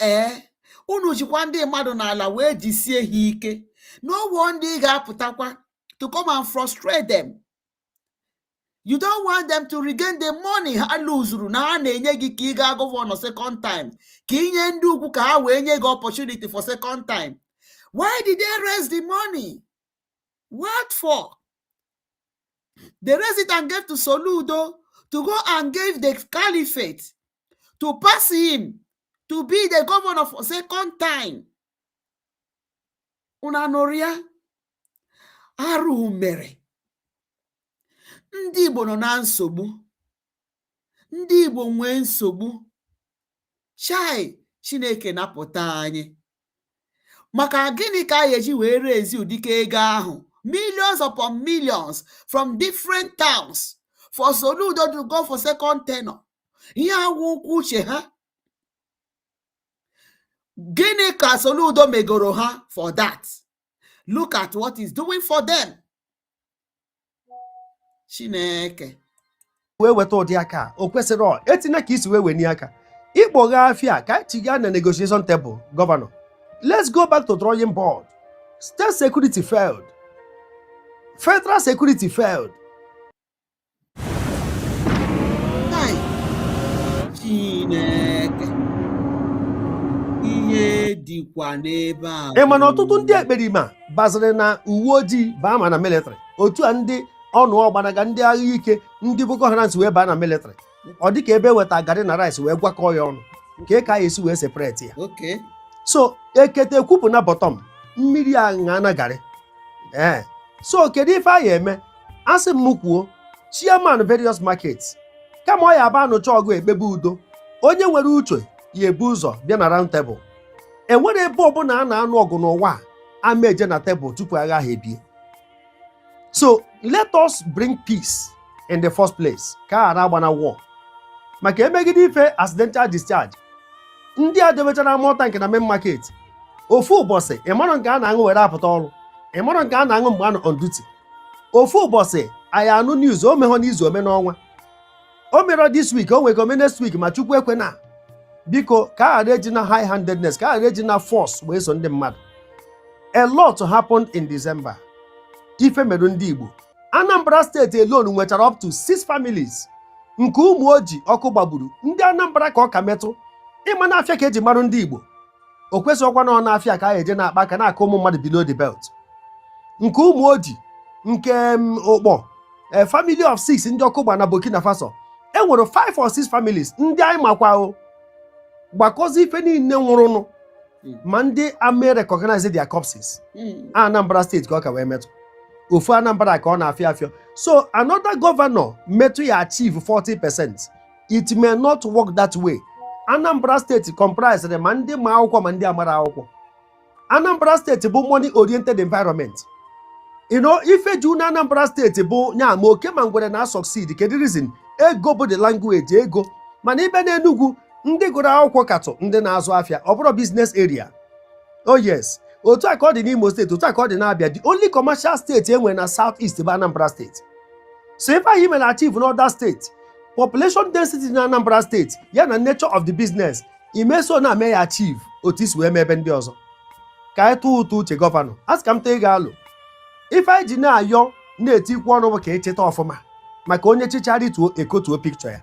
unu jikwa ndị mmadụ n'ala wee jisie ha ike. No one day ga-apụtakwa to come and frustrate them. You don't want them to regain the money ha luzuru na ha na-enye gị ka ị gaa governor second time. Ka inye ndị ugwu ka ha wee nye gị opportunity for second time. Why did they raise the money? What for? They raised it and gave to Soludo to go and give the caliphate to pass him to be the governor for second time. Una noria arụ mere. Ndị Igbo nọ na nsogbu. Ndị Igbo nwee nsogbu. Chai, Chineke napụta anyị. Maka gịnị ka anyị eji wee raise ụdịka ego ahụ? Millions upon millions from different towns for Soludo to go for second tenure. Ihe agwụ ukwu uche ha. Gịnị ka Soludo megoro ha for that? Look at what he's doing for them. Chineke. Wee weta ụdị aka o kwesịrị etinye ka isi wee weni aka. Ịkpọga afịa ka etiga na negotiation table, governor. Let's go back to drawing board. State security failed. Federal security failed. Chineke. Ihe dịkwa n'ebe a. Ị ma na ọtụtụ ndị ekperima baziri na uwe ojii baa ma na military. Otu a ndị ọnụ ọgbanaga ndị agha ike ndị Boko Haram wee baa na military. Ọ dị ka ebe weta garị na rice wee gwakọọ ya ọnụ. Ka ka esi wee separate ya. Okay. So ekete kwupụ na bottom mmiri aṅa na garị. So kedu ife a ya eme? Asị m kwuo chairman various markets. Kama ọ ya aba anụcha ọgụ ekpebe udo. Onye nwere uche ya ebu ụzọ bịa na round table. Enwere ebe ọbụla a na-anụ ọgụ n'ụwa ama eje na table tupu agha ahụ ebie. So let us bring peace in the first place. Ka a na-agba na war. Maka emegide ife accidental discharge. Ndị a debechara mọta nke na main market. Ofu ụbọchị ịmara nke a na-aṅụ were apụta ọrụ. Ịmara nke a na-aṅụ mgbe a nọ on duty. Ofu ụbọchị anyị anụ news o meghọ n'izu ome n'ọnwa. O mere this week, o nwere ome next week ma Chukwu ekwe na. Biko ka a ghara eji na high handedness, ka a ghara eji na force wee so ndị mmadụ. A lot happened in December. Ife merụ ndị Igbo. Anambra State alone nwechara up to 6 families. Nke ụmụ oji ọkụ gbagburu. Ndị Anambra ka ọ ka metụ. Ịma na afịa ka eji marụ ndị Igbo. O kwesịghịkwa na ọ na-afịa ka a eje na-akpa aka na-aka ụmụ mmadụ below the belt. Nke ụmụ oji, nke ụkpọ, a family of 6 ndị ọkụ gba na Burkina Faso. E nwere 5 or 6 families ndị anyị makwa o gbakọzi ife niile nwụrụnụ ma ndị ame recognize their corpses. Anambra State ka ọ ka wee metụ. Ofu Anambra ka ọ na-afịa afịa. So another governor metụ ya achieve 40%. It may not work that way. Anambra State comprised ma ndị ma akwụkwọ ma ndị amara akwụkwọ. Anambra State bụ money oriented environment. You know, ife ju na Anambra State bụ nya ma oke ma ngwere na succeed. Kedu reason? Ego bụ the language ego. Mana ibe na Enugu ndị gụrụ akwụkwọ katọ ndị na-azụ afịa ọ bụrụ business area. Oh yes. Otu a ka ọ dị n'Imo State, otu a ka ọ dị n'Abia. The only commercial state enwe na South East bụ Anambra State. So if I may achieve in other states, population density in Anambra State, ya na nature of the business, ime so na may achieve otis wee mebe ndị ọzọ. Ka anyị tụ ụtụ uche gọvanọ. Asị ka m tee gị alụ. Ife anyị ji na-ayọ na-etikwu ọnụ bụ ka echeta ọfụma maka onye chichara ituo ekotuo pikchọ ya.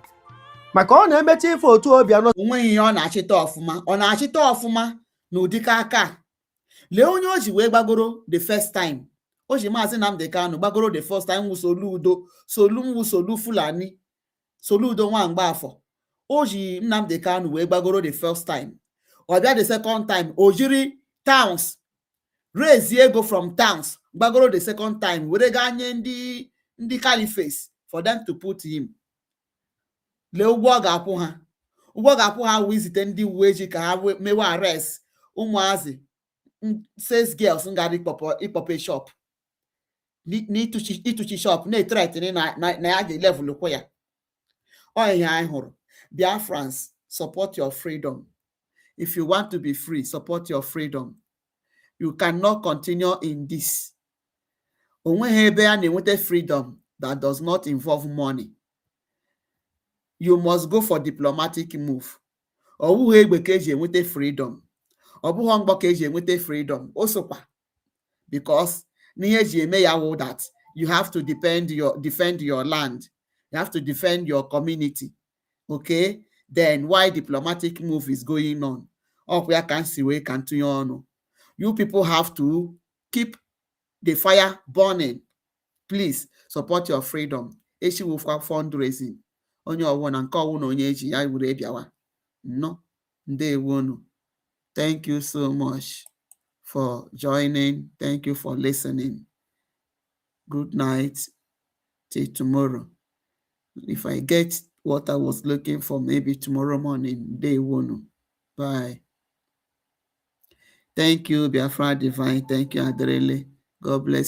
Maka ọ na-emecha ife otu obi anọ onweghị ihe ọ na-achịta ọfụma. Ọ na-achịta ọfụma n'ụdịka aka. Lee onye o ji wee gbagoro the first time. O ji Maazị Nnamdi Kanu gbagoro the first time wu Soludo, Solu Fulani, Soludo nwa Mgbafọ. O ji Nnamdi Kanu wee gbagoro the first time. Ọ bịa the second time, o jiri towns, raise ego from towns, gbagoro the second time, were ga nye ndị caliphate for them to put him. Lee ụgwọ ọ ga-akwụ ha. Ụgwọ ọ ga-akwụ ha wụ izite ndị uwe ojii ka ha mewe arrest ụmụazị sales girls ngara ịkpọpe shop. N'ịtụchi shop na-etretini na ya ga-level kwa ya. Ọ ihe anyị hụrụ. Biafrans, support your freedom. If you want to be free, support your freedom. You cannot continue in this. Onweghị ebe a na-enweta freedom that does not involve money. You must go for diplomatic move. Ọ bụghị egbe ka eji enweta freedom. Ọ bụghị mgbọ ka eji enweta freedom. O sokwa. Because n'ihe eji eme ya wụ that you have to defend your land. You have to defend your community. Okay? Then why diplomatic move is going on? Ọkwa ya ka nsi wee ka ntụnye ọnụ. You people have to keep the fire burning. Please support your freedom. Echi wụkwa fundraising. Onye ọwụ na nke ọwụ na onye eji ya were bịawa. No. Ndewonu. Thank you so much for joining. Thank you for listening. Good night. Till tomorrow. If I get what I was looking for, maybe tomorrow morning, day one. Bye. Thank you, Biafra Divine. Thank you, Adrele. God bless.